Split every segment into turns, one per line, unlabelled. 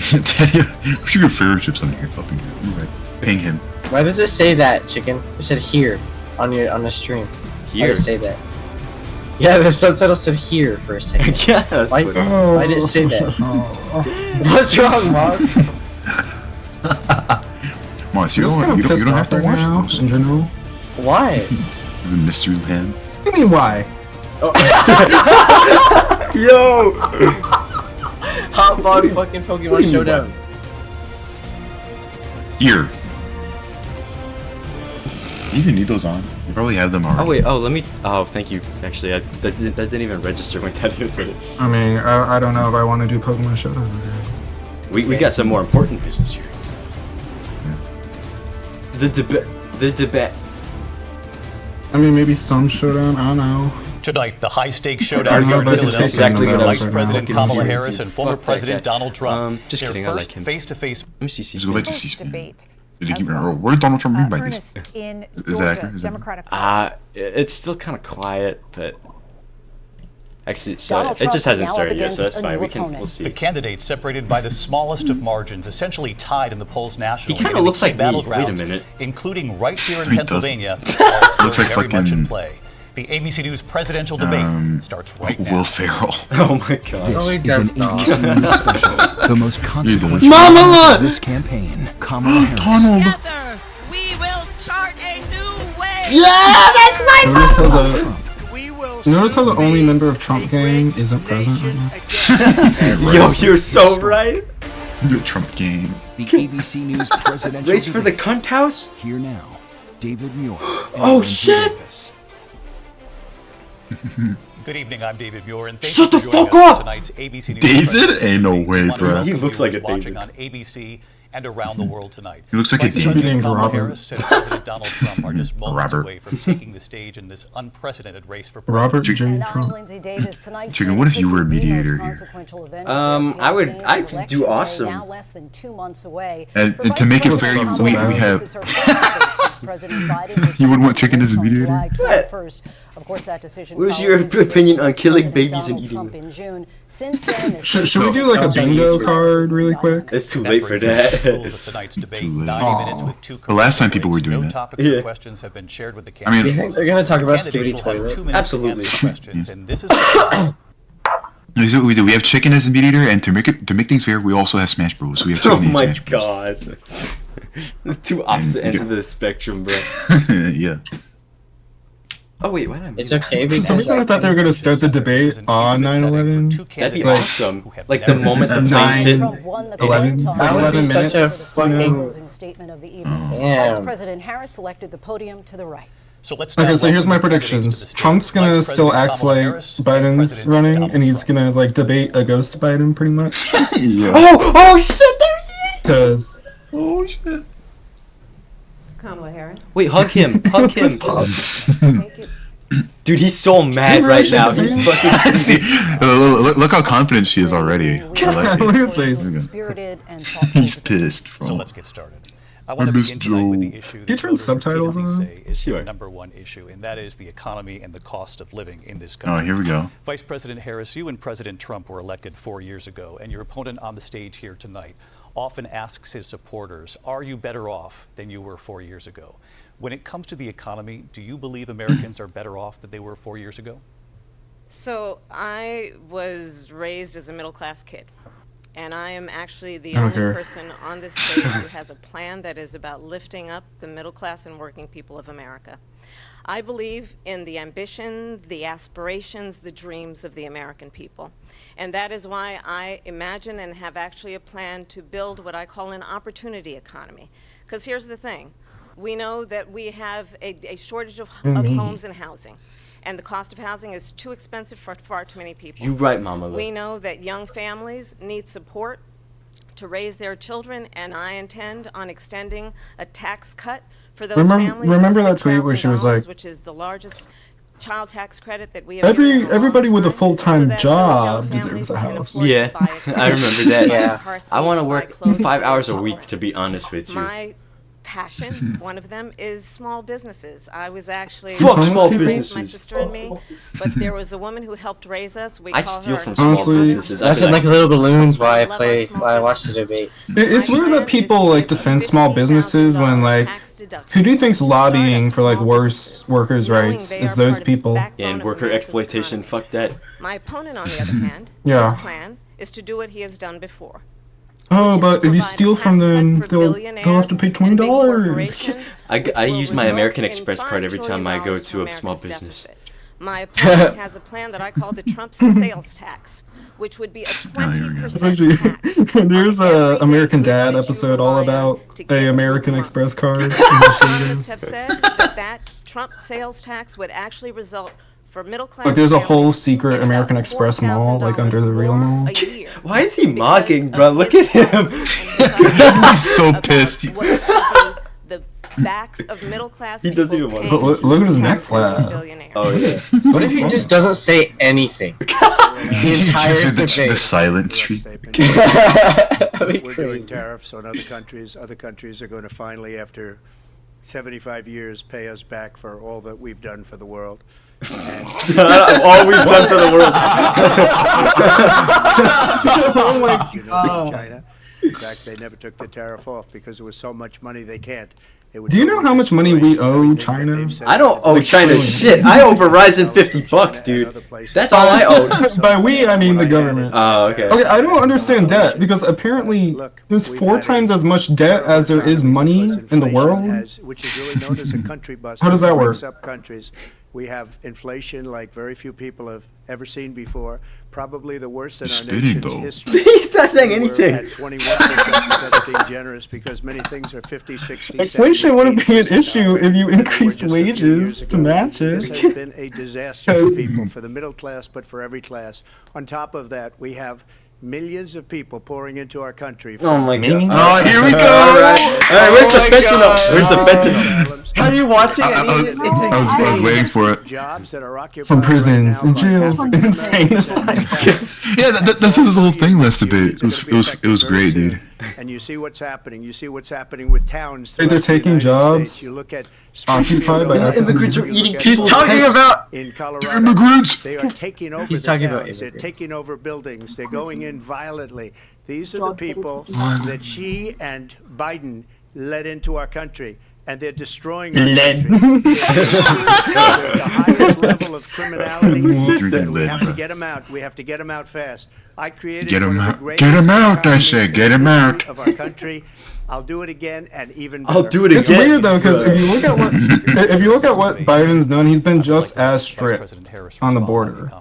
Daddy, we should get fair chips on here. Up in here. You're right. Ping him.
Why does it say that, chicken? It said here on the stream. Why did it say that? Yeah, the subtitle said here for a second.
Yeah, that's
why did it say that? What's wrong, Moss?
Moss, you don't have to watch those.
In general.
Why?
It's a mystery land.
What do you mean why?
Oh.
Yo!
Hot body fucking Pokemon Showdown.
Here. You even need those on. You probably have them already.
Oh wait, let me. Oh, thank you. Actually, that didn't even register when Teddy said it.
I mean, I don't know if I want to do Pokemon Showdown.
We got some more important business here.
Yeah.
The debate.
I mean, maybe some Showdown. I don't know.
Tonight, the high-stakes showdown here in Philadelphia.
Exactly what
Vice President Kamala Harris and former President Donald Trump.
Just kidding, I like him.
Face-to-face.
Let me see.
Let's go back to C-SPAN. What did Donald Trump mean by this? Is that accurate?
It's still kind of quiet, but actually, it just hasn't started yet, so that's fine. We'll see.
The candidates separated by the smallest of margins, essentially tied in the polls nationally.
He kind of looks like me. Wait a minute.
Including right here in Pennsylvania, all still very much in play. The ABC News presidential debate starts right now.
Will Ferrell.
Oh my god.
This is an ABC News special. The most consequential of this campaign. Kamala Harris.
Together, we will chart a new way.
Yeah, that's my
Notice how the only member of Trump gang isn't present right now?
Yo, you're so right.
The Trump gang.
The ABC News presidential
Race for the cunt house?
Here now, David Muir.
Oh shit!
Good evening, I'm David Muir, and
Shut the fuck up!
Tonight's ABC News
David? Ain't no way, bro.
He looks like a David.
Watching on ABC and around the world tonight.
He looks like a
Vice
David.
President Kamala
Robert.
Harris and President Donald Trump are just moments
Robert.
away from taking the stage in this unprecedented race for
Robert
president.
J. Trump.
Chicken, what if you were a mediator here?
I would do awesome.
And to make it fair, we have... You wouldn't want chicken as a mediator?
What is your opinion on killing babies and eating them?
Should we do like a bingo card really quick?
It's too late for that.
Too late. The last time people were doing that.
Yeah.
Questions have been shared with the
I mean-
Do you think they're gonna talk about Skibidi Toilet?
Absolutely.
And this is
This is what we do. We have chicken as a mediator, and to make things fair, we also have Smash Bros. So we have
Oh
chicken and
my
Smash Bros.
god. The two opposite ends of the spectrum, bro.
Yeah.
Oh wait, why did I
It's okay.
For some reason, I thought they were going to start the debate on 9/11.
That'd be
Like-
awesome. Like the moment the planes hit.
11
That would be
11
such a
minutes.
fucking...
Statement of the evening. Vice
Damn.
President Harris selected the podium to the right.
So let's
Okay, so here's my predictions. Trump's gonna still act like Biden's running, and he's gonna like debate a ghost Biden pretty much.
Yeah.
Oh shit, there he is!
Because
Oh shit.
Kamala Harris.
Wait, hug him. Hug him.
Thank you.
Dude, he's so mad right now. He's fucking
See, look how confident she is already.
look at his face.
Spirited and thoughtful.
He's pissed,
So
bro.
let's get started. I want to
miss
begin tonight with the
Joe.
issue
You
that
turn
voters
subtitles
repeatedly
on?
say is
Sure.
the number one issue, and that is the economy and the cost of living in this
Oh,
country.
here we go.
Vice President Harris, you and President Trump were elected 4 years ago, and your opponent on the stage here tonight often asks his supporters, are you better off than you were 4 years ago? When it comes to the economy, do you believe Americans are better off than they were 4 years ago?
So I was raised as a middle-class kid, and I am actually the
I don't
only
care.
person on this stage who has a plan that is about lifting up the middle class and working people of America. I believe in the ambition, the aspirations, the dreams of the American people. And that is why I imagine and have actually a plan to build what I call an opportunity economy. Because here's the thing. We know that we have a shortage of homes and housing. And the cost of housing is too expensive for far too many people.
You right, Mama.
We know that young families need support to raise their children, and I intend on extending a tax cut for those families.
Remember
of
that tweet where she was
$6,000,
like,
which is the largest child tax credit that we have seen in a long
everybody with a
time,
full-time
so that those
job
young
deserves
families
a
can
house.
afford to
Yeah,
buy a
I remember that.
Yeah.
car seat,
I want to
buy
work
clothes for
5
their
hours a
children.
week, to be honest with you.
My passion. One of them is small businesses. I was actually
Fuck small
my
businesses.
sister and me, but there was a woman who helped raise us. We
I
call
steal
her
from
our
small
Honestly,
businesses.
I
I'd be
said like
like,
little balloons while I
love our
play
small
while I watch the
businesses.
debate.
It's weird that people like defend small businesses when like who do you think's lobbying for like worse workers' rights is those people.
yeah, and worker exploitation, fuck that.
My opponent, on the other hand,
Yeah.
his plan is to do what he has done before.
Oh,
which is
but
to
if you
provide a
steal from
tax cut
them,
for
they'll
billionaires
have to pay
and
$20.
big corporations, which
I
will
use my
result
American
in
Express
$5
card every time I go
trillion
to a
to
small
America's
business.
deficit. My opponent has a plan that I call the Trump sales tax, which would be a 20%
It's actually
tax.
there's
on
a
everyday
American
goods
Dad
that you
episode all
rely on
about
to get
a
through
American
the month.
Express card.
Economists have said that Trump sales tax would actually result for middle class.
Like there's a whole
families
secret
in about
American Express mall like under the real
more
mall.
a year
Why is he
because
mocking,
of
bro? Look
his
at him.
policies and his
He's so
about
pissed.
what should be the backs of middle class
He doesn't
people
even
paying
wanna-
Look at his neck
taxes
flap.
to billionaires.
Oh yeah.
What if he just doesn't say anything? The entire
Just the
debate.
silent treat.
That'd be
We're doing
crazy.
tariffs on other countries. Other countries are going to finally, after 75 years, pay us back for all that we've done for the world. And
All we've done for the world.
Oh my
you know, China. In fact, they never took the tariff off because there was so much money they can't. It would
Do you know
totally
how much money
destroy
we owe
everything that
China?
they've said
I don't
that
owe
they
China
did.
shit. I owe Verizon $50, dude. That's all I owe.
By we, I mean the government.
Oh, okay.
Okay, I don't understand debt because apparently there's 4 times as much debt as there is money in the world.
Which is really known as a country bust.
How does that work?
Breaks up countries. We have inflation like very few people have ever seen before. Probably the worst in our
Spitting,
nation's
though.
history.
He's not saying
We're
anything.
at 21% instead of being generous because many things are 50, 60,
Inflation
70,
wouldn't be an
80%
issue if you
than they were
increased
just a few
wages
years
to
ago.
match
This
it.
has been a disaster for
'Cause-
people, for the middle class, but for every class. On top of that, we have millions of people pouring into our country.
Oh my god.
Oh, here we go.
All right, where's the fentanyl? Where's the fentanyl?
Are you watching
I
any of it? It's
was
insane.
waiting for it.
Jobs that are occupied
From prisons
right now
and
by
jails and
African
insane
Americans and
asylums.
Hispanics.
Yeah, that's his whole thing last debate.
Unions
It
are
was
gonna be affected very
great,
soon.
dude.
And you see what's happening. You see what's happening with towns.
They're
throughout the
taking
United
jobs
States. You look at
occupied by
Springfield,
African
Immigrants are
you
eating
look at-
people's
He's talking
pets.
about
in Colorado.
Immigrants.
They are taking over
He's
the
talking about
towns. They're
immigrants.
taking over buildings. They're going in violently. These are the people that she and Biden led into our country. And they're destroying our
Led.
country. They're the highest level of criminality.
Drinking
And we
lead,
have to
bro.
get them out. We have to get them out fast. I created
Get 'em
one of the
out.
greatest
Get 'em out, I
economies
said.
in
Get
the
'em
history
out.
of our country. I'll do it again and even better.
I'll do it
It's
again.
weird though because if you look at what Biden's done, he's been just as strict on the border.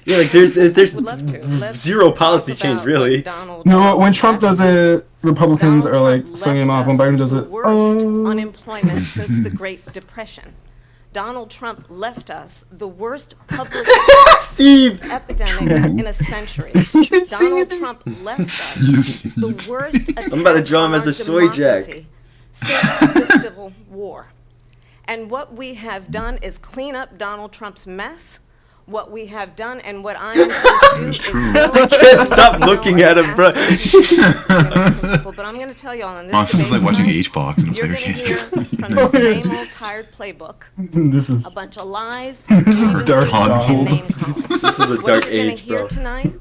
Yeah, like there's
Would love to. Let's
zero
talk
policy change
about
really.
what Donald
No,
Trump
when Trump does
actually
it, Republicans
Donald
are like
Trump
singing him
left
off. When
us
Biden does
the
it,
worst
oh.
unemployment since the Great Depression. Donald Trump left us the worst public
Steve.
epidemic in a century.
see
Donald
it?
Trump left us
Yes.
the worst attack
I'm about to draw him
on
as
our
a soy jack.
democracy since the Civil War. And what we have done is clean up Donald Trump's mess. What we have done and what I am going to do is
I can't stop looking at him, bro.
But I'm going to tell you all on this
Oh, this is
debate
like watching
tonight,
H-Box in a
you're
player
going to
change.
hear from the same old tired playbook,
This is
a bunch of lies,
Dark
conspiracies,
hole.
and name calling.
This is a
What
dark
you're gonna
age,
hear
bro.
tonight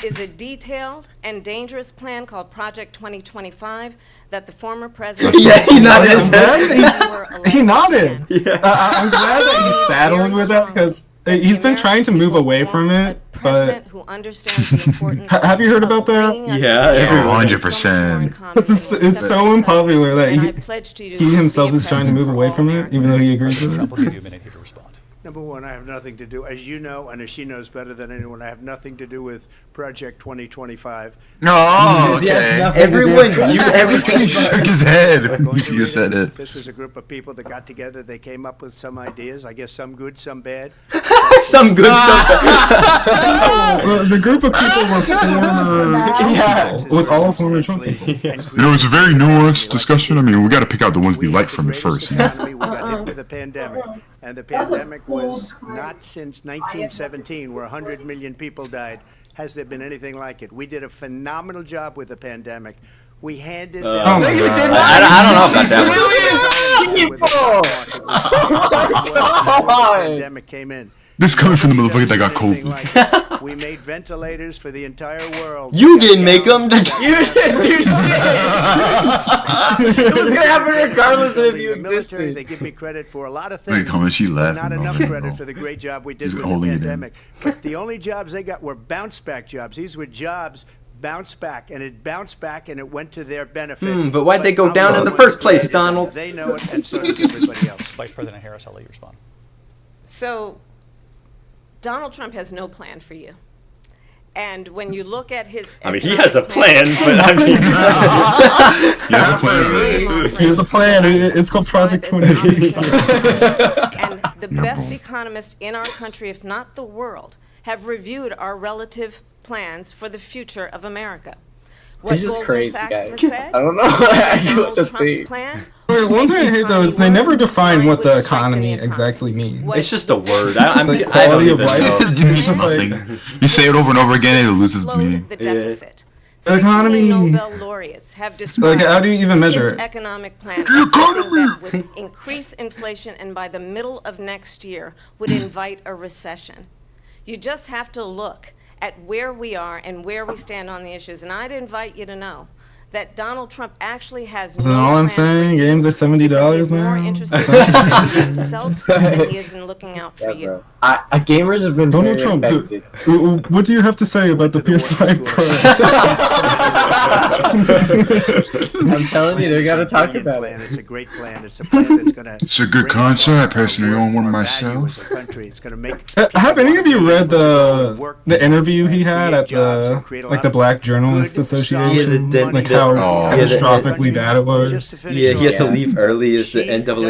is a detailed and dangerous plan called Project 2025 that the former president.
Yeah, he nodded his
I'm glad
head.
that he nodded.
Yeah.
I'm glad that he's saddled with that because he's been trying to move away from it, but
Who understands the importance
have you heard
of
about that?
bringing us
Yeah,
together.
everyone.
100%.
It's so unpopular that
And I pledge to you to
he
be
himself
a
is trying to
president
move
for
away
all
from it,
Americans.
even though he agrees with
Trump
it.
will give you a minute here to respond.
Number one, I have nothing to do, as you know, and as she knows better than anyone, I have nothing to do with Project 2025.
Oh,
He has
okay.
nothing to do
Everyone,
with
you, everyone.
He shook his head.
We're going
He
to read
said it.
This was a group of people that got together. They came up with some ideas. I guess some good, some bad.
Some good, some bad.
The group of people were former. It was all former Trump people.
You know, it's a very nuanced discussion. I mean, we got to pick out the ones we like from it first. You know?
We got hit with a pandemic, and the pandemic was not since 1917, where 100 million people died. Has there been anything like it? We did a phenomenal job with the pandemic. We handed
Oh
them.
my
you
God.
did not.
I don't know about that
God.
The pandemic came in.
This coming from the
Nobody
motherfucker that got
does anything
COVID.
like it. We made ventilators for the entire world.
You didn't make them.
You didn't do shit. It was gonna happen regardless of if you
The military,
existed.
they give me credit for a lot of things.
Like how much he
but
left.
not enough credit for the great job we did
He's
with the
holding it in.
pandemic. But the only jobs they got were bounce back jobs. These were jobs bounced back, and it bounced back, and it went to their benefit.
But why'd they go
I'm
down
the
in the
one
first
who
place,
created it.
Donald?
They know it, and so does everybody else.
Vice President Harris, I'll let you respond.
So, Donald Trump has no plan for you. And when you look at his...
I mean, he has a plan, but I mean...
He has a plan.
Here's a plan. It's called Project 20.
And the best economists in our country, if not the world, have reviewed our relative plans for the future of America. What
This is
Goldman
crazy,
Sachs
guys.
has said,
I don't know. I
Donald
what to
Trump's
think.
plan,
One thing I hate though is they never define what the economy exactly means.
It's just a word. I don't
Quality of
even
life.
know.
It's just like
Nothing. You say it over and over again, and it loses its
slowed
meaning.
the deficit.
The economy.
16 Nobel laureates have described
Like, how do you even measure
his
it?
economic plan as something that would increase inflation and by the middle of next year would invite a recession. You just have to look at where we are and where we stand on the issues. And I'd invite you to know that Donald Trump actually has
Isn't
no
all I'm
plan for
saying?
you
Games are $70
because he's more
now.
interested in himself than he is in looking out for
Yeah,
you.
bro. Gamers have been
Donald
very
Trump,
affected.
what do you have to say about the PS5 Pro?
I'm telling you, they gotta talk
Brilliant
about
plan.
it.
It's a great plan. It's a plan that's going to.
It's a good concept, personally. You don't want myself.
It's going to make.
Have any of you read the interview he had at the Black Journalists Association?
Yeah,
like how
yeah,
catastrophically bad it was.
Yeah, he had to leave early as the
She doesn't have a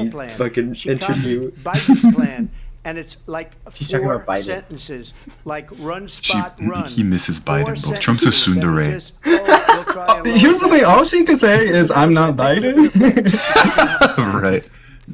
NAACP
plan.
fucking
She
interview.
copied Biden's plan, and it's like
He's talking
four
about Biden.
sentences, like run, spot, run.
He misses
Four
Biden, bro. Trump's a
sentences that
tsundere.
just, oh, we'll try and
Here's the
lower
thing, all she can say is, I'm not Biden.
Right.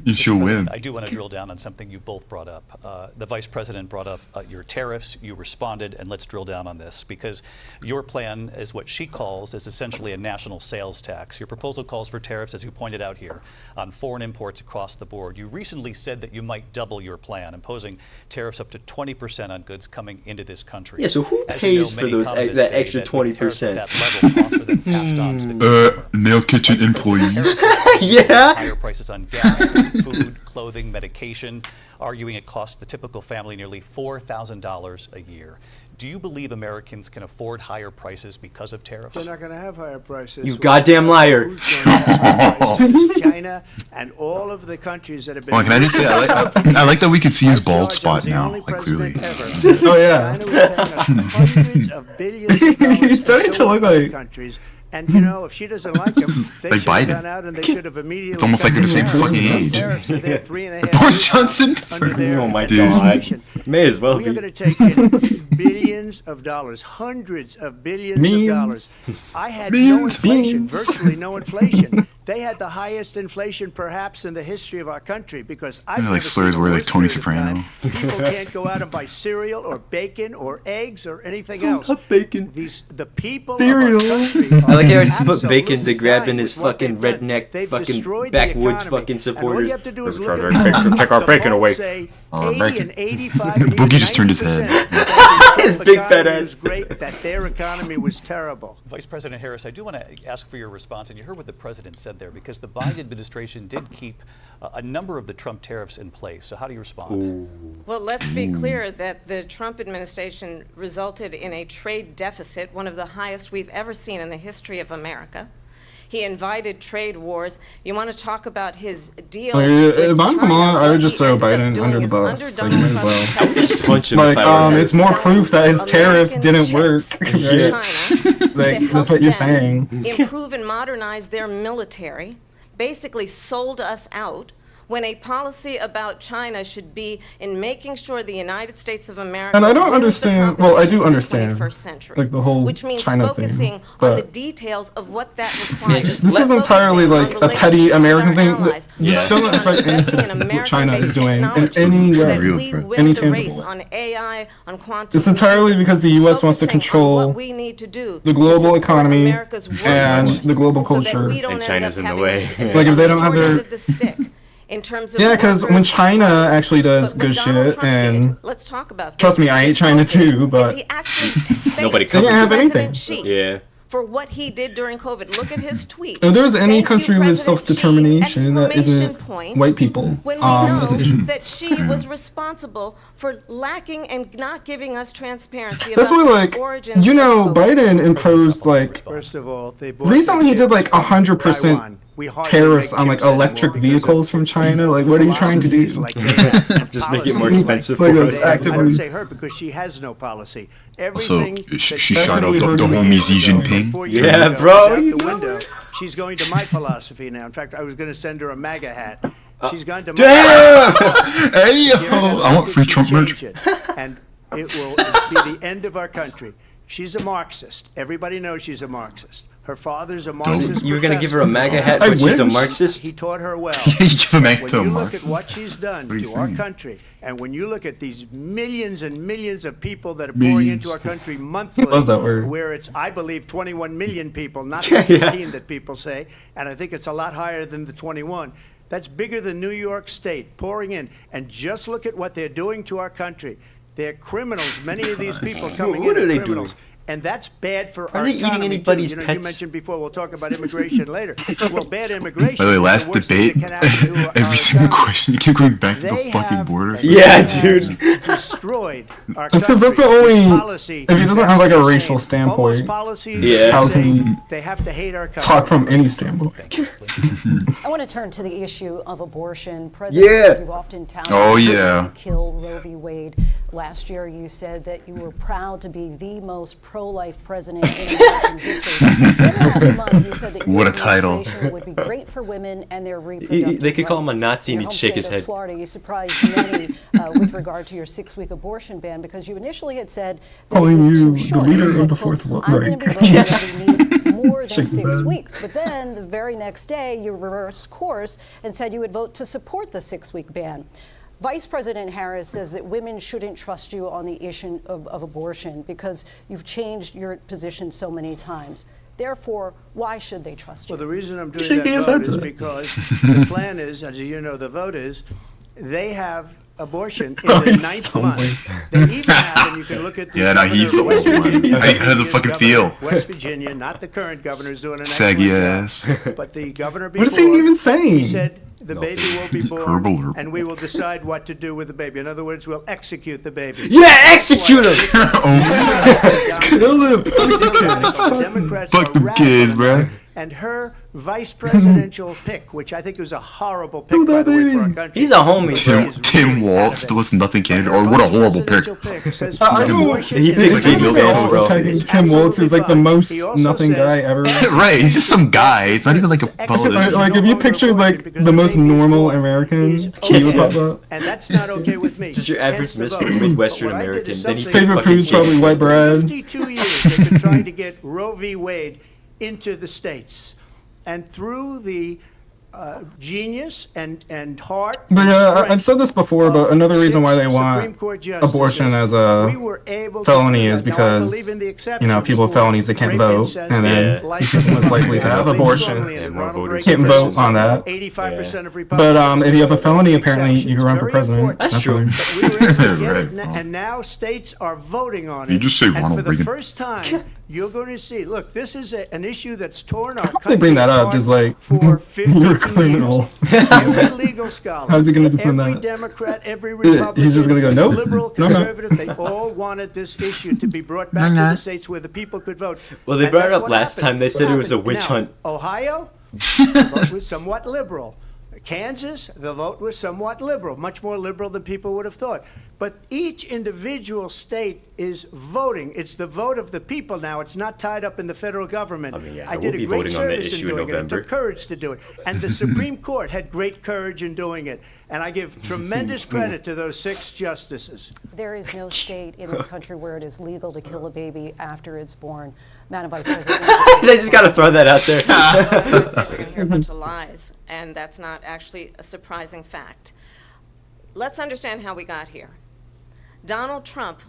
You should win.
I do want to drill down on something you both brought up. The vice president brought up your tariffs. You responded, and let's drill down on this because your plan is what she calls is essentially a national sales tax. Your proposal calls for tariffs, as you pointed out here, on foreign imports across the board. You recently said that you might double your plan, imposing tariffs up to 20% on goods coming into this country.
Yeah, so who
As you know,
pays for
many
those
economists
that
say
extra
that with tariffs at
20%?
that level, costs are then passed on to the consumer.
Nail kitchen
Vice President
employees.
Harris says
Yeah.
higher prices on gas, food, clothing, medication, arguing it costs the typical family nearly $4,000 a year. Do you believe Americans can afford higher prices because of tariffs?
They're not going to have higher prices.
You goddamn liar.
Who's gonna have higher prices? China and all of the countries that have been.
Oh, can I just say, I like that we can see his bald spot now, like clearly.
Oh, yeah.
China was paying us hundreds of billions of dollars
He's starting to look like-
countries. And you know, if she doesn't like him, they
Like
should have
Biden.
gone out and they should have immediately.
It's almost like they're the same
cut
fucking
down
age.
tariffs, so they're 3.5
Boris
years
Johnson?
under their
Oh my
administration.
God. May as well
We are
be.
going to take in billions of dollars, hundreds of billions
Memes.
of dollars. I had no
Memes.
inflation,
Memes.
virtually no inflation. They had the highest inflation perhaps in the history of our country because I've
You know,
never
like slurs
seen
where,
in
like,
this
Tony
period of time,
Soprano.
People can't go out and buy cereal or bacon or eggs or anything else.
Bacon.
The people
Cereal.
of our country
I like how
are
he put bacon to
absolutely
grabbing
dying
his
with what
fucking
they've done.
redneck
They've
fucking
destroyed the
backwoods
economy.
fucking
And all
supporters.
you have to do is
We're
look
trying
at
to
the polls.
take our
The
bacon
polls
away.
say
Oh,
80
bacon.
and 85
The boogie just turned his head.
His big fat ass.
Was great, that their economy was terrible.
Vice President Harris, I do want to ask for your response, and you heard what the president said there, because the Biden administration did keep a number of the Trump tariffs in place. So how do you respond?
Well, let's be clear that the Trump administration resulted in a trade deficit, one of the highest we've ever seen in the history of America. He invited trade wars. You want to talk about his deal?
Like,
with
if I'm
China,
Kamala, I would
what
just
he
throw
ended up
Biden
doing
under the
is
bus.
under
Like,
Donald
might as
Trump's
well.
presidency,
Just punch him
Like,
if I were him.
it's more proof that his tariffs didn't work.
American
Right?
chips to China
Like,
to
that's
help
what you're
them
saying.
improve and modernize their military, basically sold us out when a policy about China should be in making sure the United States of America.
And I don't
wins the
understand. Well, I do
competition
understand,
for the 21st century,
like the whole
which means
China
focusing
thing.
on
But
the details of what that requires.
just
this is entirely like a petty American thing. This
Yeah.
doesn't affect any citizens what China is doing in any
that
way,
we win
any
the race
tangible way.
on AI, on quantum.
It's entirely because the U.S. wants to
focusing on
control
what we need to do
the
to
global
support
economy
America's
and
workforce
the global
so that
culture.
we don't
And
end
China's
up
in the
having
way.
the
Like, if they don't have
short
their-
end of the stick in terms of
Yeah, because when
workers
China
and
actually does
but
good
what Donald
shit,
Trump
and
did, let's talk about
trust
this.
me, I hate China too, but
Is he actually
Nobody
thanked
They didn't
have
President
anything.
Xi
Yeah.
for what he did during COVID. Look at his tweet.
if there's any
Thank you,
country with
President
self-determination that
Xi,
isn't
exclamation point,
white people,
when we know
is an issue.
that she was responsible for lacking and not giving us transparency
That's
about
why, like,
the origins
you know,
of COVID.
Biden imposed like
First of all, they bought
recently he
the
did like
chips from
100%
Taiwan. We hardly
tariffs
make
on like
chips anymore
electric
because of
vehicles from China. Like, what are you trying to do?
philosophies like they have and
Just make it more
policies
expensive
Like
for
those
us.
I
actively-
don't say her because she has no policy.
Also,
Everything
she
that
shot out
she
the
did
homie Xi
4 years ago,
Jinping.
4 years
Yeah,
ago,
bro,
is out
you
the
know
window.
it.
She's going to my philosophy now. In fact, I was going to send her a MAGA hat. She's gone to my
Damn!
Hey yo,
Give her that
I want
look
free
and she
Trump merch.
changed it. And it will be the end of our country. She's a Marxist. Everybody knows she's a Marxist. Her father's a Marxist.
You were gonna give her a
professor.
MAGA hat,
I
but she's a
wish.
Marxist?
He taught her well.
You give him back
When
to
you look
Marx.
at what she's done
What are you
to our
saying?
country, and when you look at these millions and millions of people that are pouring into our country monthly,
Loves that word.
where it's, I believe, 21 million people, not the 15 that people say, and I think it's a lot higher than the 21. That's bigger than New York State pouring in. And just look at what they're doing to our country. They're criminals. Many of these people coming
What
in
are
are
they
criminals.
doing?
And that's bad for
Are
our
they eating
economy, too.
anybody's
You know, you
pets?
mentioned before, we'll talk about immigration later. Well, bad immigration.
By the way,
is
last
worst thing
debate,
that can happen to our
every single
economy.
question, you keep going back to the
They
fucking
have-
border.
Yeah,
they
dude.
have destroyed our
It's 'cause that's the
country.
only-
Policy
if he doesn't have, like, a
that's
racial
insane.
standpoint,
Almost policies
Yeah.
that
how
say
can he
they have to hate our country.
talk from any standpoint?
I want to turn to the issue of abortion. President,
Yeah.
you've often touted
Oh,
the
yeah.
to kill Roe v. Wade. Last year, you said that you were proud to be the most pro-life president in American history. Then last month, you said that your
What a title.
administration would be great for women and their reproductive
They could call him a
rights.
Nazi and
In your
he'd shake
home
his
state of
head.
Florida, you surprised many with regard to your 6-week abortion ban because you initially had said that
Calling
it was
you
too
the
short.
leader
You
of
said,
the
quote,
Fourth
I'm going
Reich.
to be voting that we need more than
Shakes his
6
head.
weeks. But then the very next day, you reversed course and said you would vote to support the 6-week ban. Vice President Harris says that women shouldn't trust you on the issue of abortion because you've changed your position so many times. Therefore, why should they trust you?
Well, the reason I'm doing
Shaking
that
his
vote
head
is
to that.
because the plan is, as you know, the vote is, they have abortion in
Oh,
the
he's
9th
stumbling.
month. They even have, and you can look at the
Yeah, no,
governor
he's
of
the
West
old one.
Virginia,
How does it fucking
governor
feel?
of West Virginia, not the current governor, who's doing an
Saggy
excellent
ass.
job. But the governor before,
What is he even saying?
he said the baby will be born,
Herbal.
and we will decide what to do with the baby. In other words, we'll execute the baby.
Yeah, execute him!
Kill him! Fuck the
Democrats
Fuck
are
them
radical
kids,
enough,
bruh.
And her vice presidential pick, which I think was a horrible pick,
Who
by
that
the way, for
baby?
our country.
He's a homie,
Tim,
bro.
is
Tim
really out
Walz,
of
there
it.
was nothing candidate.
Her
Or what a
vice
horrible pick.
presidential pick says
I don't-
abortion
He
is
picks
absolutely
Daniel Vance,
fine.
bro.
Attacking Tim Walz is like the
Absolutely
most
fine. He also
nothing
says
guy ever.
Right, he's just some guy. He's not even like a
Excellent.
politician.
Like, if you pictured like the most normal American,
He's
he would
okay.
pop up.
And that's not okay with me.
Just your average
Hence the
Mr.
vote.
Midwestern
But what I did
American.
is
Then he
something-
Favorite
fucking
food's probably
kid.
white bread.
52 years they've been trying to get Roe v. Wade into the states. And through the genius and heart
But
and strength
I've said this before, but
of
another reason why they
6
want
Supreme Court justices,
abortion as
we
a
were able to
felony
do
is
that. Now, I believe
because,
in the
you know,
exceptions
people with
for
felonies, they can't
rape,
vote,
incest,
and then
Yeah.
life of
most likely to
I
have
believe
abortion.
strongly in it.
And more
Ronald
voters
Reagan
can't vote
versus
on that.
85% of
But
Republicans.
if you have a felony,
Exceptions.
apparently you can run for
Very
president.
important.
That's true.
fine.
We were able to get
Right.
it, and now states are voting on it.
You just say
and
Ronald
for the
Reagan.
first time, you're going to see. Look, this is an issue that's torn our
How
country
can they bring that up?
apart
Just like,
for 50
you're a criminal.
years. Every legal scholar,
How's he gonna defend
every
that?
Democrat, every Republican,
He's just gonna go, nope.
liberal,
No, no.
conservative, they all wanted this issue to be brought back to the states where the people could vote.
Well, they
And
brought it
that's
up
what
last
happened.
time. They said it was a
What
witch
happened?
hunt.
Now, Ohio, the vote was somewhat liberal. Kansas, the vote was somewhat liberal, much more liberal than people would have thought. But each individual state is voting. It's the vote of the people now. It's not tied up in the federal government.
I mean, yeah,
I
we'll
did
be
a great
voting on the
service in
issue in
doing it. It
November.
took courage to do it. And the Supreme Court had great courage in doing it. And I give tremendous credit to those 6 justices.
There is no state in this country where it is legal to kill a baby after it's born. Madam Vice President.
They just got to throw that out there.
I said we're going to hear a bunch of lies, and that's not actually a surprising fact. Let's understand how we got here. Donald Trump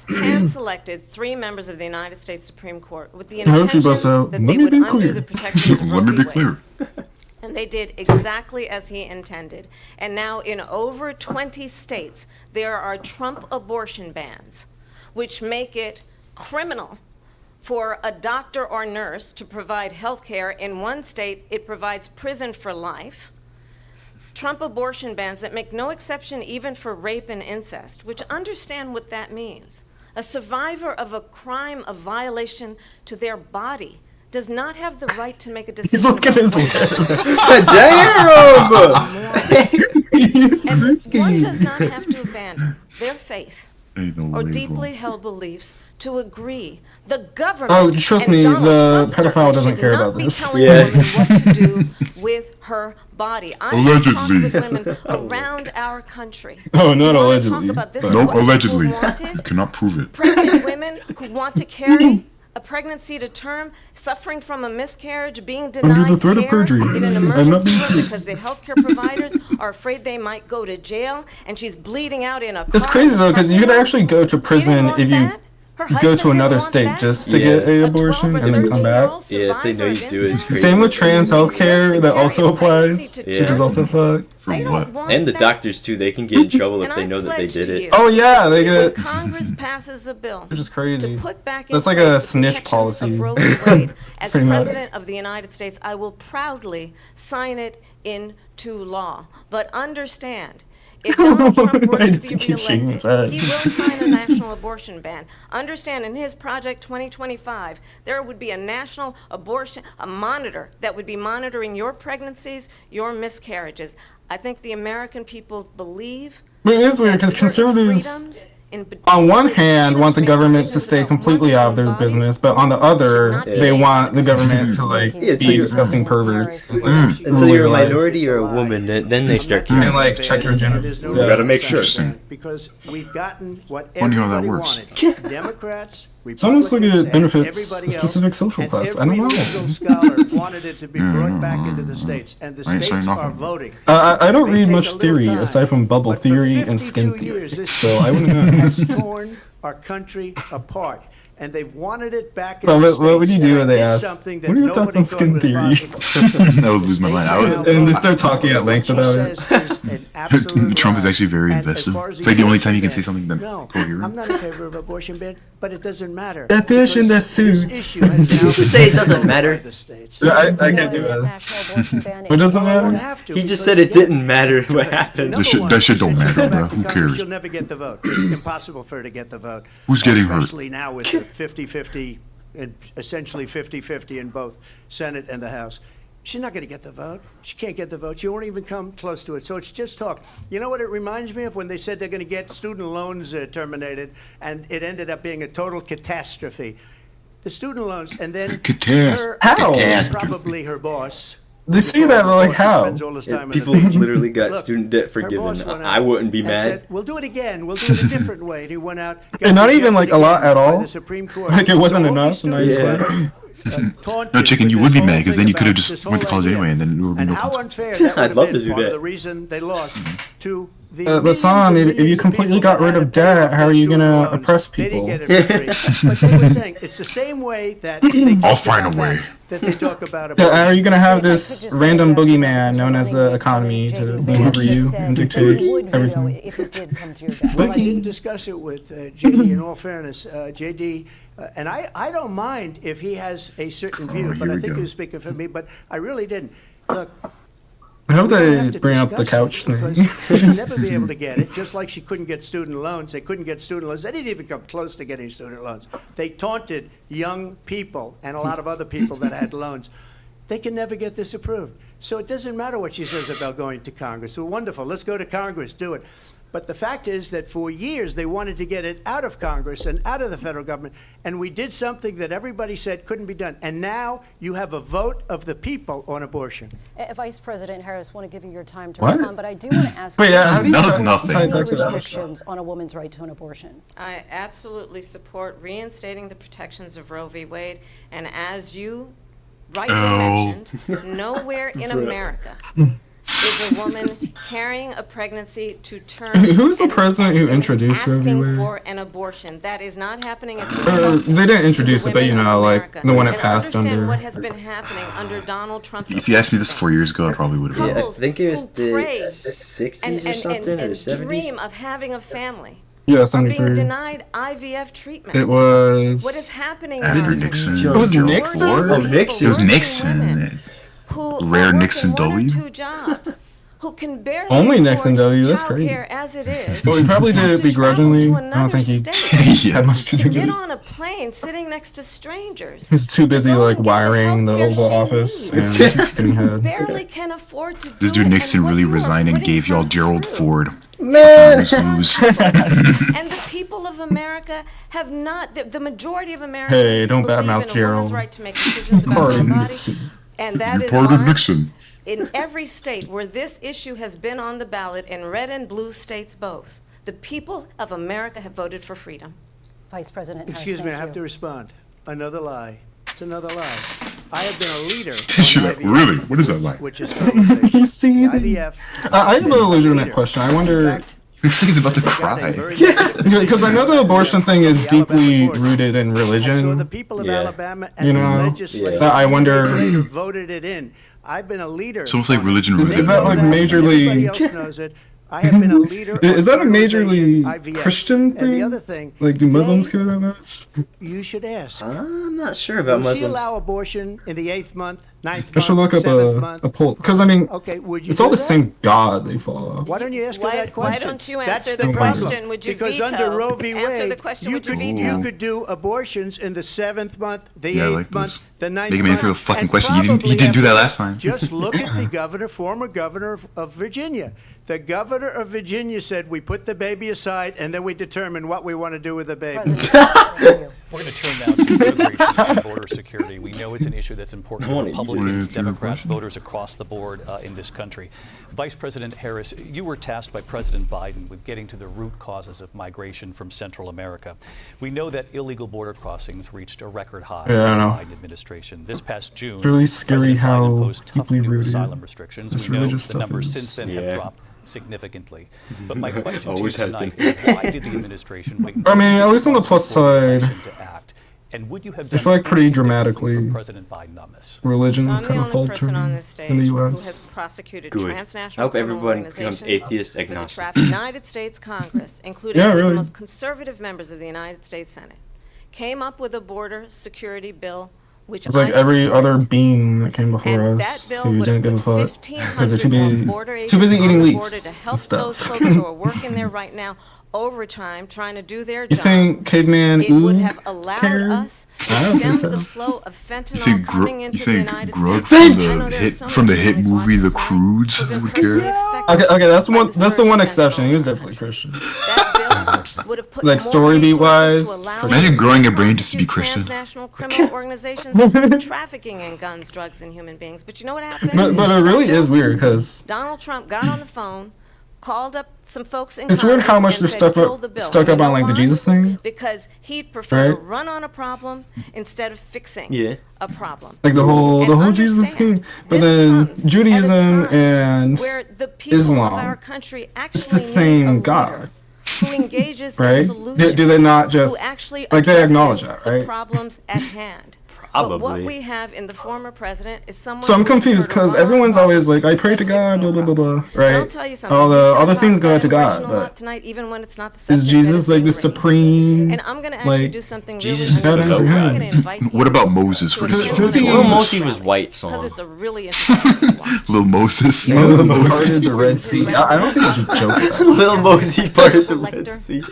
hand-selected 3 members of the United States Supreme Court with the intention that they would undo the protections of Roe
Let me
v.
be clear.
Wade. And they did exactly as he intended. And now in over 20 states, there are Trump abortion bans, which make it criminal for a doctor or nurse to provide health care. In one state, it provides prison for life. Trump abortion bans that make no exception even for rape and incest, which understand what that means. A survivor of a crime of violation to their body does not have the right to make a decision.
He's looking at his
And one does not have to abandon their faith
Ain't no
or
way,
deeply
bro.
held beliefs to agree. The government.
Oh, trust
and
me,
Donald
the
Trump
pedophile
certainly
doesn't
should
care
not
about
be
this.
telling
Yeah.
a woman what to do with her body. I have talked
Allegedly.
with women around our country.
Oh, not
who wanna
allegedly,
Talk about this
but-
is
No,
what people
allegedly.
wanted.
You cannot prove it.
Pregnant women who want to carry a pregnancy to term, suffering from a miscarriage, being denied
the threat of
care
perjury.
in an
I'm not
emergency
being
room
serious.
because the healthcare providers are afraid they might go to jail, and she's bleeding out in a car.
It's crazy though, because you could actually go to prison
want
if you
that? Her
go
husband
to another
didn't want
state
that?
just to
Yeah.
get a abortion
12 or
and then come back.
13-year-old
Yeah, if they know you
survivor
do
of
it, it's
incest.
crazy.
Same with trans healthcare, that also
Carry a
applies,
pregnancy to
Yeah.
which is also fucked.
For
They
what?
don't want
And the
that.
doctors, too, they can get in trouble if
And
they
I
know that they
pledge
did
to
it.
you,
Oh yeah, they
when
get.
Congress passes a bill
Which is crazy.
to put back in
That's like
place
a
the
snitch
protections
policy.
of Roe v. Wade, as
Pretty much.
President of the United States, I will proudly sign it into law. But understand, if Donald Trump were
I
to
just
be
keep shaking his
reelected,
head.
he will sign a national abortion ban. Understand, in his Project 2025, there would be a national abortion, a monitor that would be monitoring your pregnancies, your miscarriages. I think the American people believe
But it is weird because
that
conservatives,
freedoms in
on one hand, want the
make
government to
decisions
stay
about
completely
one's
out of
own
their
body
business, but on the other,
should not
they
be
want the government to like
Yeah,
be
until
disgusting perverts. and, like,
Until
rule
you're
your
a
life.
minority or a woman, then they start
And
caring.
like check your gender.
There's no
Yeah.
Gotta make sure.
reason because we've gotten what
Funny how that
everybody
works.
wanted. Democrats,
Some of us look at
Republicans, and
benefits
everybody
a specific
else,
social
and
class. I don't
every
know.
legal scholar wanted it to be brought back into the states, and the
I ain't saying
states are
nothing.
voting.
I don't
May
read
take
much
a little
theory
time,
aside from bubble
but for
theory and skin
52
theory,
years, this
so I wouldn't know.
has torn our country apart. And they've wanted it back in
Well,
the
what would you
states,
do
and
when
I
they
did
ask,
something that
"What are your thoughts
nobody
on
thought
skin
was
theory?"
possible.
That would lose my mind. I would,
And they start talking at length about it.
Trump is actually very invested. It's like the only time you can say something that
No,
coherent.
I'm not in favor of abortion ban, but it doesn't matter.
That fish in
because
the
this
suits.
issue has now
Just say it
been
doesn't
controlled
matter.
by the states.
Yeah, I can't do it. What doesn't
Well, I won't
matter?
have to,
He just
because
said it
again,
didn't matter what happened.
number
shit-
one,
that shit
she
don't
said she'll
matter,
go
bro.
back to
Who
Congress,
cares?
She'll never get the vote. It's impossible for her to get the vote.
Who's getting hurt?
Especially now with the 50-50, and essentially 50-50 in both Senate and the House. She's not going to get the vote. She can't get the vote. She won't even come close to it. So it's just talk. You know what it reminds me of? When they said they're going to get student loans terminated, and it ended up being a total catastrophe. The student loans, and then her,
How?
and probably her boss.
They say that, but like
Boss who
how?
spends all his time on the
People
beach.
literally got
Look,
student debt
her
forgiven.
boss went
I
out
wouldn't be
and
mad.
said, we'll do it again. We'll do it a different way. And he went out. got
And not even like a
rejected
lot
again
at
by
all.
the Supreme Court.
Like it wasn't
So all
enough.
these
And now he's
students
like,
taunted
No, Chicken, you
with
would be
this
mad
whole
because
thing
then you could have
about
just
this
went to
whole
college
idea.
anyway, and then there would be
And
no
how
consequence.
unfair that would
I'd
have
love
been.
to do
Part of
that.
the reason they lost to the
but
millions
Sam,
and
if you
millions of
completely
people
got
that
rid
had
of
to pay
debt,
off
how
their
are you
student
gonna
loans.
oppress
They didn't
people?
get it for free. But they were saying it's the same way that they
I'll
talk
find a
about
way.
that they talk about
So
abortion.
are you gonna have
If I could
this
just
random
ask
boogeyman
Mr.
known as the
Running
economy
Mate,
to
J.D.
rule over
Vance
you
said
and
that
dictate
he would veto
everything?
it if it did come to your desk.
Well, I didn't discuss it with JD. In all fairness, JD, and I don't mind if he has a certain view, but
here
I
we
think
go.
he was speaking for me. But I really didn't. Look,
I hope
we don't
they
have to
bring up the
discuss
couch
it
thing.
because she'll never be able to get it. Just like she couldn't get student loans, they couldn't get student loans. They didn't even come close to getting student loans. They taunted young people and a lot of other people that had loans. They can never get this approved. So it doesn't matter what she says about going to Congress. Well, wonderful. Let's go to Congress. Do it. But the fact is that for years they wanted to get it out of Congress and out of the federal government, and we did something that everybody said couldn't be done. And now you have a vote of the people on abortion.
Vice President Harris, want to give you your time to
What?
respond, but I do want to ask
Wait,
you,
yeah, how do you
nothing.
no restrictions on a woman's right to an abortion.
I absolutely support reinstating the protections of Roe v. Wade, and as you rightly mentioned, nowhere in America is a woman carrying a pregnancy to term.
Who's the
and
president who introduced Roe v.
asking
Wade?
for an abortion? That is not happening at the
They didn't introduce it, but you know, like the one it passed under.
What has been happening under Donald Trump's
If you asked me this 4 years ago, I probably would have.
Yeah, I
couples
think it was
who
the
pray
60s or something, or the 70s.
dream of having a family
Yeah,
are being
73.
denied IVF treatment.
It was.
What is happening
After
now?
Nixon.
It was
Gerald
Nixon?
Ford.
Oh, Nixon.
It was
Working
Nixon.
women who
Rare
are working
Nixon
one or
W.
two jobs, who can barely
Only Nixon
afford
W, that's crazy.
childcare as it is.
But he probably did
have
it
to travel
begrudgingly.
to
I don't
another
think he
state
Yeah.
had much to
to
do
get
with it.
on a plane sitting next to strangers.
He's too busy
to go
like
and get
wiring the
healthcare
Oval
she
Office
needs.
and getting head.
Barely can afford to do
This dude
it,
Nixon
and what
really
you are
resigned and
putting
gave y'all
her
Gerald
through.
Ford.
Man!
Lose.
And the people of America have not, the majority of Americans
Hey, don't
believe
badmouth
in a
Gerald.
woman's right to make decisions about her
Pardon
body.
Nixon.
And that
You
is
pardon
why
Nixon.
in every state where this issue has been on the ballot, in red and blue states both, the people of America have voted for freedom.
Vice President Harris,
Excuse me, I
thank
have
you.
to respond. Another lie. It's another lie. I have been a leader
Shut
on
up.
IVF,
Really? What is that lie?
which is fertilization.
He's seething.
The IVF.
I have a legitimate
leader.
question. I
In
wonder,
fact,
This thing's about to
they got a
cry.
very negative
because I know the abortion thing is
the Alabama
deeply
courts.
rooted in
And so the
religion.
people of
Yeah.
Alabama and
You
the
know,
legislature
I wonder-
later voted it in. I've been a leader.
It's almost like
on it.
religion
Is
They
rooted.
that
know
like
and
majorly-
everybody else knows it. I have been a leader.
Is
on
that a majorly
fertilization, IVF.
Christian
And the
thing?
other thing,
Like, do Muslims
they-
care that much?
You should ask.
I'm not sure about
Will she
Muslims.
allow abortion in the 8th month, 9th
I should
month,
look up
7th
a
month?
poll. Because, I mean,
Okay, would you
it's all
do
the
that?
same God they follow.
Why don't you ask her
Why-
that
why
question?
don't you
That's
answer
the
the
problem.
question? Would you
because
veto?
under Roe v. Wade,
Answer the question,
you
would you
could,
veto?
you could do abortions in the 7th month, the
Yeah, I
8th
like
month,
this.
the 9th
Make him
month.
answer the fucking
and
question. You didn't
probably
do that
after
last time.
Just look at the governor, former governor of Virginia. The governor of Virginia said, we put the baby aside and then we determine what we want to do with the baby.
President Harris, thank you.
We're going to turn now to immigration and border security. We know it's an issue that's important
I
to
wanna
Republicans,
answer your
Democrats,
question.
voters across the board in this country. Vice President Harris, you were tasked by President Biden with getting to the root causes of migration from Central America. We know that illegal border crossings reached a record high
Yeah, I
in the
know.
Biden administration. This past June,
It's really scary
President
how
Biden imposed tough
deeply
new
rooted
asylum restrictions.
this
We know
religious
the
stuff
numbers
is.
since then
Yeah.
have dropped significantly. But my question to you
Always has
tonight
been.
is, why did the administration wait
I mean, at
until
least on the
6
plus
months before the
side,
election to act? And would you have
I
done
feel like pretty
anything differently
dramatically,
from President Biden on this?
religion
So
is
I'm
kind
the
of
only person on
faltering
this stage
in the
who has
U.S.
prosecuted
Good.
transnational
I hope
criminal
everyone becomes
organizations
atheist
for the
agnostic.
United States Congress, including
Yeah,
some of
really.
the most conservative members of the United States Senate, came up with a border security bill, which
It's like
I
every
supported.
other being that came before
And
us
that bill
who
would
didn't
have
give a
put
fuck because they're
1,500 more border
too busy
agents
eating
on the border
leaves
to
and
help those
stuff.
folks who are working there right now overtime trying to do their
You
job.
think caveman
It would
Oog
have allowed
cared?
us to
I don't think
stem
so.
the flow of
You
fentanyl
think
coming
you
into the
think
United
Grug
States.
from
I know
the
there's
hit
so
from the
many
hit
families
movie The
watching tonight
Croods
who've been
would
personally
care?
affected
Okay, that's
by
one.
the
That's the
surge
one
of
exception. He was
fentanyl.
definitely Christian.
That bill would have put
Like,
more
story beat
resources
wise,
to allow
for
us
Imagine
to
growing a brain just to be
prosecute
Christian.
transnational criminal organizations for trafficking in guns, drugs, and human beings. But you know what happened?
But it really is weird because
Donald Trump got on the phone, called up some folks in
it's weird how
Congress
much
and
they're
said,
stuck
"Kill
up
the bill."
stuck
You
up
know
on like the
why?
Jesus thing.
Because he'd prefer to
Right?
run on a problem instead of fixing
Yeah.
a problem.
Like the
And
whole Jesus
understand,
thing. But
this
then
comes at a
Judaism
time
and
where the people
Islam,
of our country actually
it's the
need
same
a leader
God.
who engages
Right?
in solutions,
Do they not just-
who actually
like, they
addresses
acknowledge that,
the
right?
problems at hand. But what
Probably.
we have in the former president is someone.
So I'm
who
confused
preferred to
because
run on
everyone's always like, I
problems
pray to
instead of
God,
fixing
blah
a
blah blah
problem.
blah,
And I'll
right?
tell you something.
All
he's
the
gonna
other
talk
things go
about
to God,
immigration a lot
but
tonight, even when it's not the
is
subject that
Jesus
is
like
being
the
raised.
supreme?
And I'm going to actually
like,
do something
Jesus
really
is
unusual.
the
I'm
God.
going to invite
What
you
about Moses?
to
What
a
is
hearing
Does he-
on
Little
this
Mosey was
rally,
white
because
song.
it's a really interesting thing to watch.
Little Moses.
Moses
Moses.
parted the Red Sea. I don't think I should joke about that.
Little Mosey parted the
Lecter.
Red Sea.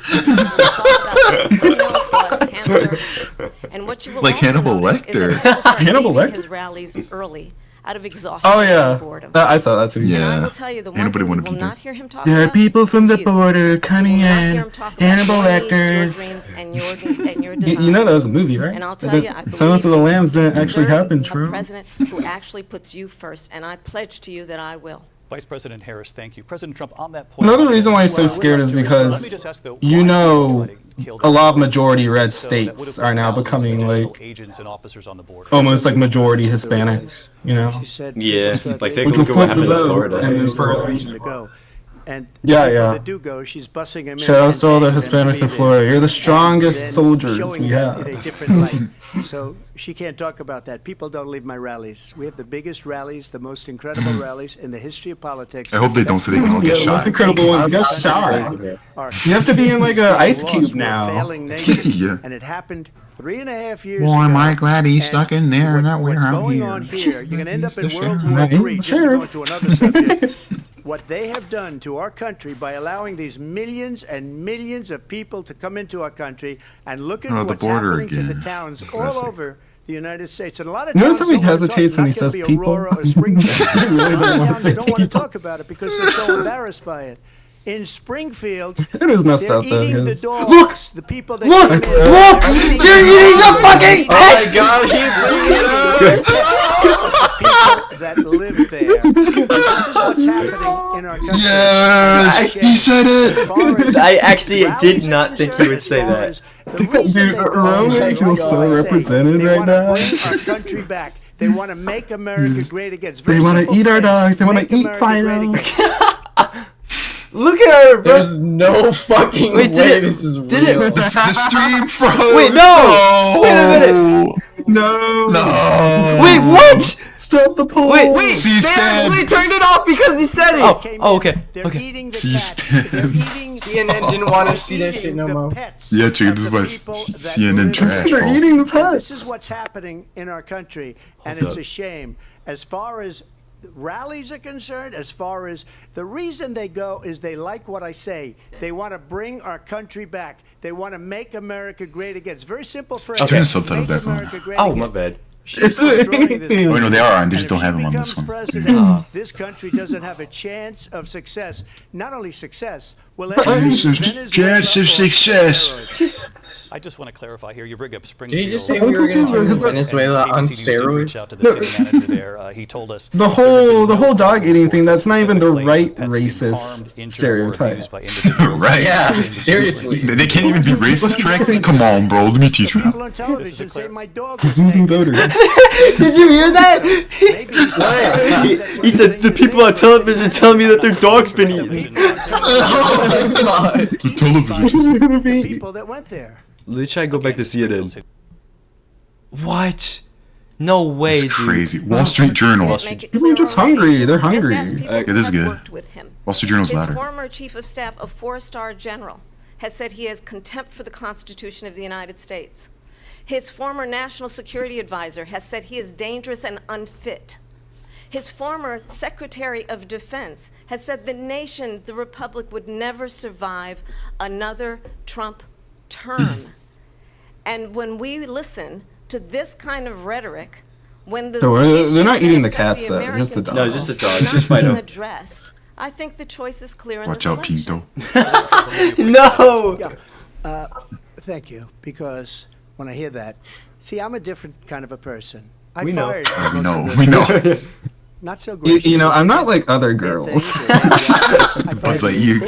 And what you will
Like
also
Hannibal
notice is that
Lecter.
people start
Hannibal
leaving
Lecter?
his rallies early out of exhaustion
Oh yeah,
and boredom.
I saw that too.
And I
Yeah.
will tell you, the one
Ain't nobody
thing you
wanna
will
be there.
not hear him talk
There are
about
people from
is
the
you.
border coming
You will not hear
in,
him talk about
Hannibal
your needs,
Lecters.
your dreams, and your
You
desires.
know that was a movie, right?
And I'll tell you, I
Silence of the
believe
Lambs
you
didn't actually
deserve
happen,
a
Trump.
president who actually puts you first, and I pledge to you that I will.
Vice President Harris, thank you. President Trump, on that point.
Another reason why he's so scared is
Let me
because
just ask, though,
you
why
know
try to kill
a lot of
the
majority red
so that would have
states
put
are now
thousands of
becoming
additional
like
agents and officers on the border.
almost like majority Hispanic, you know?
She said
Yeah,
people
like
start
take a
Which
look
will
at what
flip the
happened in
vote,
Florida.
and then
there's no
further.
reason to go. And
Yeah,
the people
yeah.
that do go, she's bussing them in.
Shout out to all the
and
Hispanics in
leaving.
Florida. You're the
And
strongest
then
soldiers
showing
we
them
have.
in a different light. So she can't talk about that. People don't leave my rallies. We have the biggest rallies, the most incredible rallies in the history of politics.
I hope they don't so they can all
Yeah,
get
the most
shot.
incredible ones got shot. You have to be in like a ice cube now.
Yeah.
And it happened 3.5 years
Boy,
ago.
am I glad he's
And
stuck in there and not we're
what's
out
going
here.
on here, you're going to end up in
He's the
World
sheriff.
War III, just to go
Sheriff.
into another subject. What they have done to our country by allowing these millions and millions of people to come into our country, and look at
Oh, the
what's
border
happening to the
again.
towns all
Classic.
over the United States. And a lot of
Notice
towns
how he
don't wanna
hesitates
talk,
when he
not gonna
says
be
people?
Aurora or Springfield.
He really
A lot
doesn't
of
want to
towns
say
don't want to
people.
talk about it because they're so embarrassed by it. In Springfield,
It is messed
they're
up though.
eating the
Because
dogs.
Look!
The people that
Look!
come in,
Look!
they're eating
They're eating the fucking
Oh my
pets!
god, he's
people that live there. This is what's happening in our country.
Yes, he said it.
I actually did not think he would say that.
Dude, Roman feels so represented right now.
Bring our country back. They want to make America great again. It's
They
very
want to
simple
eat our
phrase.
dogs. They want
Make
to eat
America great
Fido.
again.
Look at her, bro.
There's no fucking
Wait, did
way
it-
this is
did it-
real.
The stream froze.
Wait, no! Wait a minute.
No.
Oh. Wait, what?
Stop the poll.
Wait,
C-SPAN.
We turned it off because he said it.
Oh, okay.
They're
Okay.
eating the
C-SPAN.
cats. They're eating.
CNN didn't want to see that shit no more.
Yeah, chicken, this is why CNN trash.
They're
fault.
eating the
This is
pets.
what's happening in our country, and
Hold
it's
up.
a shame. As far as rallies are concerned, as far as the reason they go is they like what I say. They want to bring our country back. They want to make America great again. It's a very simple phrase.
Okay. Turn
the subtitle
Make
back on.
America great
Oh,
again.
my bad.
She's destroying this country.
Oh, no, they are on. They
And
just
if
don't
she
have them on this
becomes
one.
president, this country doesn't have a chance of success. Not only success, we'll end up in
Chance of
Venezuela or
success.
steroids.
I just want to clarify here. You bring up
Did
Springfield.
he just say we were going to turn
Because-
Venezuela on
ABC News did reach
steroids?
out to the city manager there. He told us
The whole dog eating thing. That's not even the right racist stereotype.
Right.
Yeah, seriously.
They can't even be racist correctly? Come on, bro. Let me teach you how.
People on television say my dog
He's
is
losing
naked.
voters.
Did you hear that?
Maybe
He said the people on television tell me that their dog's been eaten.
Oh my god.
The television.
He's gonna be.
people that went there.
Let's try to go back to CNN. What? No way,
It's
dude.
crazy. Wall Street Journal.
People are just hungry. They're hungry.
Yeah, this is good. Wall Street Journal's
His
louder.
former chief of staff, a four-star general, has said he has contempt for the Constitution of the United States. His former national security advisor has said he is dangerous and unfit. His former Secretary of Defense has said the nation, the Republic, would never survive another Trump term. And when we listen to this kind of rhetoric, when the
They're not
issues
eating
that
the
affect
cats, though,
American
just the
people
dogs.
No, just the
are
dogs,
not
just
being
Fido.
addressed, I think the choice is clear in
Watch
this
out,
election.
Pinto.
No!
Thank you, because when I hear that, see, I'm a different kind of a person. I
We know.
fired
We
most
know.
of
We
the
know.
not so gracious.
You know, I'm not like other girls.
Buzz Lightyear.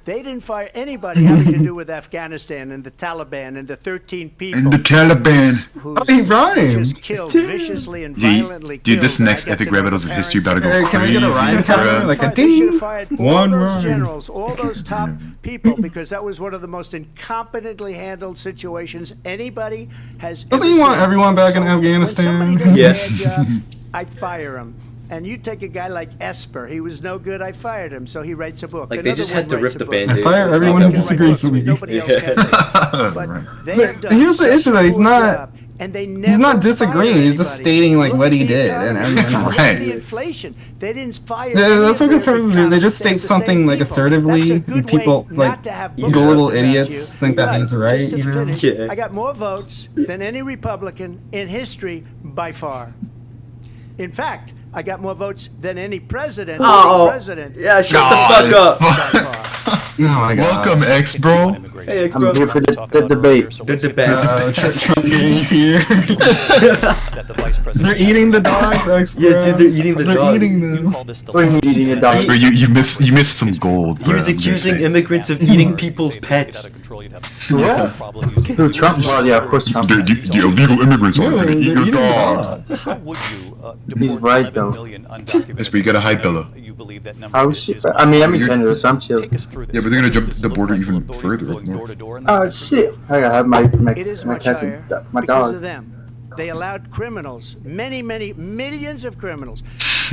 They didn't fire anybody having to do with Afghanistan and the Taliban and the 13 people
And the Taliban.
who
Oh, he rhymed.
just killed viciously and violently.
Dude, this
killed. I
next
get
epic
to know
rabbit
the
holes of history
parents.
about to go
Hey, can we
crazy,
get a rhyme counter?
bruh.
Like a
They should have
ding.
fired all
One
those
rhyme.
generals, all those top people, because that was one of the most incompetently handled situations anybody has
Doesn't
ever
he want
seen.
everyone back in
So
Afghanistan?
When somebody does
Yeah.
a bad job, I fire him. And you take a guy like Esper. He was no good. I fired him. So he writes a book.
Like, they
Another
just
one
had to
writes
rip
a
the
book.
Band-Aid.
Fire
Nobody
everyone
can
who
write
disagrees
books,
with me.
Nobody else can. But
Right.
they
But
have done
here's the
such
issue, though.
a
He's
poor
not-
job, and they
He's
never
not disagreeing.
fired
He's just
anybody.
stating like
Look
what
at
he
the
did,
economy.
and everyone.
Look
Right.
at the inflation. They didn't fire.
Yeah,
any
that's
of
what
their
conservatives do. They just
economists.
state
They have the
something
same
like
people.
assertively,
That's a
and
good
people
way
like
not to have
go
books
little
about
idiots
you.
think that
But
means right.
just to
You know.
finish,
Yeah.
I got more votes than any Republican in history by far. In fact, I got more votes than any president.
Yeah, shut the fuck up.
Oh my god.
Welcome, X, bro.
Hey, X,
I'm
bro.
here for the debate.
The debate.
Trump gang's here. They're eating the dogs, X, bro.
Yeah, dude, they're eating the
They're
dogs.
eating them.
What do you mean eating a dog?
Bro, you missed some gold.
He
bro,
was
I'm just
accusing
saying.
immigrants of eating people's pets.
Yeah. Who, Trump? Well, yeah, of course Trump.
The illegal immigrants are gonna eat
they're
your
eating
dog.
dogs.
He's right, though.
Yes, but you gotta hide Bella.
Oh shit! I mean, I'm in Canada, so I'm chill.
Yeah, but they're gonna jump the border even further. Up north.
Oh shit! I gotta have my
It is
my
much
cats
higher
and my
because
dog.
of them. They allowed criminals, many millions of criminals.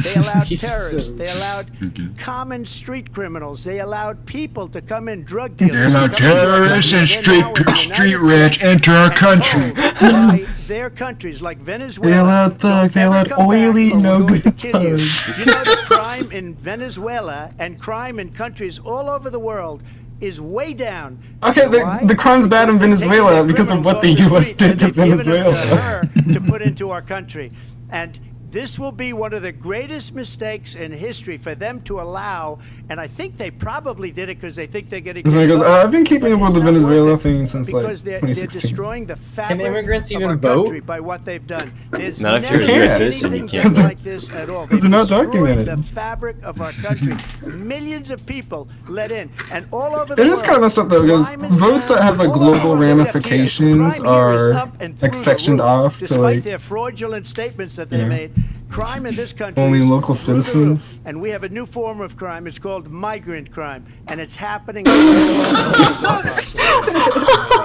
They allowed terrorists. They allowed common street criminals. They allowed people to come in, drug dealers.
They allowed terrorists and street rats enter our country.
By their countries like Venezuela.
They allowed thugs. They allowed oily, no good thugs.
You know that crime in Venezuela and crime in countries all over the world is way down.
Okay, the crime's bad in Venezuela because of what the U.S. did to Venezuela.
To put into our country. And this will be one of the greatest mistakes in history for them to allow, and I think they probably did it because they think they're getting.
Because I've been keeping up with the Venezuela thing since like
because they're
2016.
destroying the fabric
immigrants
of
even
our
vote?
country by what they've done. There's
Not if
never
you're a US
been
citizen, you
anything
can't vote.
like this at all.
'Cause they're not
They've destroyed
documented.
the fabric of our country. Millions of people let in, and all over the
It
world.
is kind of messed up though, because
crime is
votes
down
that have like
all over
global
the world.
ramifications
Crime here is
are
up and through
like
the
sectioned
roof,
off to
despite
like
their fraudulent statements that they
Yeah.
made. Crime in this country
only
is
local
through the roof.
citizens.
And we have a new form of crime. It's called migrant crime, and it's happening.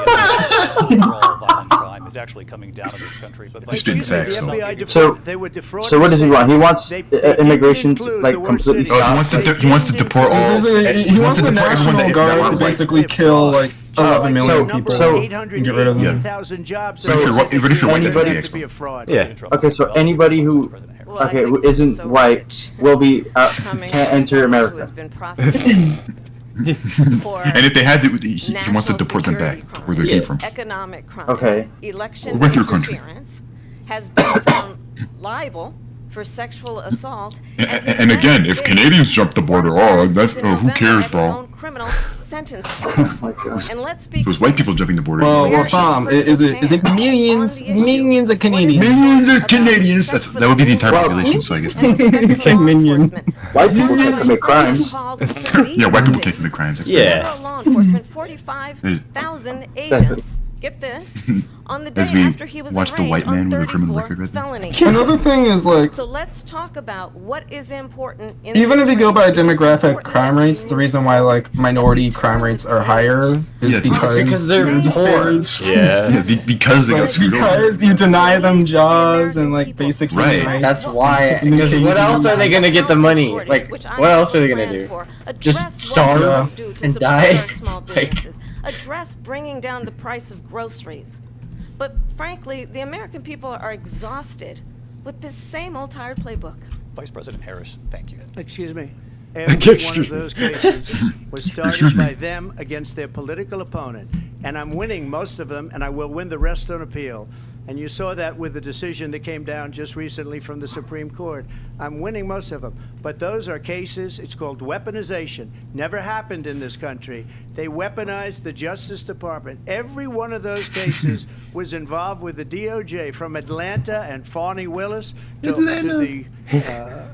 Overall violent crime is actually coming down in this country. But
He's been facts,
The
though.
FBI
So-
they were defrauded.
So what does he want? He wants
They didn't
immigration to
include
like
the word
completely
city.
Oh, he wants
stop.
to he wants to deport all.
He wants the
to deport everyone
National
that
Guard
were
to
white.
basically kill like 11 million
so-
people
so-
and get rid of them.
880,000 jobs.
But if you're white, but if you're white, that's
Anybody-
the
to be a fraud.
Yeah.
Okay, so anybody who
Well, I
okay
think
who
this is
isn't
so
white
rich.
will be
Coming
can't
from
enter
someone who
America.
has been prosecuted for
And if they had to, he wants to
national
deport them back
security
where they
crimes,
came from.
economic crimes,
Okay.
election
Went your country.
interference, has been found liable for sexual assault.
And again, if Canadians jump the border, oh, that's who cares, bro?
Criminal sentence.
Oh my god.
And let's be
It was white people jumping the border.
Well, Sam, is it millions of Canadians?
Millions of Canadians. That would be the entire population. So I guess.
You say minion.
White people can commit crimes.
Yeah, white people can't commit crimes.
Yeah.
Law enforcement, 45,000 agents. Get this. On the day
As we
after he was
watch the
arraigned
white man
on
with a criminal
34
record right there.
felony
Another thing is like,
So let's talk about what is important in
even
this
if you go by
race. It is
demographic
important
crime
that we
rates, the
move
reason why like minority crime rates are higher is
Yeah, it's
because
they're poor.
disparaged.
Yeah.
Yeah, because they got
Like,
screwed over.
because you deny them jobs and like basic human
Right.
rights.
That's why. Because what else are they gonna get the money? Like, what else are they gonna do? Just starve and die? Like,
Address bringing down the price of groceries. But frankly, the American people are exhausted with this same old tired playbook.
Vice President Harris, thank you.
Excuse me. Every one
Excuse
of
me.
those cases was
Excuse
started
me.
by them against their political opponent. And I'm winning most of them, and I will win the rest on appeal. And you saw that with the decision that came down just recently from the Supreme Court. I'm winning most of them. But those are cases, it's called weaponization. Never happened in this country. They weaponized the Justice Department. Every one of those cases was involved with the DOJ, from Atlanta and Fani Willis to the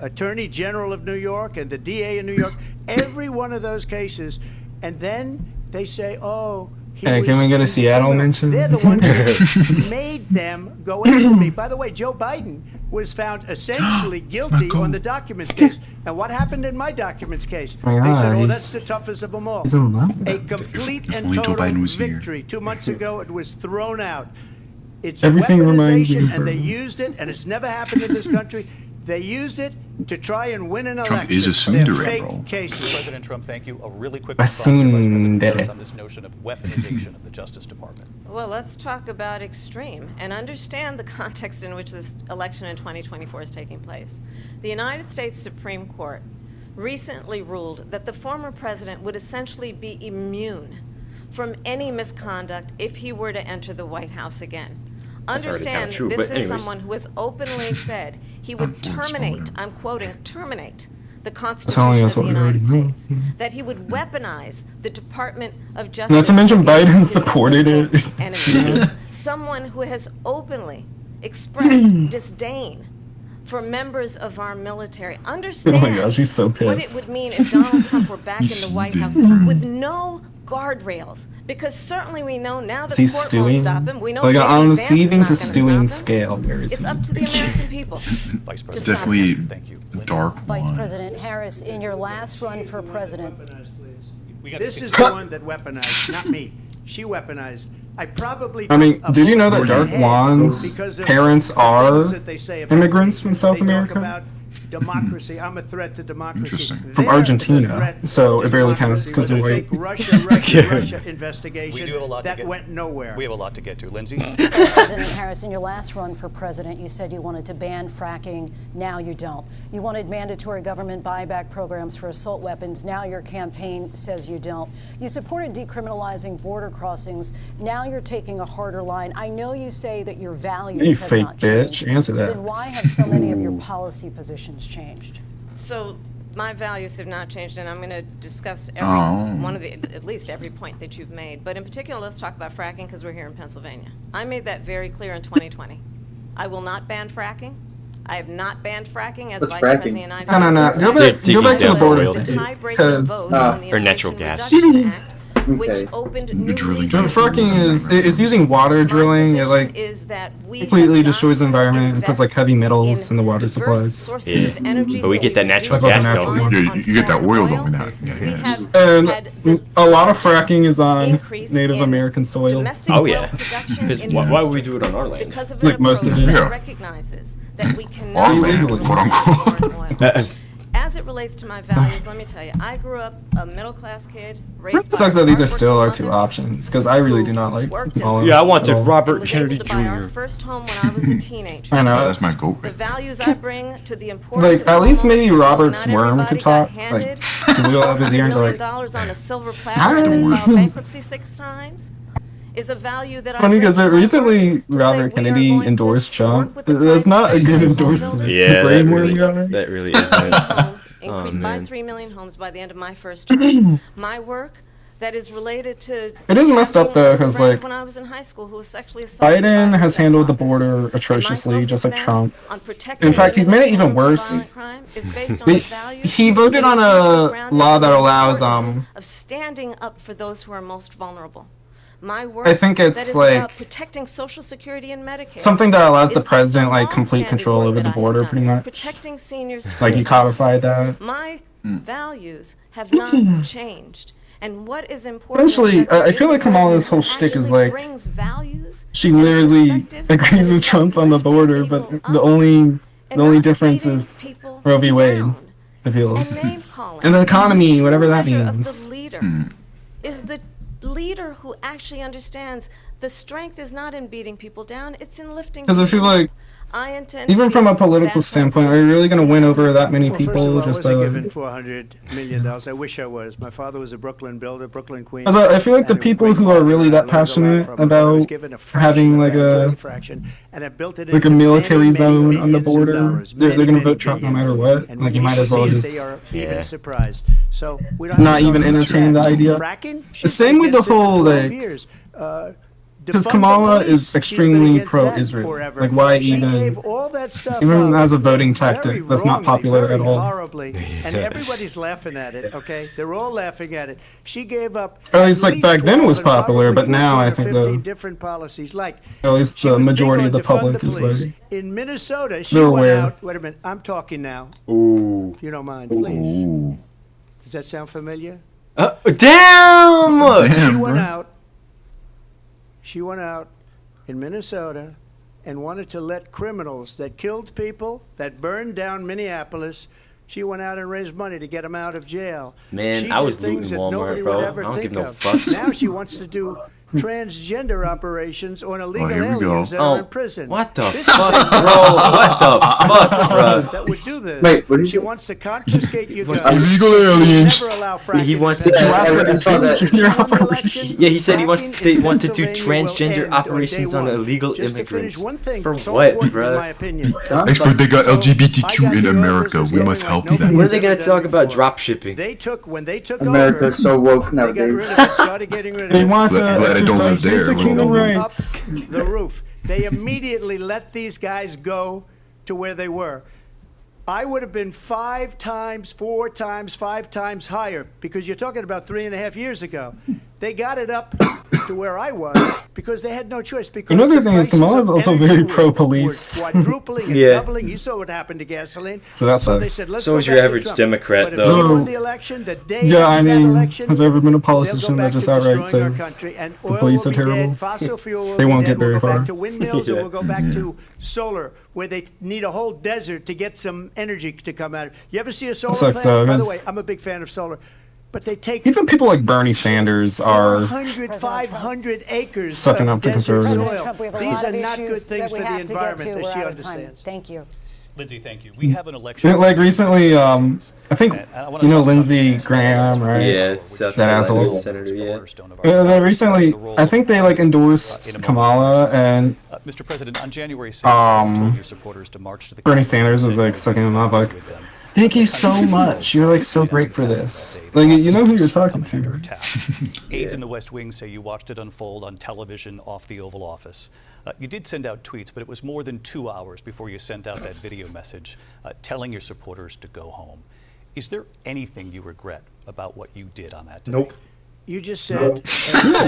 Attorney General of New York and the DA in New York. Every one of those cases. And then they say, oh,
Hey, can we get a Seattle mention?
they're the ones that made them go after me. By the way, Joe Biden was found essentially guilty on the documents case. And what happened in my documents case?
Oh,
They said,
yeah,
oh, that's the toughest of them all.
He's in love with
A
that.
complete and
only Joe
total
Biden was here.
victory. 2 months ago, it was thrown out. It's
Everything reminds me
weaponization,
of
and they
her.
used it, and it's never happened in this country. They used it to try and win an
Trump
election.
is a
They're
tsundere,
fake
bro.
cases.
President Trump, thank you. A really quick
A
response from Vice President
tsundere.
Harris on this notion of weaponization of the Justice Department.
Well, let's talk about extreme and understand the context in which this election in 2024 is taking place. The United States Supreme Court recently ruled that the former president would essentially be immune from any misconduct if he were to enter the White House again.
That's already kind
Understand,
of true,
this
but
is
anyways.
someone who has openly said he would terminate, I'm quoting, terminate the
telling
Constitution
us
of
what
the
we already
United
know.
States, that he would weaponize the Department of Justice.
Not to mention
against
Biden
his
supported
political
it.
enemies. Someone who has openly expressed disdain for members of our military. Understand
Oh my gosh, he's so
what it
pissed.
would mean if Donald Trump were back in the White House with no guardrails. Because certainly we know now the
Is he
court won't
stewing?
stop him. We know
Like
J.D.
on the
Vance is
seething
not
to
gonna
stewing
stop him.
scale, where is
It's
he?
up to the American people.
Vice
to
President.
stop
Definitely
him.
Thank you.
dark
Vice
one.
President Harris, in your last run for president,
This is the one that weaponized, not me. She weaponized. I probably.
I mean,
took a
did you know
bullet
that
to the
Dark
head
Wan's
because of
parents
the
are
things that they say about
immigrants
me.
from South
They talk
America?
about democracy. I'm a threat to democracy.
Interesting.
From
They're
Argentina,
the threat
so
to
it barely counts
democracy
'cause
with
they're
the
white.
fake Russia investigation
We do have a lot to
that
get.
went nowhere.
We have a lot to get to. Lindsay?
President Harris, in your last run for president, you said you wanted to ban fracking. Now you don't. You wanted mandatory government buyback programs for assault weapons. Now your campaign says you don't. You supported decriminalizing border crossings. Now you're taking a harder line. I know you say that your values
You
have
fake
not
bitch.
changed.
Answer
so
that.
then why have so many of your policy positions changed?
So my values have not changed, and I'm going to discuss every one of the, at least every point that you've made. But in particular, let's talk about fracking because we're here in Pennsylvania. I made that very clear in 2020. I will not ban fracking. I have not banned fracking as
What's
Vice
fracking?
President of the
No,
United
no, no.
States.
Go back to the
Digging
border.
down
The tiebreaker
Because
vote on the
Or natural
Inflation
gas.
Reduction Act, which
Okay.
opened
The
new
drilling
leases.
down.
fracking is using water drilling. It
My
like
position is that we
completely
have
destroys the
got to
environment and puts like heavy metals in the water
diverse
supplies.
sources
Yeah.
of energy
But we
so
get that natural
reduce
gas,
our
though.
reliance
Yeah,
on
you get that
foreign
oil
oil.
though in that. Yeah,
We
yeah.
have
And
had the
a lot of fracking is on
increase
Native
in
American soil.
domestic
Oh
oil
yeah.
production
Because
in
why would we
history
do it on our land?
because of an
Like most of
approach
it.
that
Yeah.
recognizes that we
Our
cannot
land,
rely
quote
on
unquote.
foreign oil. As it relates to my values, let me tell you, I grew up a middle-class kid, raised
It
by
sucks
a
that these are
hardworking
still our
mother
two options because I really do not like
worked in
all of
Yeah, I
them
want
at
the
all.
and
Robert
was
Kennedy
able to buy our
Jr.
first home when I was a teenager.
I know.
That's my goat.
The
Right?
values I bring to the importance
Like,
of
at least
homeownership,
maybe Robert
not
Worm
everybody
could
got
talk.
handed
Like, the wheel of his ear and go
$100
like,
million on a silver platter and then file bankruptcy 6 times. Is a value that I
funny
bring
because
to my
recently
work to say
Robert
we are
Kennedy
going to
endorsed
work
Trump.
with the
That's
private
not a
sector
good
and home
endorsement.
builders
Yeah,
the
that
brain
really,
we are.
that really isn't.
homes
Oh,
increased by
man.
3 million homes by the end of my first term. My work that is related to
It is messed up, though,
having a
'cause,
friend
like,
when I was in high school who was sexually assaulted by
Biden
her
has handled the
stepfather.
border
And my
atrociously, just like
focus
Trump.
then on protecting
In fact, he's
women
made it
and
even
violent
worse.
crime is based on
He-
values
he voted
that
on
is
a
deeply grounded
law
in
that
the
allows,
importance of standing up for those who are most vulnerable. My work
I think it's,
that is
like,
about protecting Social Security and Medicare
something that allows the
is based
president,
on
like, complete
long-standing
control
work
over
that
the
I have
border,
done,
pretty much.
protecting seniors'
Like, he
rights.
codified that.
My values have not changed. And what is important
Essentially,
is that
I feel like Kamala's whole shtick is like she literally agrees with Trump on the border, but the only difference is Roe v. Wade. It feels, and the economy, whatever that means.
The leader is the leader who actually understands the strength is not in beating people down; it's in lifting.
Because I feel like,
I intend
even
to
from
be
a political
that
standpoint, are
president.
you really going to win over that many
Well,
people
first of all, I
just by
wasn't
like?
given $400 million. I wish I was. My father was a Brooklyn builder, Brooklyn Queen.
Also, I feel like the
and a
people
great
who are
father,
really
and I
that
learned a lot
passionate
from him. I was
about
given a fraction
having
of
like
that,
a
tiny fraction, and I built it
like a
into
military
many,
zone
many
on the
millions of
border,
dollars.
they're
Many,
going to
many
vote Trump no matter
billions.
what.
And
Like, you
we
might as well
see if
just
they are
Yeah.
even surprised. So we don't
not
have to
even
talk about
entertain the
that.
idea.
Fracking? She's
Same
been
with the
against it for
whole
12
like.
years.
Because
Defund the
Kamala
police.
is
She's been
extremely
against that
pro-Israel.
forever.
Like, why
She
even?
gave all that stuff
Even
up
as a voting
very
tactic, that's not
wrongly,
popular
very
at all.
horribly, and everybody's laughing at it. Okay, they're all laughing at it. She gave up.
At least, like, back then it was
12 and
popular, but
probably
now
14
I
or
think
15
the
different policies. Like
at least
she
the
was big
majority
on
of the
defund
public
the
is
police.
like.
In Minnesota, she
They're
went
aware.
out. Wait a minute, I'm talking now.
Ooh.
If you don't mind, please.
Ooh.
Does that sound familiar?
Damn!
She
Damn,
went
bro.
out. She went out in Minnesota and wanted to let criminals that killed people, that burned down Minneapolis. She went out and raised money to get them out of jail.
Man,
She
I
did
was
things
looting
that
Walmart,
nobody
bro.
would
I
ever
don't
think
give no
of.
fucks.
Now she wants to do transgender operations on illegal
here we go.
aliens that are in prison.
What the fuck, bro? What the fuck, bro?
That would do this.
Wait, what did
She
you?
wants to confiscate your guns.
Illegal aliens.
Never allow fracking.
He wants
in
to.
I saw that.
Yeah, he said they want to do transgender operations on illegal immigrants. For what, bro?
Expert, they got LGBTQ in America. We must help them.
What are they gonna talk about drop shipping?
When they took
America's so woke
over, they got
nowadays.
rid of it, started getting rid of
They
it.
want to
Glad I don't live
exercise
there.
basic human
Well,
rights.
The roof. They immediately let these guys go to where they were. I would have been 5 times, 4 times, 5 times higher, because you're talking about 3.5 years ago. They got it up to where I was because they had no choice. Because
Another thing is
the prices
Kamala is
of
also
energy
very
were
pro-police.
quadrupling and
Yeah.
doubling. You saw what happened to gasoline.
So that
So they
sucks.
said, let's
So
go
is your
back to
average
Trump.
Democrat,
But if
though.
she won the election, the day
Yeah, I
after that
mean,
election,
has there ever been a
they'll go
politician that
back
just
to
outright
destroying our
says
country, and
the
oil
police
will
are
be dead,
terrible?
fossil fuel will
They
be
won't
dead,
get very
we'll go
far.
back to windmills, or
Yeah.
we'll go back to solar, where they need a whole desert to get some energy to come out. You ever see a solar
Sucks,
plant? By the
because-
way, I'm a big fan of solar, but they take
Even people like Bernie Sanders are
500 acres
sucking
of
up to
desert
conservatives.
President
soil.
Trump, we have a
These
lot
are
of
not good
issues
things
that
for
we
the
have to get
environment
to.
that
We're
she
out of time.
understands.
Thank you.
Lindsay, thank you. We have an election.
like recently, I think you know Lindsey Graham, right?
Yeah, South
That asshole.
Carolina senator. Yeah.
They recently, I think they like endorsed Kamala, and
Mr. President, on January 6th, you told your supporters to march to the
Bernie
Capitol
Sanders was
saying
like
you
sucking him
would
off, like,
with them.
thank you so much. You're like so great for this. Like, you know who you're talking to.
Attack. Aides in the West Wing say you watched it unfold on television off the Oval Office. You did send out tweets, but it was more than 2 hours before you sent out that video message telling your supporters to go home. Is there anything you regret about what you did on that day?
Nope.
You just said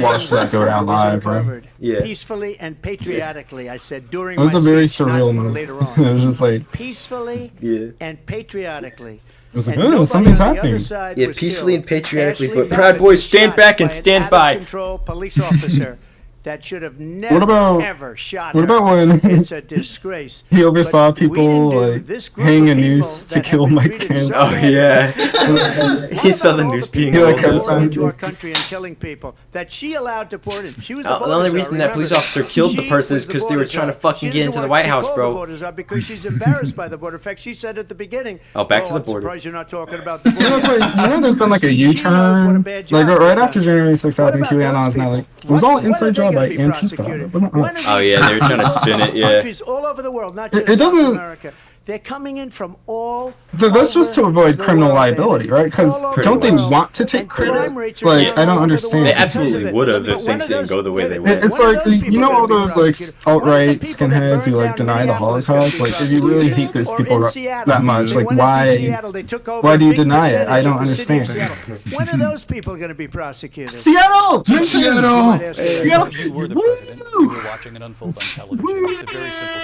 Watch that go down live, right?
Yeah.
peacefully and patriotically. I said during
It was
my
a very
speech, not
surreal moment.
later
It
on.
was just like,
Peacefully
Yeah.
and patriotically.
it was like,
And
oh,
nobody
something's
on the other
happening.
side
Yeah,
was
peacefully
killed.
and patriotically,
Ashley
but Proud
Babbitt
Boys,
was
stand
shot
back and
by an
stand by.
out-of-control police officer that should have never,
What about-
ever shot
what
her.
about when
It's a disgrace.
he oversaw
But we
people
didn't do
like
this group
hang
of
a
people
noose to
that
kill
have been
Mike
treated
Pence.
so
Oh
badly.
yeah. He saw the news being
He, like,
rolled
kept
out.
signing-
into our country and killing people that she allowed to port in. She was the
The only
voter
reason
czar,
that police
remember
officer killed the
She
person
was
is 'cause they were
voter
trying to
czar.
fucking
She
get
doesn't
into the
want
White
to
House,
call
bro.
the voter czar because she's embarrassed by the border. In fact, she said at the beginning,
Oh, back to the
I'm
border.
surprised you're not talking about the
You know,
border.
it's like, you know, there's been like a
She knows what a
U-turn,
bad
like
job
right
they've
after
done.
January 6th
What
happened.
about
QAnon
those
is now
people?
like, it was all
When
inside
are they
job
gonna
by
be
Antifa.
prosecuted?
It wasn't
When
us.
are
Oh
these
yeah, they were trying to spin it. Yeah.
countries all over the world, not just
It
South
doesn't-
America. They're coming in from all
That's just to
over
avoid
the
criminal
world,
liability,
baby.
right? Because
All over
don't
the
they
world.
want to take
And crime
credit?
rates are
Like,
down
I don't
all over the
understand.
world
They
because
absolutely
of it.
would have
But
if
one
things
of
didn't
those-
go the way they
wait,
went.
It's
one of
like,
those
you
people
know
gotta
all
be
those like
prosecuted. One of the
alt-right
people that
skinheads who
burned
like
down
deny the
Minneapolis gotta
Holocaust?
be
Like, if you really
prosecuted.
hate those
Or
people
in
that
Seattle.
much,
They
like
went into
why?
Seattle, they took over
Why
a
do you
big
deny it?
percentage
I
of
don't
the city of
understand.
Seattle. When are those people going to be prosecuted?
Seattle!
You
Seattle!
might ask yourself,
Seattle!
If you were the president, you were watching it unfold on television. It's a very simple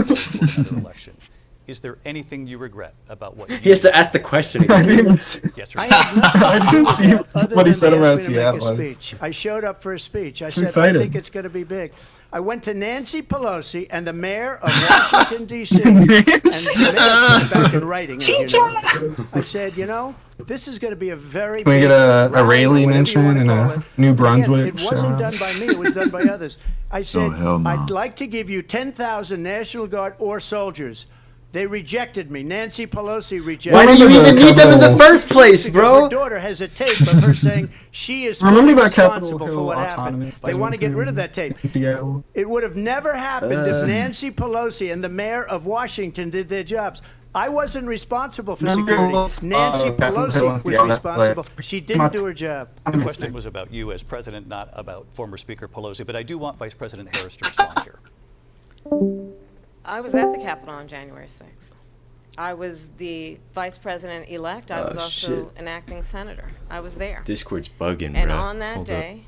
question for another election. Is there anything you regret about what you
He has to ask the question
I
again.
didn't even see,
Yes or
I
no?
had nothing
I didn't see
other
what he
than
said
they
about
asked me to make a
Seattle.
speech. I showed up for a speech. I
Too
said,
excited.
I think it's going to be big. I went to Nancy Pelosi and the mayor of Washington, D.C. and the mayor put it back in writing, as you know. I said, you know, this is going to be a very
Can we
big
get a
rally,
Rayleigh
whatever you
mention
wanna
and
call
a
it.
New
But again,
Brunswick
it wasn't
shout-out?
done by me. It was done by others. I said,
hell no.
I'd like to give you 10,000 National Guard or soldiers. They rejected me. Nancy Pelosi rejected
Why
me.
do you
Remember
even
the
need them in the
Capitol-
first place,
Her
bro?
daughter has a tape of her saying she is
Remember
fully
that Capitol
responsible for
Hill
what happened.
autonomous
They want to get rid of that tape.
in Seattle?
It would have never happened if Nancy Pelosi and the mayor of Washington did their jobs. I wasn't responsible for
Remember
security.
those,
Nancy
Capitol Hill
Pelosi
in
was
Seattle,
responsible.
like,
She didn't do her job.
The question was about you as president, not about former Speaker Pelosi, but I do want Vice President Harris to respond here.
I was at the Capitol on January 6th. I was the vice president-elect. I was
Oh,
also
shit.
an acting senator. I was there.
Discord's bugging,
And
bro.
on that
Hold
day,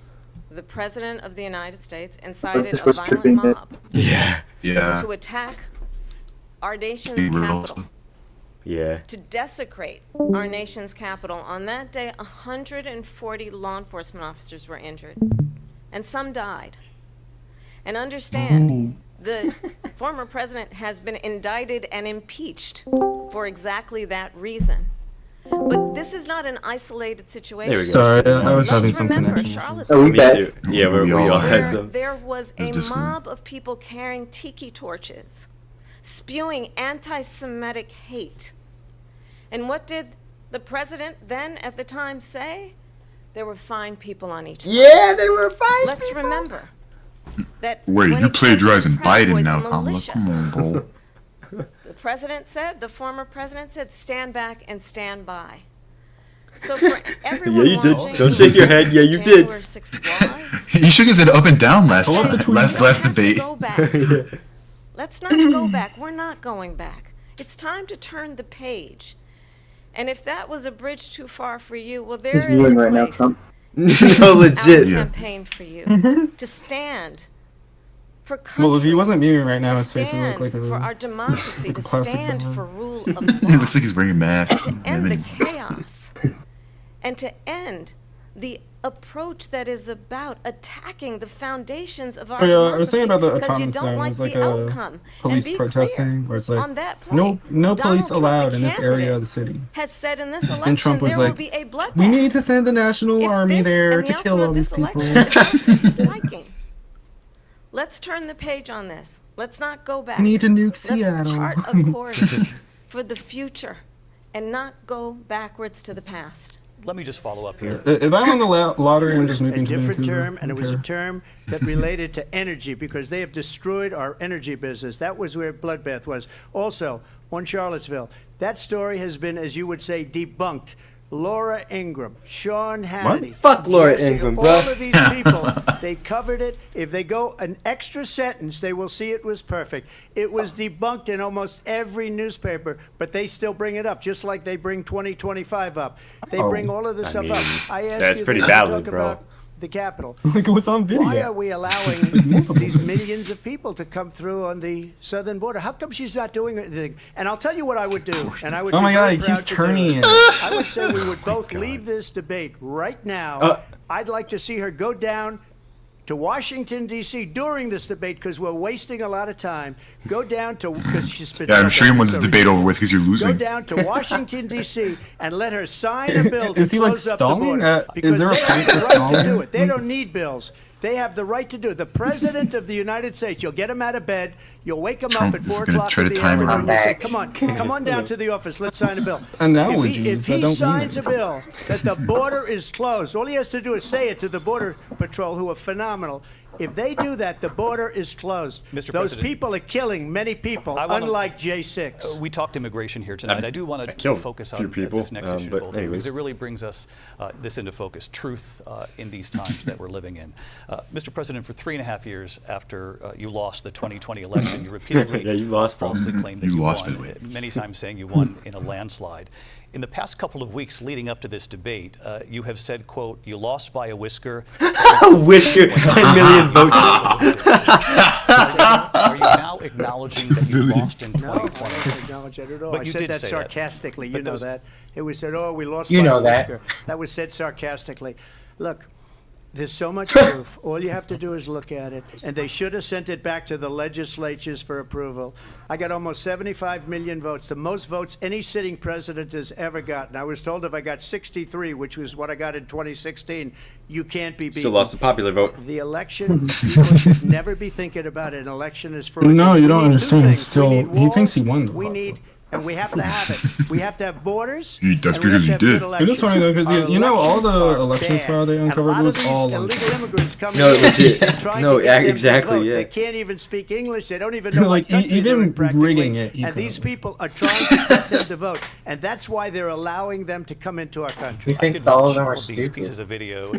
the President of the United States incited
This
a
was
violent
tripping.
mob
up. Yeah.
Yeah.
to attack our nation's
We were
capital,
also-
Yeah.
to desecrate our nation's capital. On that day, 140 law enforcement officers were injured, and some died. And understand, the former president has been indicted and impeached for exactly that reason. But this is not an isolated situation.
There we go.
Sorry, I was having
Let's
some
remember,
connection.
Charlottesville,
we
Me
bet.
too. Yeah, we all had some.
there was a
Discord.
mob of people carrying tiki torches, spewing anti-Semitic hate. And what did the president then at the time say? There were fine people on each side.
Yeah, they were fine.
Let's remember that
Wait,
when
you
it comes to
plagiarizing
Proud
Biden
Boys,
now,
the
Kamala.
militia,
Come on, bro.
the president said, the former president said, stand back and stand by. So for everyone
Yeah, you did.
watching
Don't shake your head. Yeah, you did.
January 6th was,
He shook his head up and down last
Pull up the tweet.
last debate.
go back. Let's not go back. We're not going back. It's time to turn the page. And if that was a bridge too far for you, well, there
He's
is
viewing
a
right now,
place
Trump.
No, legit.
our
Yeah.
campaign for you to stand for country.
Well, if he wasn't muted right now,
to
his face would look
stand
like a
for our democracy,
like a
to
plastic
stand
bag.
for rule of
It
law,
looks like he's wearing a mask.
to end the
Yeah,
chaos, and to end the approach that is about attacking the foundations of our
Oh, yeah,
democracy.
I was saying about the
'cause you
autonomous
don't
zone.
like
It's like
the
a
outcome.
police
And be
protesting,
clear,
where it's like,
on that
no
point,
police
Donald Trump,
allowed
the
in this area
candidate,
of the city.
has said in this election
And Trump was
there will
like,
be a bloodbath.
we need to send the national
If
army
this
there
and
to
the
kill
outcome
all
of
these
this
people.
election is not to his liking. Let's turn the page on this. Let's not go back.
We need to nuke
Let's
Seattle.
chart a course for the future and not go backwards to the past.
Let me just follow up here.
If I'm on the lottery and just
a
moving to
different
Vancouver,
term, and it was a term that related to energy because they have destroyed our energy business. That was where bloodbath was. Also, on Charlottesville, that story has been, as you would say, debunked. Laura Ingraham, Sean Hannity.
Fuck Laura
Jesse,
Ingraham,
all
bro.
of these people, they covered it. If they go an extra sentence, they will see it was perfect. It was debunked in almost every newspaper, but they still bring it up, just like they bring 2025 up. They bring all of this stuff up. I asked
that's
you
pretty
this to
valid,
talk
bro.
about the Capitol.
like it was on video.
Why are we allowing these millions of people to come through on the southern border? How come she's not doing anything? And I'll tell you what I would do. And I would.
Oh my
be
God,
very
he keeps
proud to do
turning it.
I would say we would both leave this debate right now. I'd like to see her go down to Washington, D.C. during this debate because we're wasting a lot of time. Go down to, because she's been.
I'm sure you want this
so
debate over with because you're
Go
losing.
down to Washington, D.C. and let her sign a bill to
Is he, like,
close up the
stalling?
border.
Is
Because
there a
they have
point
the
to
right to
stalling?
do it. They don't need bills. They have the right to do it. The President of the United States, you'll get him out of bed, you'll wake him
Trump
up at
is
4
gonna
o'clock
try
in
to
the
time it.
afternoon and say,
I'm
come on down to the office, let's sign a bill.
Analogies
If
that
he
don't mean
signs a
anything.
bill that the border is closed, all he has to do is say it to the Border Patrol, who are phenomenal. If they do that, the border is closed.
Mr.
Those
President,
people are killing many people,
I wanna-
unlike J6.
We talked immigration here tonight. I do want to
killed
focus
a few
on
people,
this next issue,
but
both,
anyways.
because it really brings us this into focus, truth in these times that we're living in. Mr. President, for 3.5 years after you lost the 2020 election, you repeatedly
Yeah, you lost, bro.
falsely claimed that
You
you
lost,
won,
by the way.
many times saying you won in a landslide. In the past couple of weeks leading up to this debate, you have said, quote, you lost by a whisker.
Whisker, 10 million votes.
Are you now acknowledging that you lost in
No, I
2020?
don't acknowledge that at all.
But
I
you
said
did
that
say that.
sarcastically. You
But
know
those-
that. It was said, oh, we lost
You
by
know
a
that.
whisker. That was said sarcastically. Look, there's so much proof. All you have to do is look at it. And they should have sent it back to the legislatures for approval. I got almost 75 million votes, the most votes any sitting president has ever gotten. I was told if I got 63, which was what I got in 2016, you can't be beaten.
Still lost the popular vote.
The election, people should never be thinking about it. An election is fraudulent.
No, you
We
don't
need two
understand.
things.
Still-
We need
he thinks he
walls.
won the
We
vote.
need, and we have to have it. We have to have borders.
That's
and we have
because
to
you
have
did.
good
It is funny though, because
elections.
you know all
Our
the
elections
election
are
fraud they
bad. And a
uncovered
lot
was
of
all
these
on
illegal
Trump.
immigrants coming
No,
in
legit.
and trying
No,
to get them to
exactly,
vote.
yeah.
They can't even speak English. They don't even know
Like,
what country they're
even
in practically.
rigging it, you
And these
could.
people are trying to get them to vote. And that's why they're allowing them to come into our country.
He
I
thinks
did
all
watch
of them
all
are
of these
stupid.
pieces of video.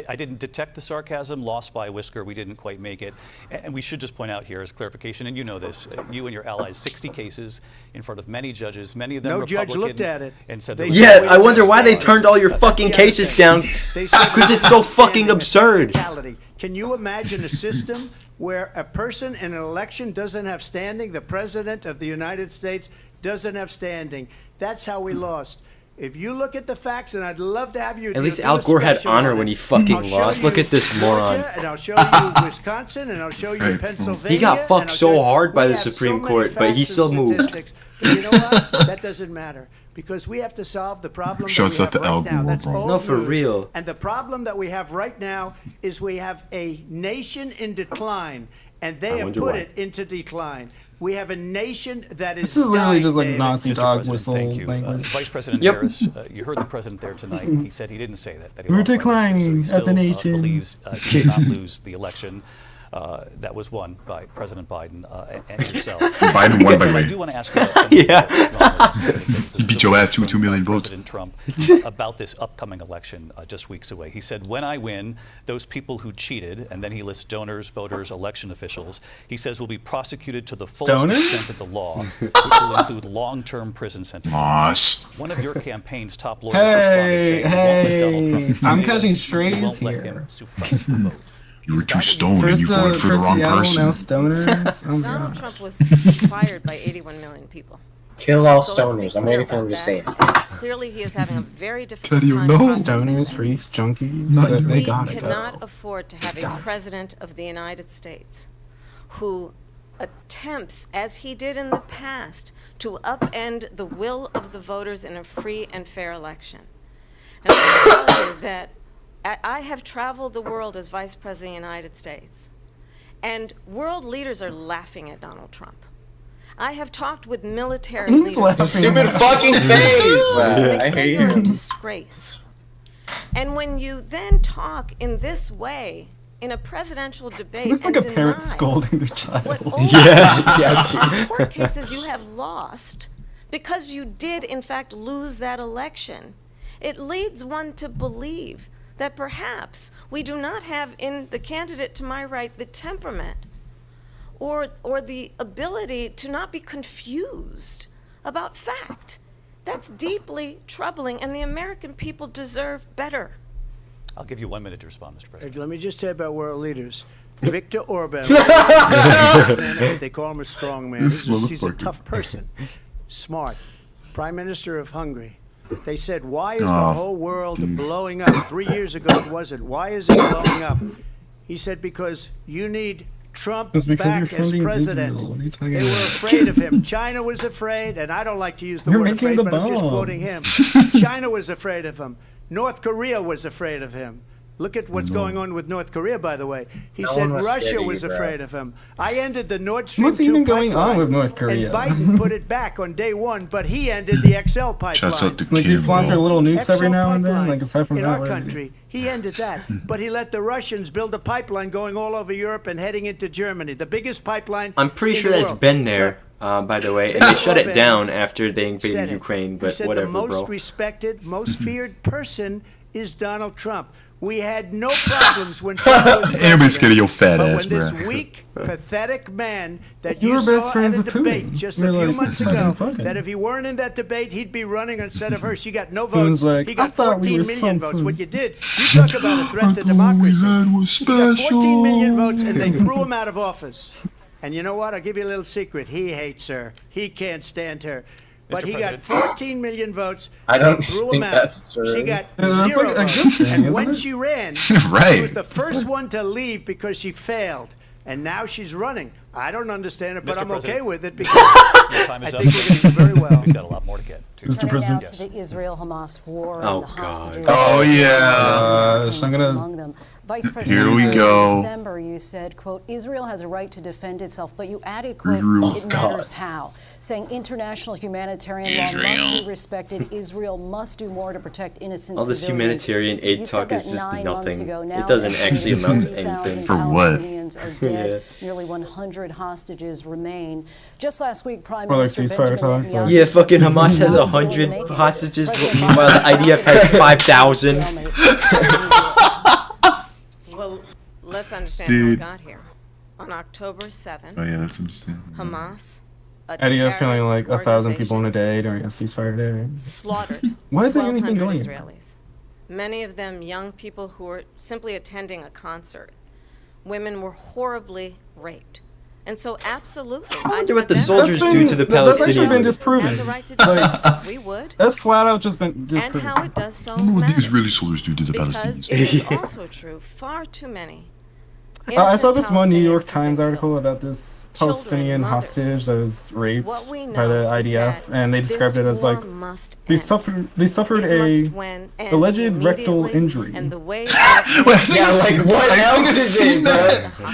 I didn't detect the sarcasm. Lost by a whisker. We didn't quite make it. And we should just point out here as clarification, and you know this, you and your allies, 60 cases in front of many judges, many of them
No judge
Republican,
looked at it.
and said
They
there was
said
Yeah,
we
I wonder
just
why they
saw it.
turned all your
That's
fucking
the other
cases
thing.
down.
They said
Because
we
it's so
don't
fucking
stand in
absurd.
technicality. Can you imagine a system where a person in an election doesn't have standing? The president of the United States doesn't have standing. That's how we lost. If you look at the facts, and I'd love to have you.
At least
do
Al
a
Gore had
special
honor
on
when
it.
he fucking
I'll show
lost. Look
you
at this moron.
Georgia, and I'll show you Wisconsin, and I'll show you Pennsylvania.
He got fucked
and I'll
so
show you-
hard by
we
the
have so
Supreme
many
Court, but he
facts
still
and
moved.
statistics. But you know what? That doesn't matter. because we have to solve the problem
Shouts
that we
out
have
to
right
Al
now. That's
Gore, bro.
old
No, for
news.
real.
And the problem that we have right now is we have a nation in decline, and they have put it into decline. We have a nation that is
This is literally
dying,
just like
David.
Nazi
Mr.
dog
President,
whistle
thank you.
language.
Vice President
Yep.
Harris, you heard the president there tonight. He said he didn't say that. He
We're
lost by
declining
so he
as a nation.
believes he did not lose the election that was won by President Biden and yourself.
Biden won by
I
way.
do want to ask
He beat your ass 2 million votes.
President Trump about this upcoming election just weeks away. He said, when I win, those people who cheated, and then he lists donors, voters, election officials, he says will be prosecuted to the fullest extent of the law, which will include long-term prison sentences.
Moss.
One of your campaign's top lawyers responded saying, "We won't let Donald Trump
Hey, I'm
intimidate
catching
us. We
strays
won't let
here.
him suppress the vote."
You were too stoned and you voted for the wrong
Seattle,
person.
now stoners. Oh
Donald
gosh.
Trump was fired by 81 million people.
Kill all
So let's be
stoners. I'm
clear
waiting for him to
about
say it.
that. Clearly, he is having a very difficult
Teddy,
time.
no.
processing
Stoners, freaks, junkies.
Not
They
We
gotta
cannot
go.
afford to have a president of the United States who attempts, as he did in the past, to upend the will of the voters in a free and fair election. And I can tell you that I have traveled the world as Vice President of the United States, and world leaders are laughing at Donald Trump. I have talked with military
He's
leaders.
laughing.
Stupid fucking face!
They
I
say
hate
you're a
you.
disgrace. And when you then talk in this way in a presidential debate,
Looks like
and
a parent
deny
scolding their child.
what all
Yeah,
court cases you have lost because you did in fact lose that election, it leads one to believe that perhaps we do not have in the candidate to my right the temperament or the ability to not be confused about fact. That's deeply troubling, and the American people deserve better.
I'll give you 1 minute to respond, Mr. President.
Let me just tell you about world leaders. Victor Orban. They call him a strong man.
This
He's a
motherfucker.
tough person. Smart. Prime Minister of Hungary. They said, why is the
Oh,
whole world blowing up? 3 years ago it wasn't. Why is it blowing up? He said, because you need Trump
It's because you're
back as
funding
president.
Israel. What are you talking
They were
about?
afraid of him. China was afraid, and I don't like to use the
You're
word
making
afraid,
the
but I'm just
bombs.
quoting him. China was afraid of him. North Korea was afraid of him. Look at what's going on with North Korea, by the way. He
No
said
one was scared
Russia
of you,
was
bro.
afraid of him. I ended the Nord Stream
What's
2
even going on
pipeline,
with North Korea?
And Biden put it back on day one, but he ended the XL pipeline.
Shouts out to
Like you
Kim,
fly their
bro.
little nukes every
XL
now and then.
pipeline
Like aside from
in
that,
our
what do you do?
country, he ended that. But he let the Russians build a pipeline going all over Europe and heading into Germany, the biggest pipeline.
I'm pretty
in
sure
the
that's
world.
been there, by the way, and they shut it down after they
Said
invaded
it.
Ukraine.
He
But
said
whatever,
the most
bro.
respected, most feared person is Donald Trump. We had no problems when Trump was president.
Everybody's scared of your fat
But
ass,
when this
bro.
weak, pathetic man that
You
you
were best
saw
friends
at a
with
debate
Putin.
just
You're
a few
like,
months
fucking
ago,
fucking.
that if he weren't in that debate, he'd be running instead of her. She got no
Putin's
votes.
like,
He
I
got
thought we
14
were
million votes.
something.
What you did, you talk about a threat to democracy.
was
He got 14 million
special.
votes, and they threw him out of office. And you know what? I'll give you a little secret. He hates her. He can't stand her. But
Mr.
he got
President.
14 million votes.
I don't
They threw him
think
out.
that's true.
She got
That's
zero
like a
votes.
good thing,
And
isn't
when
it?
she ran,
Right.
she was the first one to leave because she failed. And now she's running. I don't understand it, but
Mr.
I'm okay
President.
with it because
Your time
I
is up.
think we're going to do very well.
We've got a lot more to get to.
Mr.
Turning now
President.
to the Israel-Hamas war
Oh,
and the
God.
hostages.
Oh, yeah.
Americans
I'm gonna-
among them. Vice President
Here we
Harris,
go.
in December, you said, quote, Israel has a right to defend itself, but you added, quote,
Israel.
it
Oh,
matters
God.
how, saying international humanitarian law must be respected. Israel must do more to protect innocent
All this
civilians.
humanitarian aid
You said
talk is
that
just
9 months
nothing.
ago.
It
Now
doesn't
estimated
actually amount to
2,000
anything.
For what?
Palestinians are dead. Nearly 100 hostages remain. Just last week, Prime
Or like
Minister
ceasefire
Benjamin
talks,
Netanyahu
like-
Yeah, fucking Hamas has
said
100
make it.
hostages,
President
meanwhile the
Biden
IDF has 5,000.
Well, let's understand
Dude.
how it got here. On October 7th,
Oh, yeah, that's understandable.
Hamas, a
IDF killing
terrorist
like 1,000 people in a
organization,
day during a ceasefire day.
slaughtered
Why is there anything
1,200
going on?
Israelis. Many of them young people who were simply attending a concert. Women were horribly raped. And so absolutely, I
wonder what the
said
soldiers
that.
do to the
That's actually
Palestinian
been
women.
disproven.
Has a right to defend itself. We would.
That's flat out just been
And
disproven.
how it does so
I wonder what the
matters.
Israeli soldiers do to the
Because
Palestinians.
it is also true, far too many
I saw this one New York Times article about this Palestinian hostage that was raped by the IDF, and they described it as like they suffered a alleged rectal injury.
Wait, I think what else is it, bro?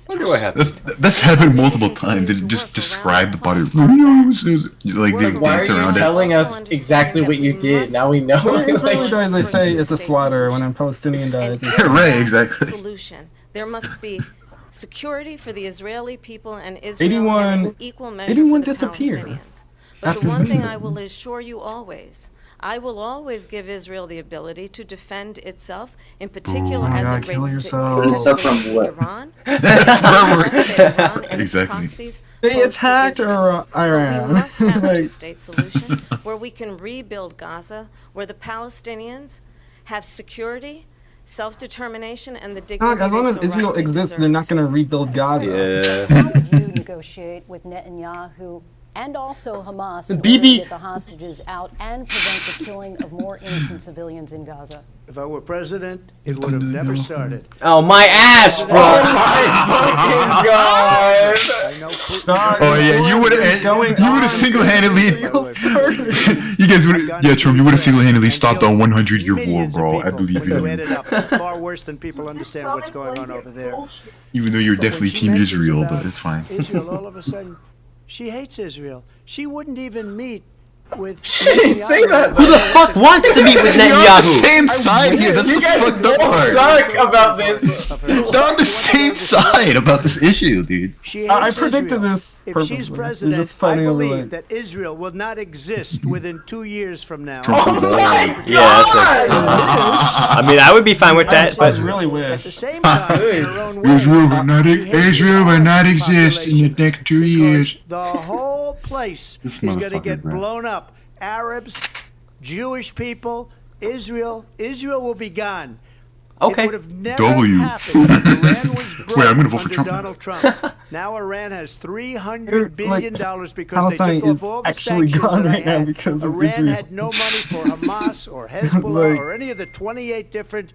Wonder what happened.
That's happened multiple times. They just describe the body. Like they
Why
dance
are you
around it.
telling us exactly what you did? Now we know.
When Israeli dies, they say it's a slaughter. When a Palestinian dies, it's
Right, exactly.
Solution. There must be security for the Israeli people and Israel and an equal measure
81
for the
disappeared.
Palestinians. But the one thing I will assure you always, I will always give Israel the ability to defend itself, in particular as it relates to Iran.
Exactly.
They attacked Iran.
We must have a two-state solution where we can rebuild Gaza, where the Palestinians have security, self-determination, and the dignity.
As long as
so
Israel
rightly
exists,
deserve.
they're not going to rebuild Gaza.
Yeah.
How would you negotiate with Netanyahu and also Hamas in order to get the hostages out and prevent the killing of more innocent civilians in Gaza?
If I were president, it would have never started.
Oh my ass, bro!
Oh my fucking god!
I know Putin.
Oh yeah, you would have single-handedly. You guys would. Yeah, Trump. You would have single-handedly stopped a 100-year war,
Millions of
bro.
people,
I believe
when you add
you.
it up, it's far worse than people understand what's going on over there.
Even though you're
But when
definitely
she
Team
mentions
Israel,
about
but it's fine.
Israel, all of a sudden, she hates Israel. She wouldn't even meet with.
She didn't say that.
Who the fuck wants to meet with
You're on the
Netanyahu?
same side here. That's
You
the
guys
fucked
both
up part.
suck about this.
They're on the same side about this issue, dude.
She hates
I predicted
Israel.
this
If
perfectly.
she's
They're
president,
just
I
fighting over
believe
like.
that Israel will not exist within 2 years from now.
Trump
Oh
will go.
Yeah, that's like. I mean, I would be fine with that,
I
but
really
At
wish.
the same time, in her own way,
Israel will not.
she hates
Israel will
the
not
Arab
exist in the
population
next 2
because
years.
the whole place
This
is going to
motherfucker,
get
bro.
blown up. Arabs, Jewish people, Israel will be gone.
okay.
It would have never
W.
happened. Iran was broke
Wait, I'm gonna vote for
under
Trump now.
Donald Trump. Now Iran has $300 billion because
Palestine
they took
is
off all the
actually
sanctions
gone
that I
right now
had.
because of
Iran
Israel.
had no money for Hamas or Hezbollah
Like-
or any of the 28 different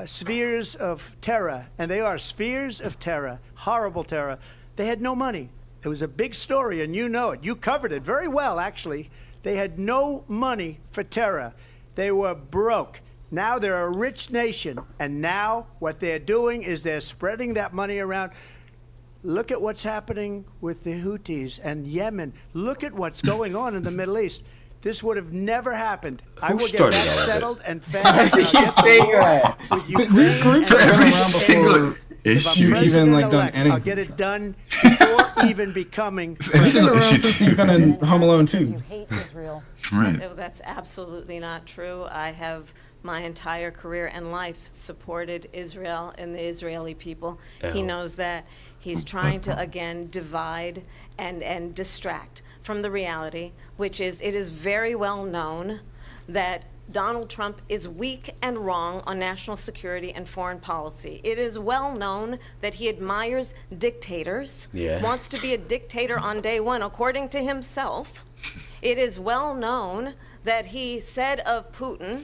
spheres of terror, and they are spheres of terror, horrible terror. They had no money. It was a big story, and you know it. You covered it very well, actually. They had no money for terror. They were broke. Now they're a rich nation, and now what they're doing is they're spreading that money around. Look at what's happening with the Houthis and Yemen. Look at what's going on in the Middle East. This would have never happened. I
Who
will get
started all
that
of it?
settled and
Why
fast.
do you keep saying that?
These groups
For
have been
every
around
single
before.
issue.
You even like done
I'll
anything.
get it done before even becoming
Every
He's been
single
around
issue.
since he's been in Home Alone
Says you
2.
hate Israel.
Right.
No, that's absolutely not true. I have my entire career and life supported Israel and the Israeli people. He
Ew.
knows that. He's trying to, again, divide and distract from the reality, which is it is very well known that Donald Trump is weak and wrong on national security and foreign policy. It is well known that he admires dictators,
Yeah.
wants to be a dictator on day one, according to himself. It is well known that he said of Putin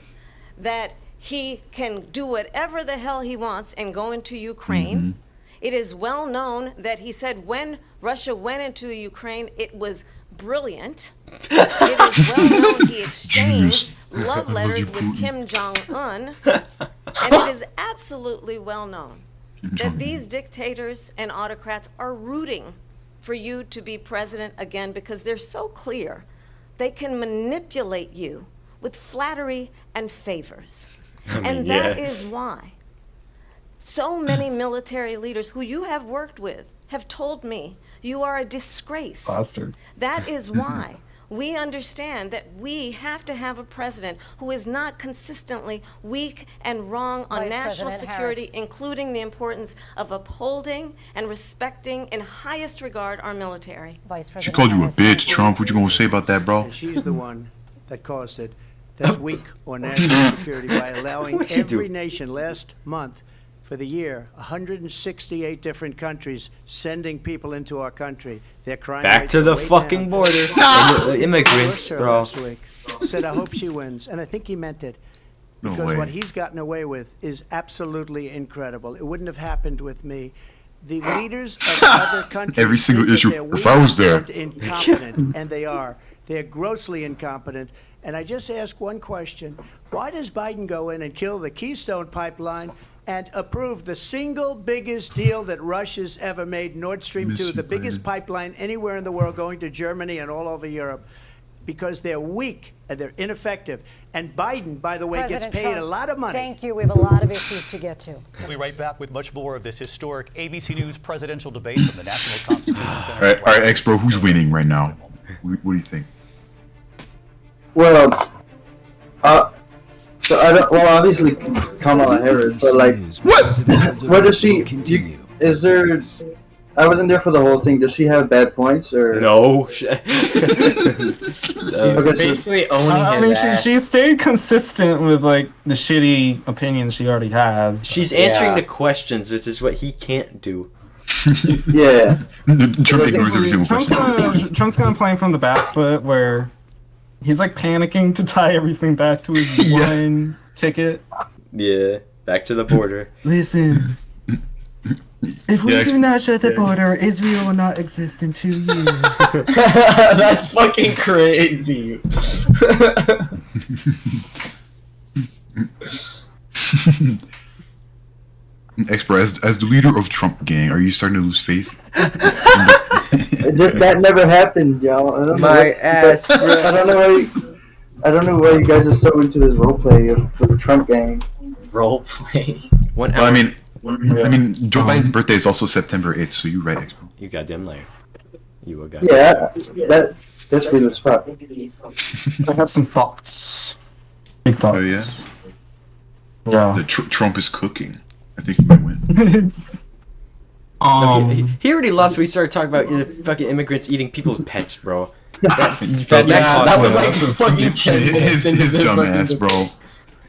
that he can do whatever the hell he wants and go into Ukraine. It is well known that he said when Russia went into Ukraine, it was brilliant. It is well known he exchanged love letters with Kim Jong-un. And it is absolutely well known that these dictators and autocrats are rooting for you to be president again because they're so clear. They can manipulate you with flattery and favors. And that is why so many military leaders who you have worked with have told me you are a disgrace.
Bastard.
That is why we understand that we have to have a president who is not consistently weak and wrong on
Vice
national
President
security,
Harris.
including the importance of upholding and respecting in highest regard our military.
Vice
She
President
called you a
Harris.
bitch, Trump. What you gonna say about that, bro?
And she's the one that caused it. That's weak on national security by allowing
What'd she do?
every nation last month for the year, 168 different countries sending people into our country. Their crime
Back
rates
to
are
the
way
fucking
down.
border. And the immigrants,
Her
bro.
last week said, I hope she wins. And I think he meant it.
No
because
way.
what he's gotten away with is absolutely incredible. It wouldn't have happened with me. The leaders of other countries
Every single
think that
issue.
they're
If I was there.
weak and incompetent, and they are. They're grossly incompetent. And I just ask one question. Why does Biden go in and kill the Keystone Pipeline and approve the single biggest deal that Russia's ever made, Nord Stream 2, the biggest pipeline anywhere in the world going to Germany and all over Europe? Because they're weak and they're ineffective. And Biden, by the way,
President
gets paid
Trump,
a lot of money.
Thank you. We have a lot of issues to get to.
We'll be right back with much more of this historic ABC News presidential debate from the National Constitution Center.
All right, X-Bro, who's winning right now? What do you think?
Well, so I don't. Well, obviously Kamala Harris, but like, what does she? Is there? I wasn't there for the whole thing. Does she have bad points or
no?
She's basically owning his ass.
She stayed consistent with like the shitty opinions she already has.
She's answering the questions. This is what he can't do.
Yeah.
Trump ignores every single question.
Trump's gonna play from the back foot where he's like panicking to tie everything back to his one ticket.
Yeah, back to the border.
Listen, if we do not shut the border, Israel will not exist in 2 years.
That's fucking crazy.
X-Bro, as the leader of Trump gang, are you starting to lose faith?
that never happened, y'all. I don't
My ass, bro.
I don't know why you guys are so into this roleplay of Trump gang.
Roleplay.
Well, I mean, Joe Biden's birthday is also September 8th, so you're right, X-Bro.
You goddamn liar. You a guy.
Yeah, that's real as fuck.
I have some thoughts. Big thoughts.
Oh yeah.
Yeah.
Trump is cooking. I think he might win.
No, he already lost when we started talking about fucking immigrants eating people's pets, bro. That
was like fucking
his dumb ass, bro.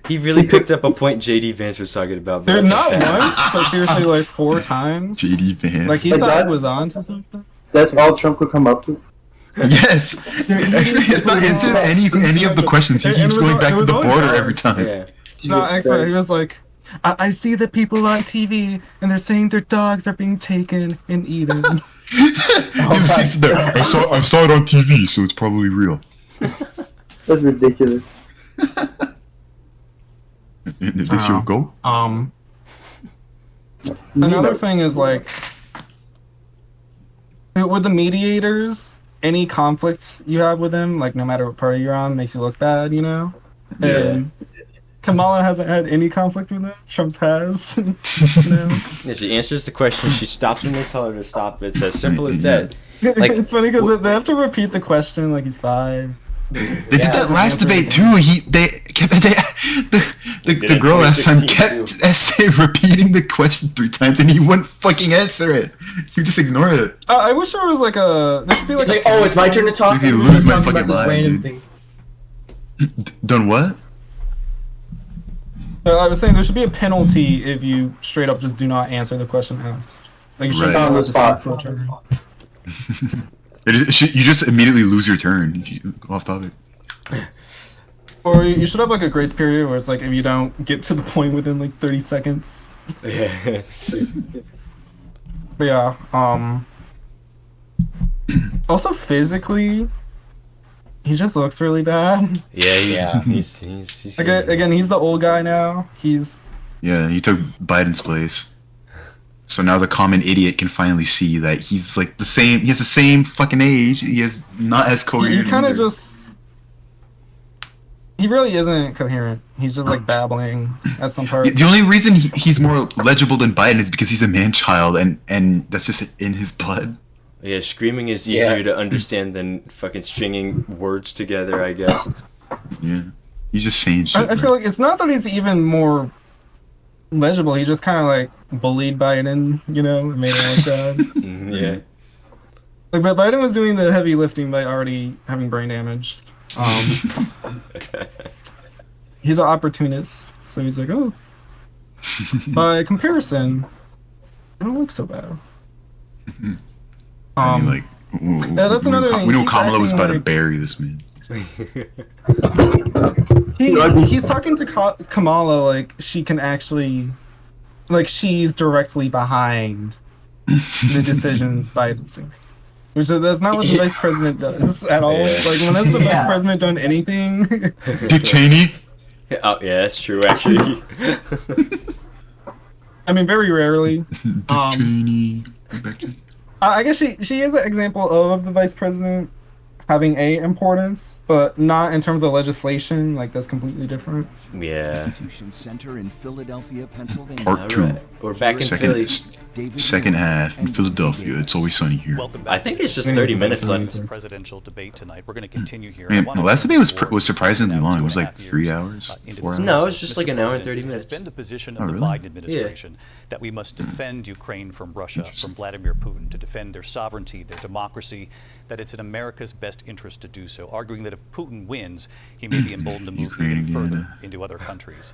He really picked up a point JD Vance was talking about.
They're not once, but seriously like 4 times.
JD Vance.
Like he thought he was on to something.
That's all Trump could come up with.
Yes. Actually, it's not answered any of the questions. He keeps going back to the border every time.
Yeah.
No, actually, he was like, I see the people on TV and they're saying their dogs are being taken and eaten.
I saw it on TV, so it's probably real.
That's ridiculous.
Is this your go?
Another thing is like, with the mediators, any conflicts you have with them, like no matter what party you're on, makes you look bad, you know?
Yeah.
And Kamala hasn't had any conflict with them. Trump has.
Yeah, she answers the question. She stops when they tell her to stop. It's as simple as that. Like,
it's funny because they have to repeat the question like he's 5.
They did that last debate too. The girl last time kept repeating the question 3 times, and he wouldn't fucking answer it. He would just ignore it.
I wish there was like a. There should be like.
He's like, oh, it's my turn to talk.
You lose my fucking mind, dude. Done what?
I was saying there should be a penalty if you straight up just do not answer the question asked. Like you should not just for a turn.
You just immediately lose your turn if you go off topic.
Or you should have like a grace period where it's like if you don't get to the point within like 30 seconds.
Yeah.
But yeah, also physically, he just looks really bad.
Yeah. He's
again, he's the old guy now.
He took Biden's place. So now the common idiot can finally see that he's like the same. He has the same fucking age. He is not as coherent.
He kind of just. He really isn't coherent. He's just like babbling at some part.
The only reason he's more legible than Biden is because he's a man-child, and that's just in his blood.
Yeah, screaming is easier to understand than fucking stringing words together, I guess.
Yeah, he's just saying shit.
I feel like it's not that he's even more legible. He just kind of like bullied Biden, you know, and made him look bad.
Yeah.
Like, but Biden was doing the heavy lifting by already having brain damage. He's an opportunist, so he's like, oh, by comparison, I don't look so bad.
That's
another thing.
We know Kamala was about to bury this man.
He's talking to Kamala like she can actually, like she's directly behind the decisions Biden's doing. Which that's not what the vice president does at all. Like, when has the vice president done anything?
Dick Cheney?
Oh, yeah, that's true, actually.
I mean, very rarely.
Dick Cheney.
I guess she is an example of the vice president having a importance, but not in terms of legislation. Like, that's completely different.
Yeah.
Constitution Center in Philadelphia, Pennsylvania.
Part 2.
We're back in Philly.
Second half in Philadelphia. It's always sunny here.
I think it's just 30 minutes left.
Presidential debate tonight. We're going to continue here.
Man, the last debate was surprisingly long. It was like 3 hours, 4 hours.
No, it was just like an hour and 30 minutes.
It's been the position of the Biden administration that we must defend Ukraine from Russia, from Vladimir Putin, to defend their sovereignty, their democracy, that it's in America's best interest to do so, arguing that if Putin wins, he may be emboldened to move even further into other countries.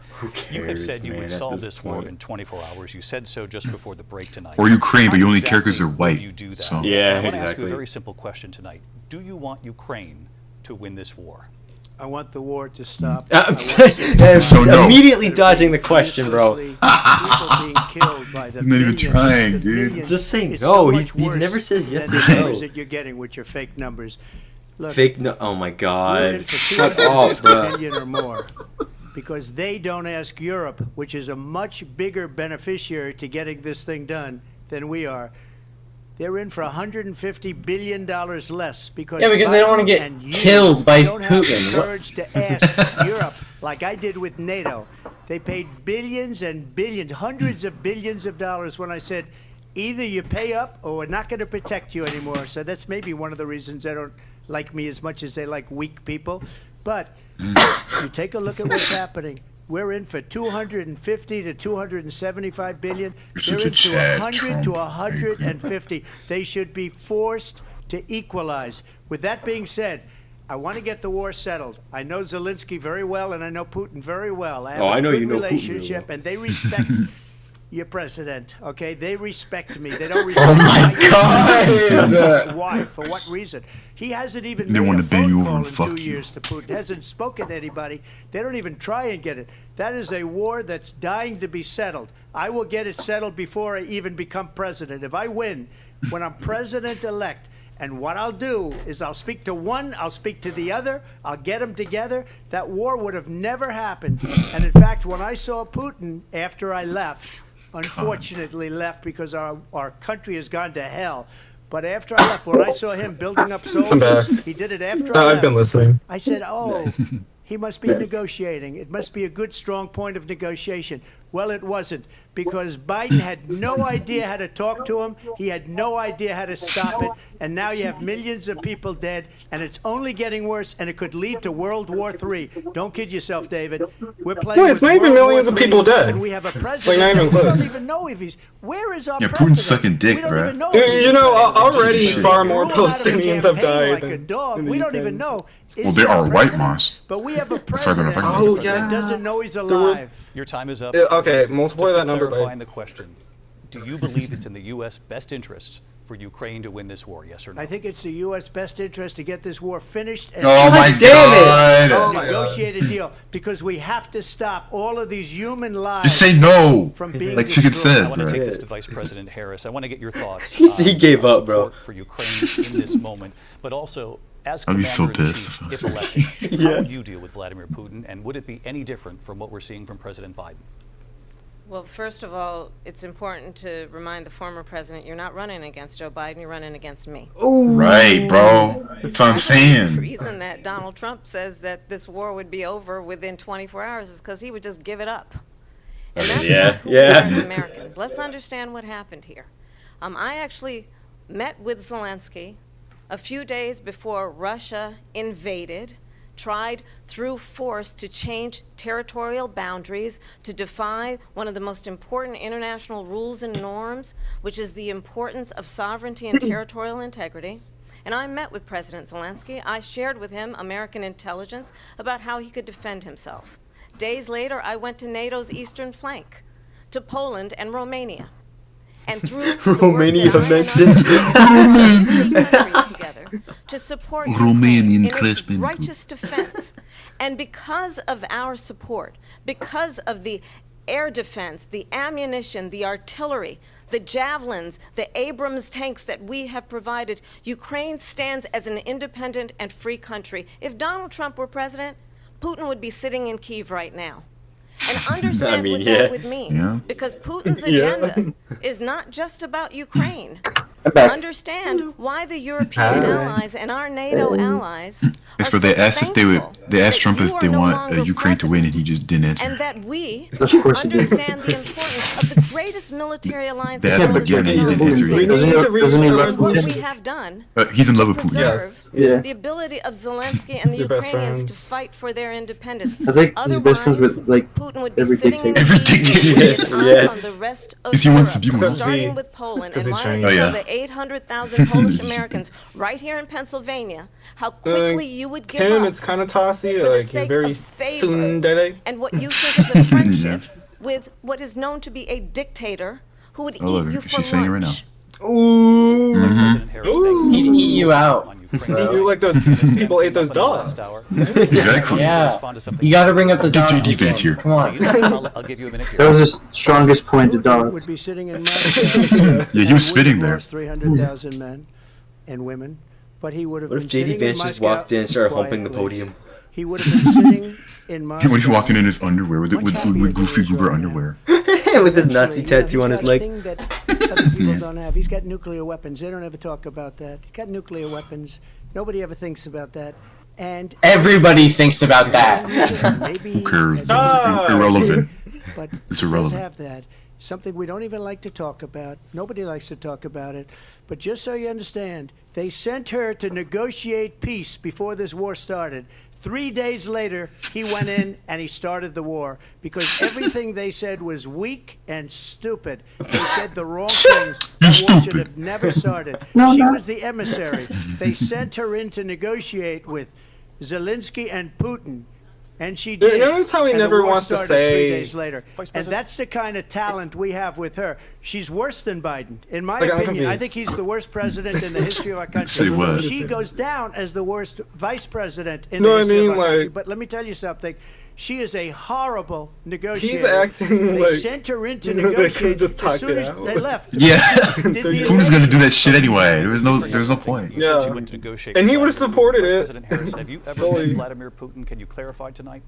You have said you would solve this war in 24 hours. You said so just before the break tonight.
Or Ukraine, but you only care because they're white.
You do that.
So.
Yeah,
I want to ask you a
exactly.
very simple question tonight. Do you want Ukraine to win this war?
I want the war to stop.
So no.
Immediately dodging the question, bro.
People being killed by the
He's not even
millions,
trying,
the
dude.
millions.
Just say
It's
no.
so
He
much worse
never says yes
than
or
the
no.
numbers that you're getting with your fake numbers. Look,
Fake no. Oh my
we're in
god.
for
Shut up,
250
bro.
billion or more because they don't ask Europe, which is a much bigger beneficiary to getting this thing done than we are. They're in for $150 billion less because
Yeah, because they don't want to get
and you
killed by
don't have the
Putin.
courage to ask Europe like I did with NATO. They paid billions and billions, hundreds of billions of dollars when I said, either you pay up or we're not going to protect you anymore. So that's maybe one of the reasons they don't like me as much as they like weak people. But you take a look at what's happening. We're in for 250 to 275 billion. They're in to 100 to 150. They should be forced to equalize. With that being said, I want to get the war settled. I know Zelensky very well, and I know Putin very well. I have
I know
a good
you know Putin very
relationship,
well.
and they respect your president. Okay, they respect me. They don't respect
Oh my god!
Why? For what reason? He hasn't even
They
made
want
a
to bend
phone
you over
call
and
in
fuck
2
you.
years to Putin. Hasn't spoken to anybody. They don't even try and get it. That is a war that's dying to be settled. I will get it settled before I even become president. If I win, when I'm president-elect, and what I'll do is I'll speak to one, I'll speak to the other, I'll get them together. That war would have never happened. And in fact, when I saw Putin after I left, unfortunately left because our country has gone to hell. But after I left, when I saw him building up soldiers, he did it after I left.
I've been listening.
I said, oh, he must be negotiating. It must be a good, strong point of negotiation. Well, it wasn't, because Biden had no idea how to talk to him. He had no idea how to stop it. And now you have millions of people dead, and it's only getting worse, and it could lead to World War III. Don't kid yourself, David. We're playing
No, it's
with
not even
World
millions
War
of
III,
people dead.
And we have a
Like,
president
not even
that we don't
close.
even know if he's... Where is our
Yeah,
president?
Putin's sucking dick,
We don't
bruh.
even know if he's
You know,
president.
already
Just
far
He
more
flew out of the
Palestinians have
campaign
died
like a
than
dog.
in the
We don't
Ukraine.
even know.
Well, there are white moms.
But we have a
That's why they're not
president
talking
about
that
it.
doesn't know he's
were-
alive.
Your time is up.
Okay, multiply
Just
that
to
number by...
clarifying the question, do you believe it's in the U.S. best interest for Ukraine to win this war, yes or no?
I think it's the U.S. best interest to get this war finished and
Oh my
damn it!
Oh my
negotiate a deal, because we have to stop all of these human lives
Just say no.
from being
Like Chicken
destroyed.
I
said,
want to
bro.
take this to Vice President Harris. I want to get your thoughts.
He
on
gave
our
up, bro.
support for Ukraine in this moment, but also as
I'd be so
commander-in-chief,
pissed.
if elected, how would you deal with Vladimir Putin, and would it be any different from what we're seeing from President Biden?
Well, first of all, it's important to remind the former president you're not running against Joe Biden, you're running against me.
Right, bro. That's what I'm
The
saying.
reason that Donald Trump says that this war would be over within 24 hours is because he would just give it up. And that's
yeah,
not who we are
yeah.
as Americans. Let's understand what happened here. I actually met with Zelensky a few days before Russia invaded, tried through force to change territorial boundaries, to defy one of the most important international rules and norms, which is the importance of sovereignty and territorial integrity. And I met with President Zelensky. I shared with him American intelligence about how he could defend himself. Days later, I went to NATO's eastern flank, to Poland and Romania. And through the work
Romania
that I and
mentioned.
others did, countries together together to support
Romanian
Ukraine in its
Crispin.
righteous defense. And because of our support, because of the air defense, the ammunition, the artillery, the javelins, the Abrams tanks that we have provided, Ukraine stands as an independent and free country. If Donald Trump were president, Putin would be sitting in Kyiv right now. And understand what that would mean. Because Putin's agenda is not just about Ukraine. Understand why the European allies and our NATO allies
That's where they asked they asked Trump if they want Ukraine to win, and he just didn't answer.
And that we understand the importance of the greatest military alliance
They asked him again, and he didn't answer either.
what we have done.
He's in love with Putin.
Yes. Yeah.
The ability of Zelensky and the Ukrainians to fight for their independence.
I think he's best friends with like
Putin would be
every
sitting in
dictator.
on the rest of
Because he wants to be
Europe,
one.
starting with Poland, and
he's
why
Chinese.
don't you
Oh,
tell
yeah.
the 800,000 Polish Americans right here in Pennsylvania how quickly you would give
Him,
up
it's kind of tossy.
for the
Like he's
sake
very
of favor
tsundere.
and what you think is a friendship with what is known to be a dictator who would
I love
eat
her.
you for
She's saying it right now.
lunch.
He'd eat you out.
You like those people ate those dogs.
Exactly.
Yeah. You gotta bring up the
Get
dogs.
JD Vance here.
Come on.
I'll give you a minute here.
That was the strongest point to
Putin
dogs.
would be sitting in Moscow.
Yeah, he was spitting there.
300,000 men and women, but he would have
What
been
if JD
sitting in
Vance just
Moscow
walked in and started humping the
quietly.
podium?
He would have been sitting in Moscow.
When he walking in his underwear with Goofy Goober underwear.
With his Nazi tattoo on his leg.
Thing that other people don't have. He's got nuclear weapons. They don't ever talk about that. He's got nuclear weapons. Nobody ever thinks about that. And
Everybody thinks about that.
maybe
Who cares?
as a-
Irrelevant.
But
It's
he does
irrelevant.
have that. Something we don't even like to talk about. Nobody likes to talk about it. But just so you understand, they sent her to negotiate peace before this war started. 3 days later, he went in and he started the war because everything they said was weak and stupid. They said the wrong things. The war should have never started. She was the emissary. They sent her in to negotiate with Zelensky and Putin. And she did.
Notice how he
And the
never
war
wants to
started
say-
3 days later.
Vice
And
President-
that's the kind of talent we have with her. She's worse than Biden. In my
Like, I'm
opinion, I
confused.
think he's the worst president in the history of our country.
Say what?
She goes down as the worst vice president in
No,
the
I
history
mean,
of our country.
like-
But let me tell you something. She is a horrible negotiator.
He's acting
they
like
sent her in to
they could've
negotiate
just
as
talked
soon
it
as
out.
they left.
Yeah.
Did the
Putin's gonna do that shit anyway. There was no point.
You said
Yeah.
you went to negotiate
And
with
he would've
Vladimir
supported
Putin.
it.
President Harris, have you ever
Fully.
met Vladimir Putin? Can you clarify tonight?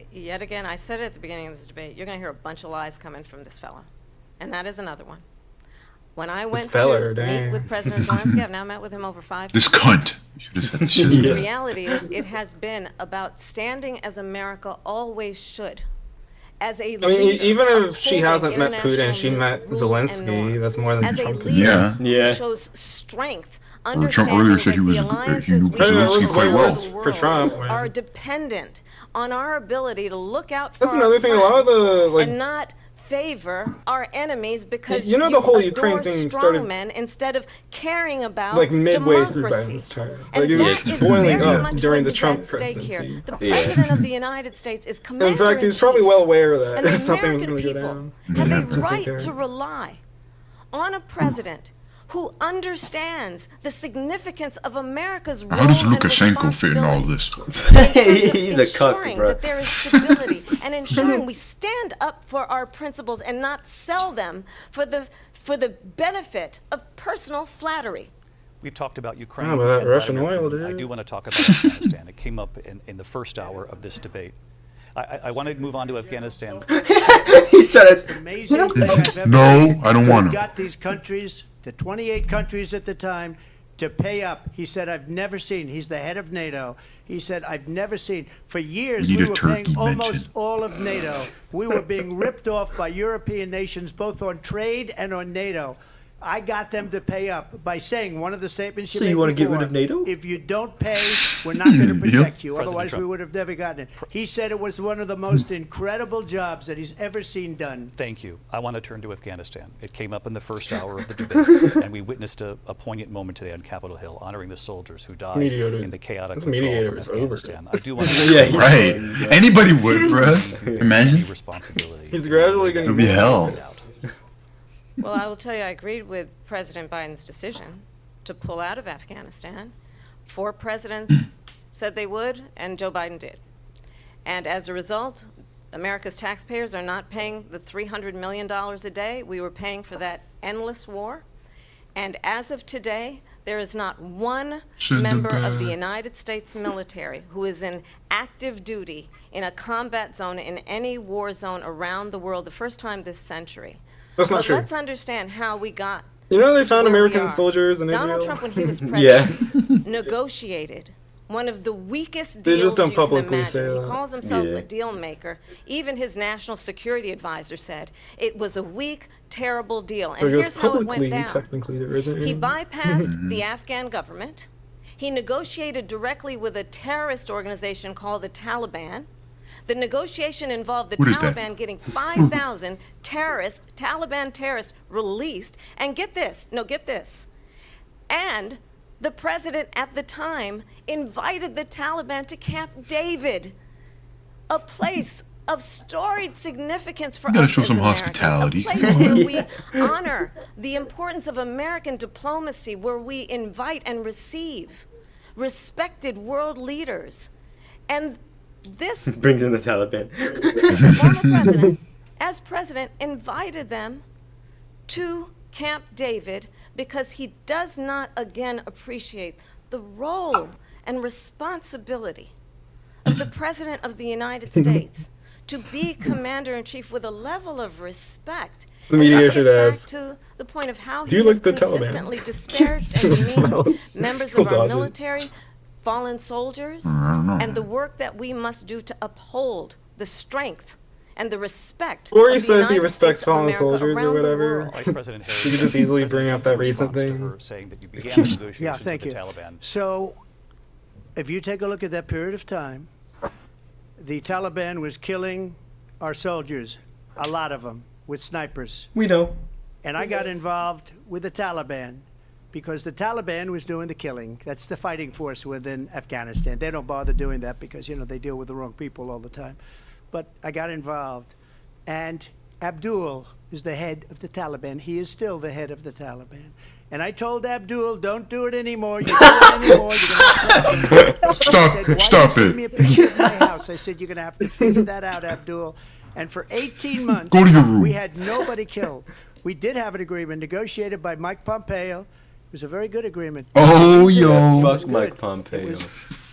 Yet again, I said it at the beginning of this debate, you're going to hear a bunch of lies coming from this fellow. And that is another one. When I went
feller,
to
dang.
meet with President Zelensky, I've now met with him over 5
This cunt. You should have said this shit.
The reality is it has been about standing as America always should. As a
I mean,
leader,
even if she
upholding
hasn't met Putin,
international
she met
rules and
Zelensky.
norms.
That's more than
As a
Trump could
leader
do.
Yeah.
who
Yeah.
shows strength,
Trump
understanding
earlier said
that
he was-
the
he
alliances
knew
we
Zelensky
build
quite
around
well
the
for
world
Trump.
are dependent on our ability to look out for
That's
our
another thing. A lot of the
friends
like
and not favor our enemies because
You know the whole
adore
Ukraine thing
strong
started,
men instead of caring about
like midway through
democracy.
Biden's term.
And
Like it
that
was
is
boiling
very
up
much
during
what
the
is
Trump
at stake here.
presidency.
The
Yeah.
president of the United States is commander
In fact, he's
in
probably
chief.
well aware
And
that
the
something was
American
going to go
people
down.
have a
Just take
right
care.
to rely on a president who understands the significance of America's role
How does
and
Lukashenko fit in all
responsibility
this stuff?
He's a cuck,
ensuring
bro.
that there is stability and ensuring we stand up for our principles and not sell them for the benefit of personal flattery.
We've talked about Ukraine.
Oh, but that
and
Russian
Vladimir
oil,
Putin. I
dude.
do want to talk about Afghanistan. It came up in the first hour of this debate. I want to move on to Afghanistan.
He said it.
Amazing thing I've ever
No,
seen.
I don't want
We
to.
got these countries, the 28 countries at the time, to pay up. He said, I've never seen. He's the head of NATO. He said, I've never seen. For years,
We need
we
a
were
turkey
paying almost
mention.
all of NATO. We were being ripped off by European nations, both on trade and on NATO. I got them to pay up by saying one of the statements you
So
made
you wanna get rid
before,
of NATO?
If you don't pay, we're not going to protect you.
President
Otherwise, we
Trump.
would have never gotten it. He said it was one of the most incredible jobs that he's ever seen done.
Thank you. I want to turn to Afghanistan. It came up in the first hour of the debate, and we witnessed a poignant moment today on Capitol Hill, honoring the soldiers who died
Mediator.
in the chaotic
This
withdrawal
mediator
from
is over.
Afghanistan. I do want to
Yeah, he's-
Right. Anybody would, bruh. Imagine.
responsibility.
He's gradually going
It'll be hell.
Well, I will tell you, I agreed with President Biden's decision to pull out of Afghanistan. 4 presidents said they would, and Joe Biden did. And as a result, America's taxpayers are not paying the $300 million a day we were paying for that endless war. And as of today, there is not one member of the United States military who is in active duty in a combat zone in any war zone around the world, the first time this century.
That's not true.
Let's understand how we got.
You know they found American soldiers in Israel?
Donald Trump, when he was president, negotiated one of the weakest deals
just don't
you can
publicly
imagine.
say
He
that.
calls himself a deal maker. Even his national security advisor said it was a weak, terrible deal. And here's how it went down.
Technically, there isn't.
He bypassed the Afghan government. He negotiated directly with a terrorist organization called the Taliban. The negotiation involved the Taliban getting 5,000 Taliban terrorists released. And get this, and the president at the time invited the Taliban to Camp David, a place of storied significance for us
show
as
some
Americans,
hospitality.
a place where we honor the importance of American diplomacy, where we invite and receive respected world leaders. And this
brings in the Taliban.
former president, as president, invited them to Camp David because he does not again appreciate the role and responsibility of the President of the United States to be commander-in-chief with a level of respect.
The media should ask,
to the point of how
do
he
you
has
like the
consistently
Taliban?
disparaged and demeaned members of our
dodge it.
military, fallen soldiers, and the work that we must do to uphold the strength and the respect.
Or he
of the
says he
United
respects
States of
fallen
America
soldiers or
around the
whatever.
world.
Vice President Harris,
You could just easily bring up that recent
response to
thing.
her saying that you began the negotiations
Yeah, thank
with
you.
the Taliban.
So, if you take a look at that period of time, the Taliban was killing our soldiers, a lot of them, with snipers.
We know.
And I got involved with the Taliban because the Taliban was doing the killing. That's the fighting force within Afghanistan. They don't bother doing that because, you know, they deal with the wrong people all the time. But I got involved. And Abdul is the head of the Taliban. He is still the head of the Taliban. And I told Abdul, don't do it anymore. You do it anymore. You're gonna
Stop
Send me
it.
a picture of my house. I said, you're going to have to figure that out, Abdul. And for 18 months,
Go to your room.
we had nobody killed. We did have an agreement negotiated by Mike Pompeo. It was a very good agreement.
Oh, yo.
Fuck Mike Pompeo.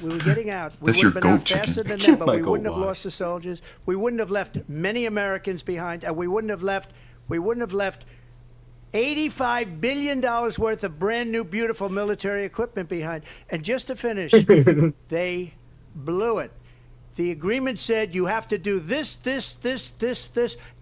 We were getting out. We
That's
would have
your
been out
goat chicken.
faster than them, but we
Michael
wouldn't have
Wash.
lost the soldiers. We wouldn't have left many Americans behind, and we wouldn't have left $85 billion worth of brand new, beautiful military equipment behind. And just to finish, they blew it. The agreement said you have to do this,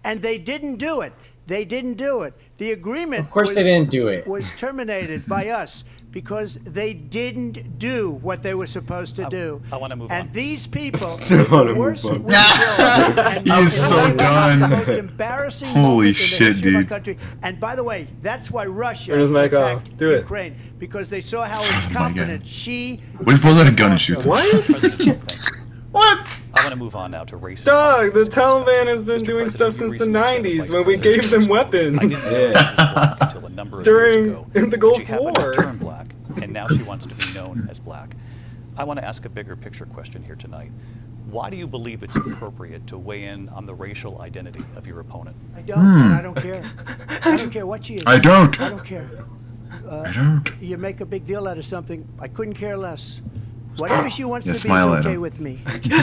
and they didn't do it. They didn't do it. The agreement
Of course they didn't do it.
was terminated by us because they didn't do what they were supposed to do.
I want to move
And
on.
these people,
wanna
the worst
move on.
we killed, and
He is so
it was
done.
the most embarrassing
Holy
moment in the
shit,
history of our
dude.
country. And by the way, that's why Russia
Turn his mic off.
attacked
Do it.
Ukraine, because they saw how
God.
incompetent she.
What if we let a gun and shoot them?
What?
I want to move on now to racism.
Dog, the Taliban has been doing stuff since the 90s when we gave them weapons.
Until a number of years
During
ago,
the Gulf
she happened
War.
to turn black, and now she wants to be known as black. I want to ask a bigger picture question here tonight. Why do you believe it's appropriate to weigh in on the racial identity of your opponent?
I don't, and I don't care. I don't care what she is.
I don't.
I don't care.
I don't.
You make a big deal out of something. I couldn't care less. Whatever she wants
Yeah,
to be is
smile at
okay
him.
with me.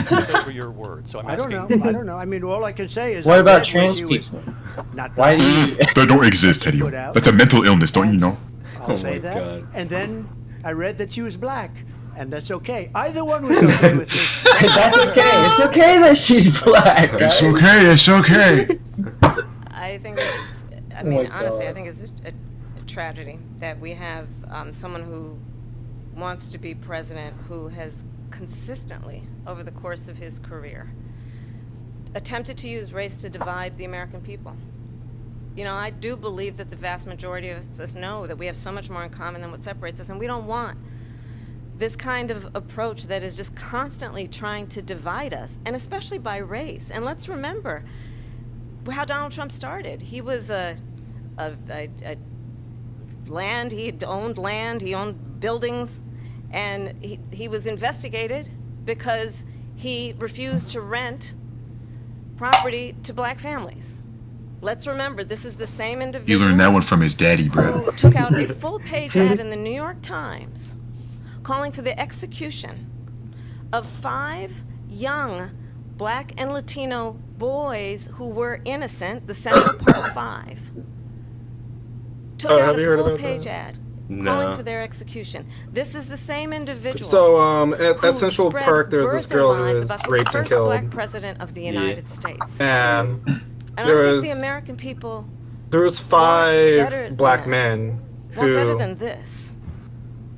Those were your words, so I'm
I don't
asking.
know. I don't know. I mean, all I can say is.
What
I
about
read where
trans
she was
people?
Not
Why
black.
do you?
They don't exist, Teddy.
Put out.
That's a mental illness, don't you know?
I'll
Oh
say
my
that.
God.
And then I read that she was black, and that's okay. Either one was okay with me.
That's okay. It's okay that she's black.
It's
guys.
okay. It's okay.
I think it's, I
Oh
mean,
my
honestly, I
God.
think it's a tragedy that we have someone who wants to be president who has consistently, over the course of his career, attempted to use race to divide the American people. You know, I do believe that the vast majority of us know that we have so much more in common than what separates us, and we don't want this kind of approach that is just constantly trying to divide us, and especially by race. And let's remember how Donald Trump started. He was he owned land, he owned buildings, And he was investigated because he refused to rent property to black families. Let's remember, this is the same individual.
He learned that one from his daddy, bro.
Who took out a full-page ad in the New York Times calling for the execution of 5 young black and Latino boys who were innocent, the Central Park 5. Took out a full-page ad calling for their execution. This is the same individual.
So, at Central Park, there was this girl who was raped and killed.
Black president of the United States.
And
I think the American people.
There was 5 black men who.
Better than this.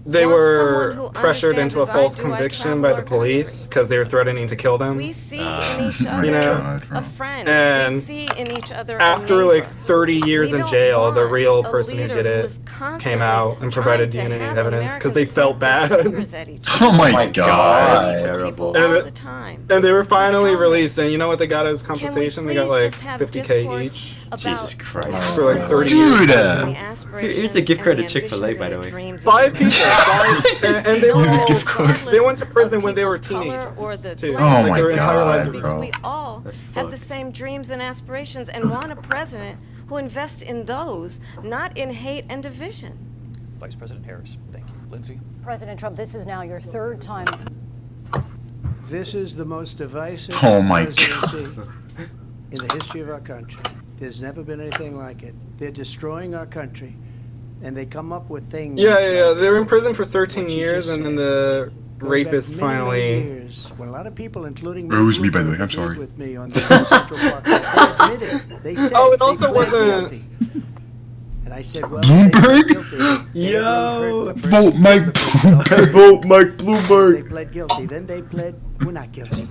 They were pressured into a false conviction by the police because they were threatening to kill them.
We see in each other a friend.
And
we see in each other
after like 30 years in jail, the real person who did it came out and provided DNA evidence because they felt bad.
Oh my god,
that's terrible.
And they were finally released, and you know what they got as compensation? They got like $50K each.
Jesus Christ.
For like 30 years.
Here's a gift card to Chick-fil-A, by the way.
5 people. And they were all, they went to prison when they were teenagers too.
Oh
like
my
their entire lives
god, bro.
We all have the same dreams and aspirations and want a president who invests in those, not in hate and division.
Vice President Harris, thank you. Lindsay?
President Trump, this is now your 3rd time.
This is the most divisive
presidency
in the history of our country. There's never been anything like it. They're destroying our country, and they come up with things.
Yeah. They were in prison for 13 years, and then the rapist finally.
When a lot of people, including
it was me, by the way. I'm sorry.
With me on the Central Park, they admitted. They said
it also wasn't.
Guilty. And I said, well,
Bloomberg?
Yo!
Vote Mike Bloomberg. Vote Mike Bloomberg.
They pled guilty. Then they pled, we're not guilty.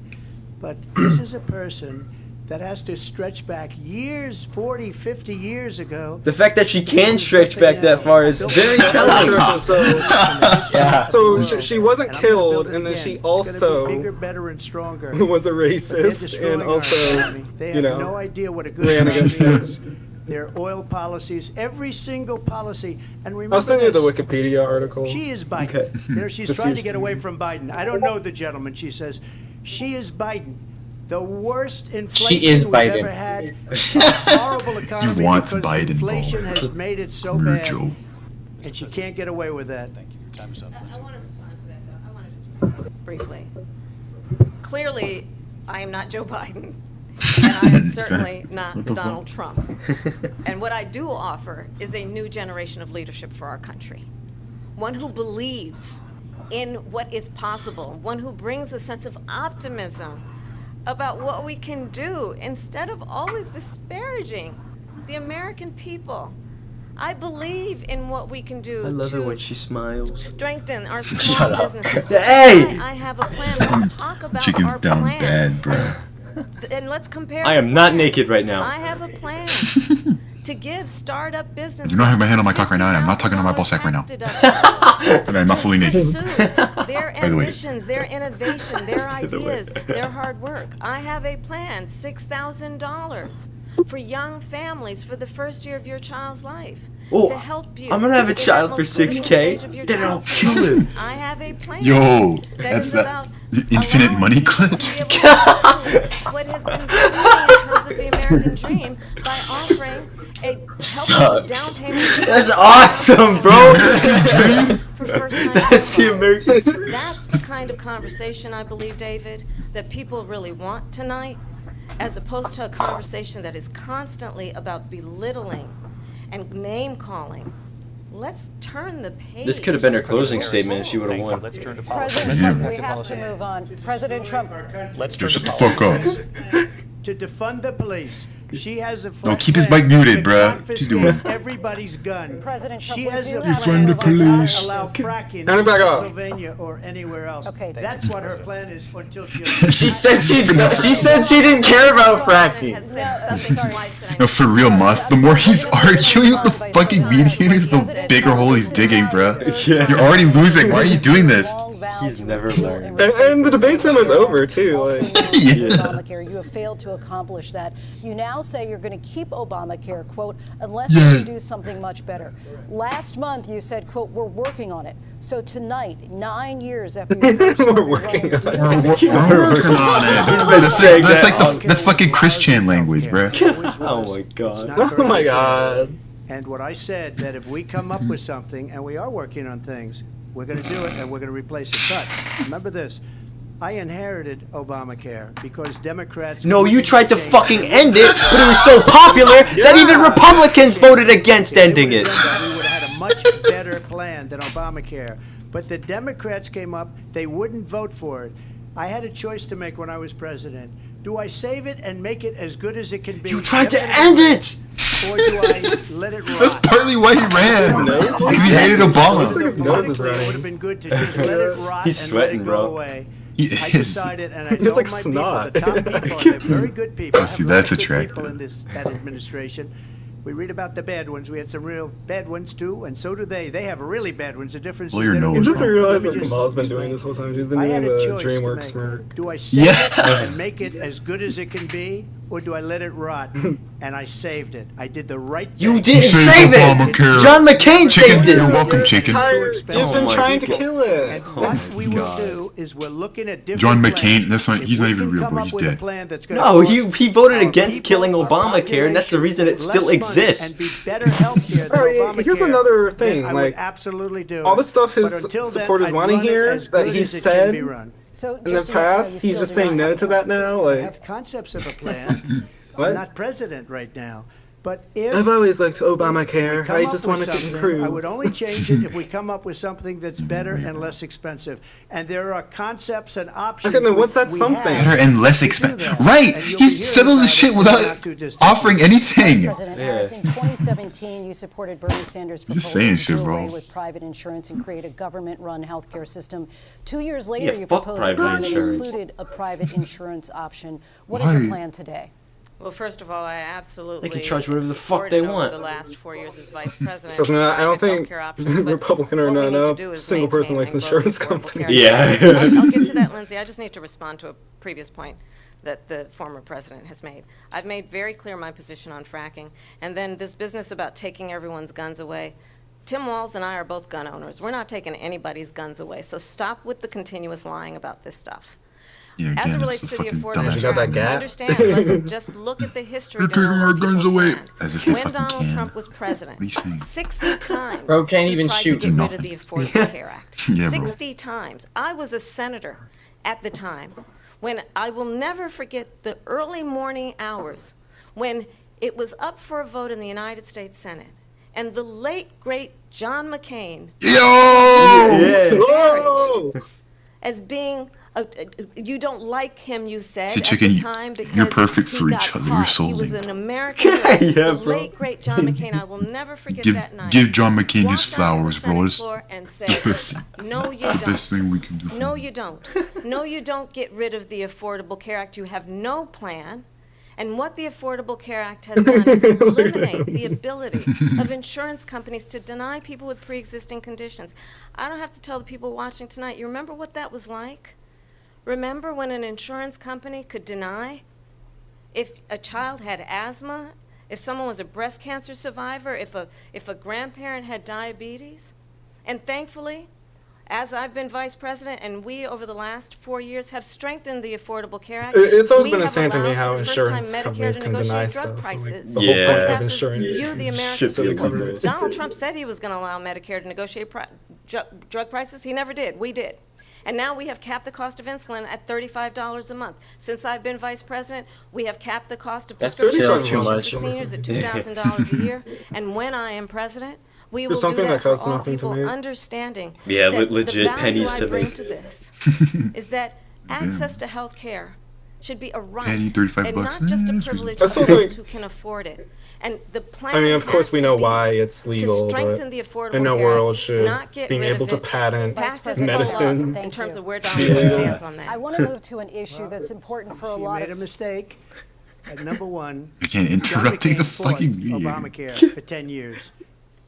But this is a person that has to stretch back years, 40, 50 years ago.
The fact that she can stretch back that far is very telling.
So she wasn't killed, and then she also
bigger, better, and stronger.
was a racist, and also,
they
you
have
know,
no idea what a good
ran against
is. Their oil policies, every single policy. And remember,
I'll send you the Wikipedia article.
She is Biden.
Okay.
There, she's trying to get away from Biden. I don't know the gentleman. She says she is Biden. The worst inflation we've ever had. A horrible economy.
You want
because
Biden
inflation
more.
has made it so bad, and she can't get away with that.
Thank you. Time is up.
I want to respond to that, though. I want to just respond briefly. Clearly, I am not Joe Biden, and I am certainly not Donald Trump. And what I do offer is a new generation of leadership for our country. One who believes in what is possible. One who brings a sense of optimism about what we can do instead of always disparaging the American people. I believe in what we can do.
I love her when she smiles.
Strengthen our small businesses.
Hey!
I have a plan. Let's talk about
Chicken's
our
down
plan.
bad, bro.
And let's compare.
I am not naked right now.
I have a plan to give startup businesses.
You know I have my hand on my cock right now, and I'm not talking on my ball sack right now. And I'm not fully naked.
Their ambitions, their innovation, their ideas, their hard work. I have a plan, $6,000 for young families for the first year of your child's life.
Oh,
to help you.
I'm gonna have a child for $6K. Then I'll kill him.
I have a plan.
Yo, that's that infinite money glitch.
What has been done in terms of the American dream by offering a helpful down payment.
That's awesome, bro.
That's the American dream. That's the kind of conversation I believe, David, that people really want tonight, as opposed to a conversation that is constantly about belittling and name calling. Let's turn the page.
This could have been her closing statement if she would have won.
Let's turn to
President Trump, we have to move on. President Trump.
Let's turn
Just
to
shut the fuck up.
To defund the police. She has a
No, keep his mic muted, bruh. What you doing?
Everybody's gun.
President Trump,
She has a
Defund the police.
allow fracking in
Turn it back up.
Pennsylvania or anywhere else.
Okay.
That's what her plan is until she.
She said she didn't care about fracking.
No, for real, Musk. The more he's arguing with the fucking mediators, the bigger hole he's digging, bruh.
Yeah.
You're already losing. Why are you doing this?
now
He's
to
never
repeal
learned.
And the debate's almost over too.
Also
Like,
known as Obamacare. You have failed to accomplish that. You now say you're going to keep Obamacare, quote, unless you can do something much better. Last month you said, quote, we're working on it. So tonight, 9 years after you first started running, do you have a plan?
We're working on it.
He's been saying
That's
that.
like that's fucking Christian language, bro.
Oh my god.
oh my god.
And what I said, that if we come up with something, and we are working on things, we're going to do it, and we're going to replace it. But remember this. I inherited Obamacare because Democrats...
No, you tried to fucking end it, but it was so popular that even Republicans voted against ending it.
We would have had a much better plan than Obamacare. But the Democrats came up, they wouldn't vote for it. I had a choice to make when I was president. Do I save it and make it as good as it can be?
You tried to end it!
Or do I let it rot?
That's partly why he ran. Because he hated Obama.
Looks like his nose is
It would
running.
have been good to just let it rot
He's
and
sweating,
let it go
bro.
away.
He
I
is.
decided, and I
He has,
told
like,
my
snot.
people, the top people, they're very good people. I
See,
have a lot
that's
of good people
attractive.
in that administration. We read about the bad ones. We had some real bad ones too, and so do they. They have really bad ones. The difference
Blow
is
your
they don't
nose.
get
Just to
wrong.
realize
Let
what
me just
Kamal's been doing
explain.
this whole time. She's been
I
doing
had a
the
choice to
DreamWorks
make.
smirk.
Do I save
Yeah.
it and make it as good as it can be, or do I let it rot? And I saved it. I did the right thing.
You didn't
saved
save it!
Obamacare.
John McCain
Chicken,
saved
you're
it!
welcome, chicken.
You've been
my
trying to
God.
kill it.
And what we will do is we're looking at different
John
plans.
McCain, that's not,
If
he's not
we
even
can
real,
come
bro.
up
He's
with a
dead.
plan that's gonna
No,
cost
he voted
our
against
people,
killing
our
Obamacare, and that's the reason it
less
still
money
exists.
And be better healthcare than
Alright,
Obamacare,
here's another
then
thing,
I
like,
would absolutely do
all
it.
the stuff his
But until then,
supporters
I'd
want to
run it
hear
as
that
good
he
as it can
said
be run.
So
in the
just to be clear,
past,
you
he's
still
just
do
saying
not
no
have
to
a
that
plan.
now.
I
Like,
have concepts of a plan.
What?
I'm not president right now. But if
I've always liked
we
Obamacare.
come
I
up
just
with
wanted to
something,
improve.
I would only change it if we come up with something that's better and less expensive. And there are concepts and options.
Okay, then what's that
we
something?
have
Better and less
to do
expensive.
that.
Right!
And you'll be
He's
hearing
settled this
about
shit
it in the
without
not too distant
offering
future.
Vice
anything.
President Harris, in 2017, you supported Bernie Sanders' proposal
saying
to
shit,
do
bro.
away with private insurance and create a government-run healthcare system. 2 years later,
Yeah,
you
fuck
proposed a
private
plan that
insurance.
included a private insurance option. What is your
Why?
plan today?
Well, first of all, I absolutely
They can charge whatever the fuck
supported
they
over
want.
the last 4 years as vice president.
Trust me, I don't
private
think
healthcare options, but
Republican or
what we
not,
need to
no
do is
single person
maintain
likes
and grow the
insurance
Affordable
companies.
Care Act.
Yeah.
I'll get to that, Lindsay. I just need to respond to a previous point that the former president has made. I've made very clear my position on fracking, and then this business about taking everyone's guns away. Tim Walz and I are both gun owners. We're not taking anybody's guns away, so stop with the continuous lying about this stuff.
Yeah,
As
again,
it relates
it's
to
the
the
fucking
Affordable
You
dumbass.
got that
Care Act,
gap?
understand, let's just look at the history
You're
to know
taking
where
our guns
people
away.
stand.
As if they
When
fucking
Donald
can.
Trump was president,
What are you saying?
60 times
Bro can't
he
even
tried
shoot.
to get rid of
Nothing.
the Affordable Care Act.
Yeah, bro.
60 times. I was a senator at the time when I will never forget the early morning hours when it was up for a vote in the United States Senate. And the late, great John McCain
Yo!
Whoa!
as being you don't like him, you said
See,
at
Chicken,
the time because
you're perfect
he
for
got
each other.
caught.
You're soul
He was
linked.
an American.
Yeah,
the
bro.
late great John McCain. I will never forget
Give,
that night.
give John McCain his
Walked onto the
flowers,
Senate
bro. It's
floor and
the
said,
best,
"No, you
the best
don't.
thing we can do. For
No,
him.
you don't. No, you don't get rid of the Affordable Care Act. You have no plan." And what the Affordable Care Act has done is eliminate the ability of insurance companies to deny people with pre-existing conditions. I don't have to tell the people watching tonight, you remember what that was like? Remember when an insurance company could deny if a child had asthma, if someone was a breast cancer survivor, if a grandparent had diabetes? And thankfully, as I've been vice president, and we over the last 4 years have strengthened the Affordable Care Act.
It's always
we
been
have
insane to me
allowed
how
for the first time
insurance
Medicare
companies
to
can deny
negotiate
stuff.
drug
Like,
prices.
the whole
Yeah.
point
On
of
behalf of
insurance.
you, the American
Should be
people.
illegal.
Donald Trump said he was going to allow Medicare to negotiate drug prices. He never did. We did. And now we have capped the cost of insulin at $35 a month. Since I've been vice president, we have capped the cost of
That's
prescription
still too
medications
much.
for seniors at $2,000 a year. And when I am president, we will
There's
do
something
that
that
for
costs
all
nothing to
people,
me.
understanding
Yeah,
that
legit
the value
pennies
I
to
bring
make.
to this is that access to health care should be a right
Penny, 35
and
bucks.
not just a
Mm,
privilege
I
for
still
those
think-
who can afford it. And the plan
I mean, of course,
has
we
to
know
be
why it's legal,
to strengthen
but
the Affordable
in no
Care
world
Act,
should
not get
being
rid
able
of
to
it,
patent
pass this
medicine.
law in terms of where Donald
Yeah.
Trump stands on that.
I want to move to an issue that's important for a
She
lot
made a
of
mistake. At number one,
Again,
John
interrupting
McCain
the
fought
fucking video.
Obamacare for 10 years.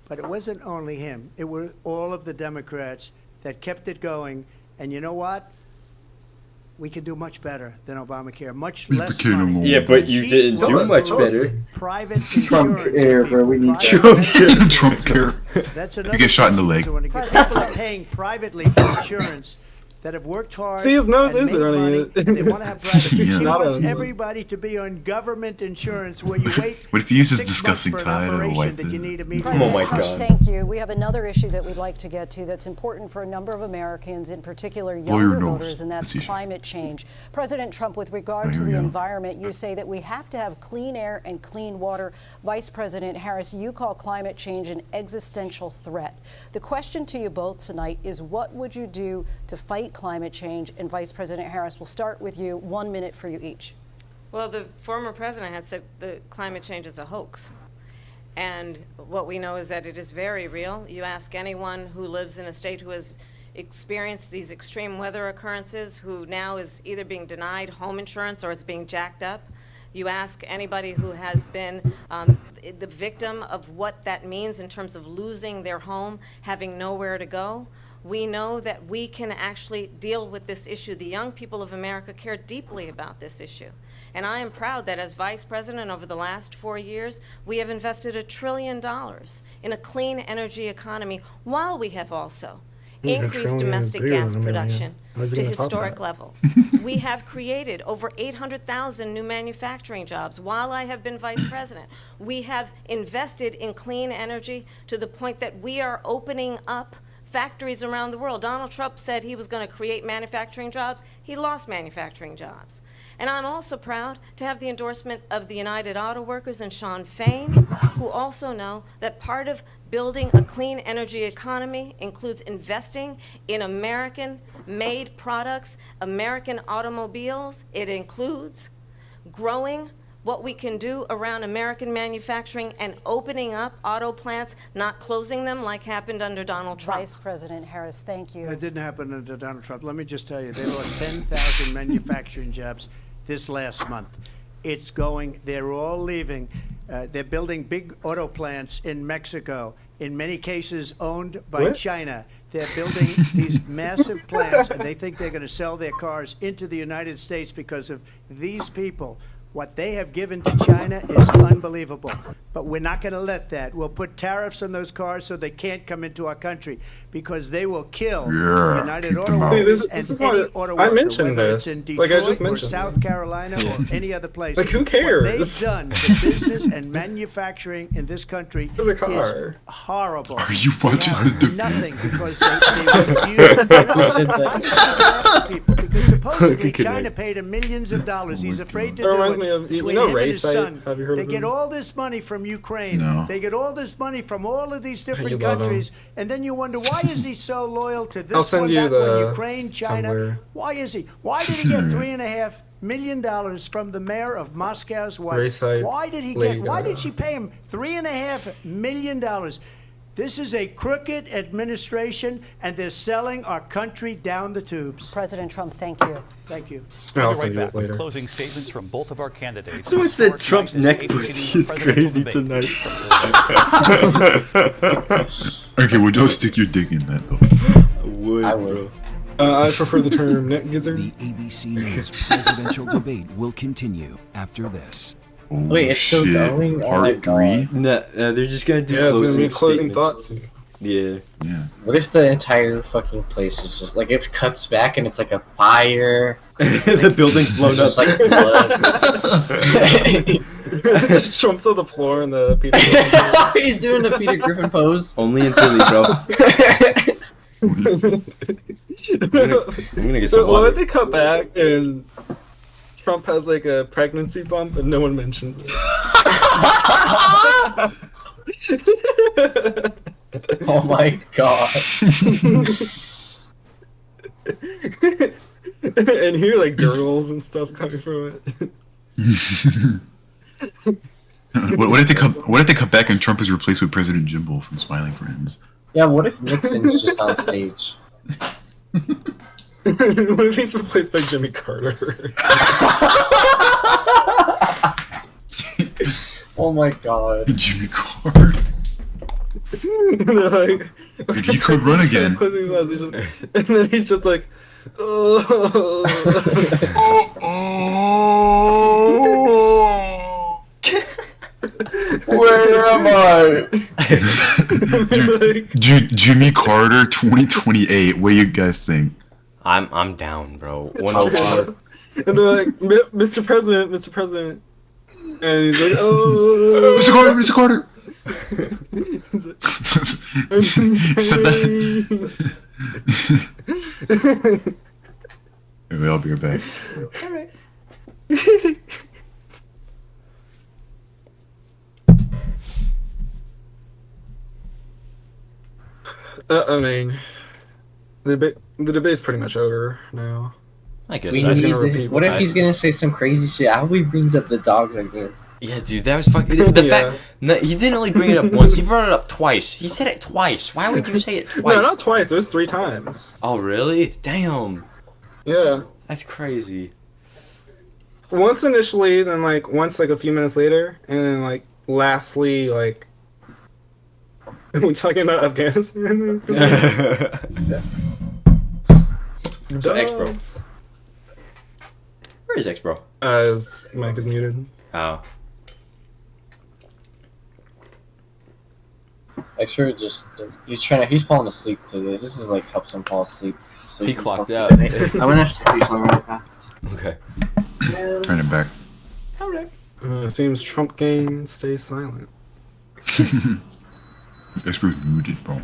But it wasn't only him. It were all of the Democrats that kept it going And you know what? We can do much better than Obamacare. Much less
became
money.
a-
Yeah, but you didn't do much better.
Private
Trump
insurance.
care, bro. We need
Trump care.
Trump care.
That's
You
another
get shot in the leg.
So when people are paying privately for insurance that have worked hard.
See, his nose
and
is
made
running
money,
it.
They want to have privacy.
Yeah.
He
Not
wants
on-
everybody to be on government insurance where you wait.
What if you use this
6 months
disgusting
for an
tide to
operation
wipe
that you
it?
need immediately.
Oh my
President Trump,
God.
thank you. We have another issue that we'd like to get to that's important for a number of Americans, in particular younger
nose.
voters, and that's
That's easy.
climate change. President Trump, with regard
Oh,
to
here we
the
go.
environment, you say that we have to have clean air and clean water. Vice President Harris, you call climate change an existential threat. The question to you both tonight is, what would you do to fight climate change? And Vice President Harris, we'll start with you. 1 minute for you each.
Well, the former president had said that climate change is a hoax. And what we know is that it is very real. You ask anyone who lives in a state who has experienced these extreme weather occurrences, who now is either being denied home insurance or it's being jacked up. You ask anybody who has been the victim of what that means in terms of losing their home, having nowhere to go. We know that we can actually deal with this issue. The young people of America care deeply about this issue. And I am proud that as vice president over the last 4 years, we have invested $1 trillion in a clean energy economy, while we have also increased domestic gas production to historic levels. We have created over 800,000 new manufacturing jobs while I have been vice president. We have invested in clean energy to the point that we are opening up factories around the world. Donald Trump said he was going to create manufacturing jobs. He lost manufacturing jobs. And I'm also proud to have the endorsement of the United Auto Workers and Sean Fain, who also know that part of building a clean energy economy includes investing in American-made products, American automobiles. It includes growing what we can do around American manufacturing and opening up auto plants, not closing them like happened under Donald Trump.
Vice President Harris, thank you.
It didn't happen under Donald Trump. Let me just tell you, they lost 10,000 manufacturing jobs this last month. It's going, they're all leaving. They're building big auto plants in Mexico, in many cases owned by China. They're building these massive plants, and they think they're going to sell their cars into the United States because of these people. What they have given to China is unbelievable. But we're not going to let that. We'll put tariffs on those cars so they can't come into our country, because they will kill United Auto Workers and any auto worker,
I mentioned
whether
this.
it's in Detroit
Like I just
or
mentioned
South Carolina or any other place.
Like, who cares?
What they've done to business and manufacturing in this country
There's a car.
is horrible.
Are you watching
They have
the
nothing because they refuse
said that?
people. Because supposedly China paid him millions of dollars. He's afraid to
That
do
reminds
it.
me of, you
Between
know,
him and
Ray
his
Site?
son,
Have you heard
they
of
get
him?
all this money from Ukraine.
No.
They get all this money from all of these
You
different
love him.
countries, and then you wonder, why is he so loyal to this
I'll send
one,
you
that
the
one, Ukraine, China?
Tumblr.
Why is he? Why did he get $3.5 million from the mayor of Moscow's wife?
Ray Site,
Why did he
Lady
get? Why
Gaga.
did she pay him $3.5 million? This is a crooked administration, and they're selling our country down the tubes.
President Trump, thank you.
Thank you.
I'll
We'll be
send
right
you it
back with
later.
closing statements from both of our candidates.
Someone said
Historic
Trump's
night
neck
as
pussy
ABC
is
presidential
crazy
debate.
tonight.
Okay, well, don't stick your dick in that though.
I would.
I prefer the term neck gizzard.
The ABC News presidential debate will continue after this.
Wait, it's still
Shit.
going? Oh my
Part 3?
God.
No, they're just gonna do
Yeah, it's gonna
closing
be closing
statements.
thoughts.
Yeah.
Yeah.
What if the entire fucking place is just like, it cuts back and it's like a fire?
The building's blown
Just
up.
like blood.
Just jumps on the floor and the Peter Griffin.
He's doing the Peter Griffin pose.
Only in Philly, bro. I'm gonna get some
What
water.
if they cut back and Trump has like a pregnancy bump and no one mentions it?
Oh my God.
And hear like gurgles and stuff coming from it.
What if they come? What if they come back and Trump is replaced with President Jimbo from Smiling Friends?
Yeah, what if Nixon's just on stage?
What if he's replaced by Jimmy Carter?
Oh my God.
Jimmy Carter.
Like,
Dude, he could run again.
and then he's just like, Where am I?
Jimmy Carter 2028. What do you guys think?
I'm down, bro. 105.
And they're like, Mr. President, Mr. President. And he's like, oh.
Mr. Carter, Mr. Carter. Said that. Anyway, I'll be right back.
Alright.
I mean, the debate's pretty much over now.
I guess
what if he's gonna say some crazy shit? I hope he brings up the dogs again.
Yeah, dude, that was fucking. He didn't only bring it up once. He brought it up twice. He said it twice. Why would you say it twice?
No, not twice. It was 3 times.
Oh, really? Damn.
Yeah.
That's crazy.
Once initially, then once a few minutes later, and then lastly are we talking about Afghanistan?
So X-Bro. Where is X-Bro?
His mic is muted.
Oh.
X-Bro he's falling asleep today. This is helps him fall asleep. So
he clocked out.
I'm gonna have to do something really fast.
Okay.
Turn it back.
Alright.
Seems Trump game stays silent.
X-Bro's muted, bro.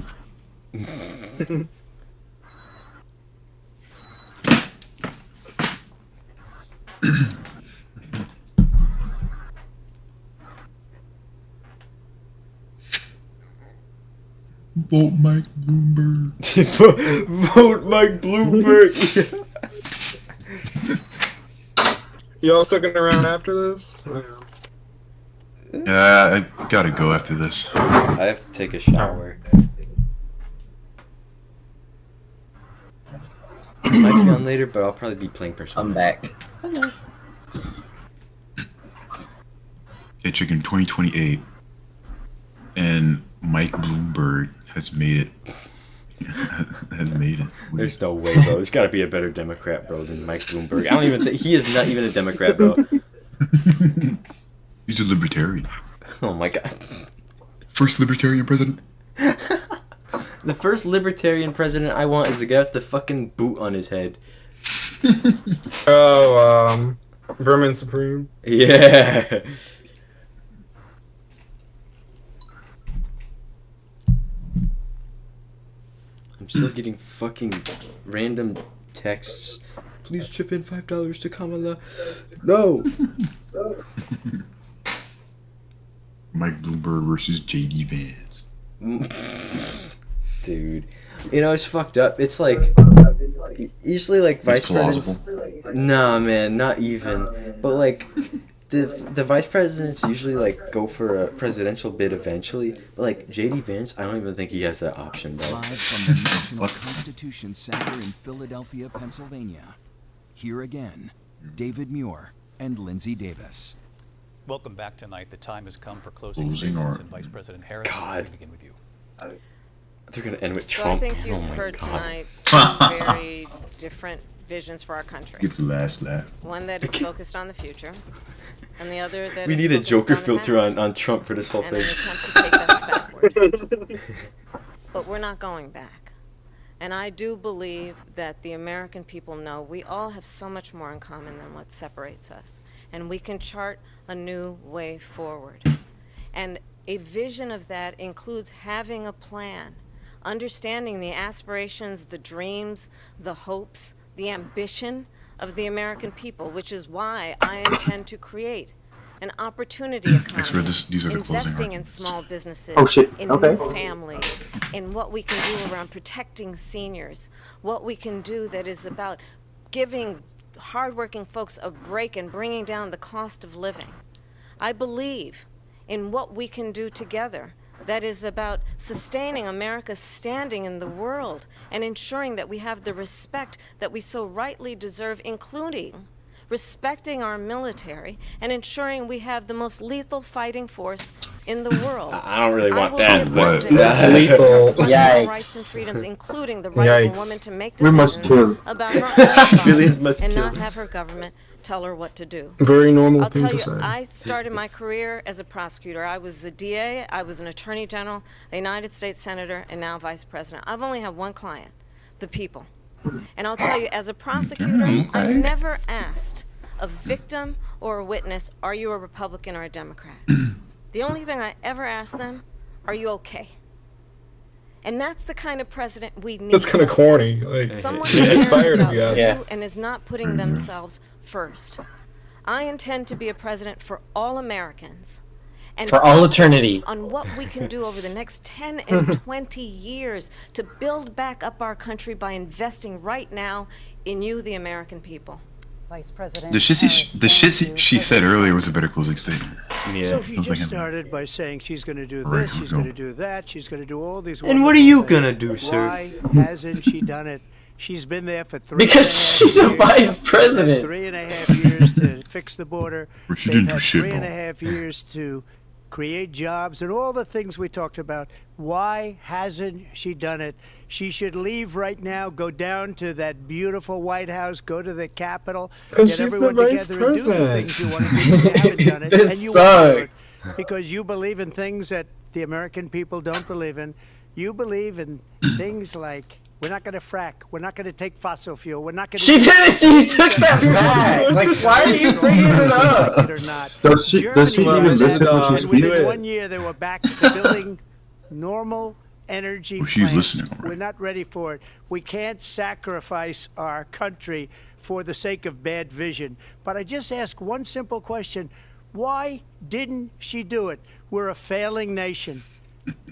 Vote Mike Bloomberg.
Vote Mike Bloomberg.
You all sticking around after this?
Yeah, I gotta go after this.
I have to take a shower. Might be on later, but I'll probably be playing Persona.
I'm back.
Hey, Chicken 2028. And Mike Bloomberg has made it.
There's no way, bro. There's gotta be a better Democrat, bro, than Mike Bloomberg. I don't even think he is not even a Democrat, bro.
He's a libertarian.
Oh my god.
First libertarian president.
The first libertarian president I want is to get the fucking boot on his head.
Vermin Supreme.
Yeah. I'm still getting fucking random texts. Please chip in $5 to Kamala. No.
Mike Bloomberg versus JD Vance.
Dude, it's fucked up. It's usually vice presidents. Nah, man, not even. But the vice presidents usually go for a presidential bid eventually. But JD Vance, I don't even think he has that option, bro.
Live from the National Constitution Center in Philadelphia, Pennsylvania. Here again, David Muir and Lindsay Davis.
Welcome back tonight. The time has come for closing statements, and Vice President Harris,
God.
we begin with you.
They're gonna end with
So
Trump.
I think you've heard
God.
tonight very different visions for our country.
Gets the last laugh.
One that is focused on the future, and the other that
We
is
need a
focused
Joker
on the
filter
past,
on Trump for this whole
and an
thing.
attempt to take us backward. But we're not going back. And I do believe that the American people know we all have so much more in common than what separates us. And we can chart a new way forward. And a vision of that includes having a plan, understanding the aspirations, the dreams, the hopes, the ambition of the American people, which is why I intend to create an opportunity economy, investing in small businesses, in new families, in what we can do around protecting seniors, what we can do that is about giving hardworking folks a break and bringing down the cost of living. I believe in what we can do together that is about sustaining America's standing in the world and ensuring that we have the respect that we so rightly deserve, including respecting our military, and ensuring we have the most lethal fighting force in the world.
I don't really want
I will
that,
be a
but
president
That's
who
lethal.
supports
Yikes.
rights and freedoms, including the right of a
Yikes.
woman to make
We must
decisions
kill.
about her own
Billions
body
must
and
kill.
not have her government tell her what to do.
Very normal
I'll
thing
tell
to
you,
say.
I started my career as a prosecutor. I was a DA, I was an attorney general, a United States senator, and now vice president. I've only had one client, the people. And I'll tell you, as a prosecutor, I never asked a victim or a witness, are you a Republican or a Democrat? The only thing I ever asked them, are you okay? And that's the kind of president we need.
That's kind of corny. Like,
Someone
yeah,
who
it's
cares
fired if
about
you ask.
you and is not putting themselves first. I intend to be a president for all Americans. And
For all
focus
eternity.
on what we can do over the next 10 and 20 years to build back up our country by investing right now in you, the American people.
Vice President
The shit she said earlier was a better closing statement.
Yeah.
So she
Sounds like
just
a-
started by saying she's going to do
Right,
this, she's
go.
going to do that, she's going to do all these.
And what are you
wonderful
gonna
things.
do, sir?
Why hasn't she done it? She's been there for 3.5
Because she's a
years.
vice president.
3.5 years to fix the border.
Well, she
They've
didn't do
had
shit,
3.5 years to create jobs and all the things we talked about. Why hasn't she done it? She should leave right now, go down to that beautiful White House, go to the Capitol,
Because
get
she's the
everyone
vice
together and do the
president.
things you want to do. You haven't done it,
This
and you won't do it
sucks.
because you believe in things that the American people don't believe in. You believe in things like we're not going to frack, we're not going to take fossil fuel, we're not going to.
She did it. She took that back. Like, why are you bringing it up?
Or not.
Does she
Germany
even
was
listen when
and
she
within
speaks?
1 year they were back to building normal energy
Oh, she's
plants.
listening, all right.
We're not ready for it. We can't sacrifice our country for the sake of bad vision. But I just ask one simple question. Why didn't she do it? We're a failing nation.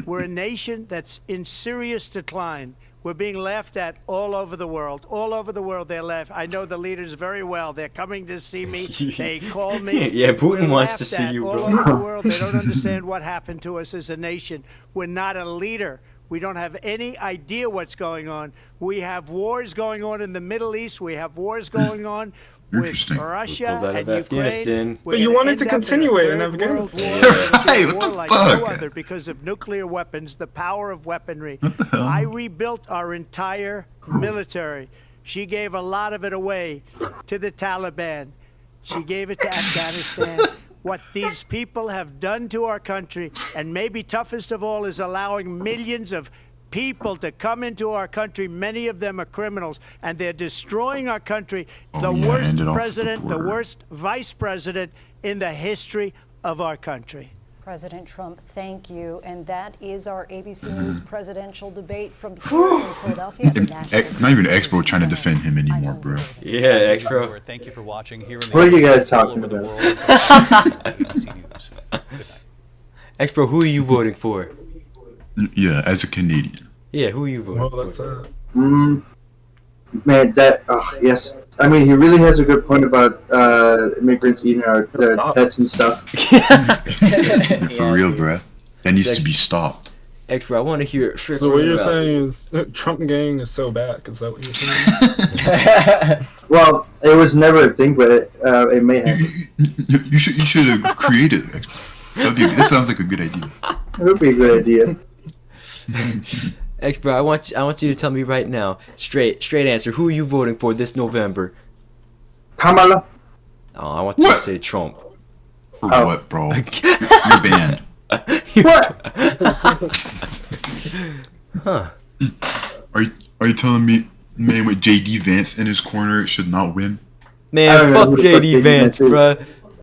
We're a nation that's in serious decline. We're being laughed at all over the world. All over the world, they're laughing. I know the leaders very well. They're coming to see me. They call me.
Yeah, Putin
We're
wants to
laughed
see
at
you,
all
bro.
over the world. They don't understand what happened to us as a nation. We're not a leader. We don't have any idea what's going on. We have wars going on in the Middle East. We have wars going on with
Interesting.
Russia
Pulled out
and
of
Ukraine.
Afghanistan.
We're
But you
gonna
wanted
end
to
up in a
continue it in
third world
Afghanistan.
war. It's gonna be
Hey,
a
what
war
the
like
fuck?
no other because of nuclear weapons, the power of weaponry. I rebuilt our entire military. She gave a lot of it away to the Taliban. She gave it to Afghanistan. What these people have done to our country, and maybe toughest of all, is allowing millions of people to come into our country. Many of them are criminals, and they're destroying our country. The worst
ended off with the
president, the
border.
worst vice president in the history of our country.
President Trump, thank you. And that is our ABC News presidential debate from here in Philadelphia. at the National
Not even
Constitution
Expo trying to
Center.
defend him
I'm
anymore,
Lindsay
bro.
Davis.
Yeah, X-Pro.
Thank you for watching here in the
What are you guys
all
talking
over the
about?
world. ABC News. Good night.
X-Pro, who are you voting for?
Yeah, as a Canadian.
Yeah, who are you voting
Well,
for?
that's
Man, that yes. I mean, he really has a good point about immigrants eating our pets and stuff.
For real, bro. That needs to be stopped.
X-Pro, I want to hear it straight
So
from
what
your
you're
mouth.
saying is Trump gang is so back? Is that what you're saying?
Well, it was never a thing, but it may happen.
You should have created Expo. That sounds like a good idea.
It would be a good idea.
X-Pro, I want you to tell me right now, straight answer. Who are you voting for this November?
Kamala.
Oh, I want you to
What?
say Trump.
For what, bro? You're banned.
What?
Huh.
Are you telling me, man, with JD Vance in his corner should not win?
Man,
I don't know
fuck
who the fuck
JD
JD
Vance,
Vance is.
bruh.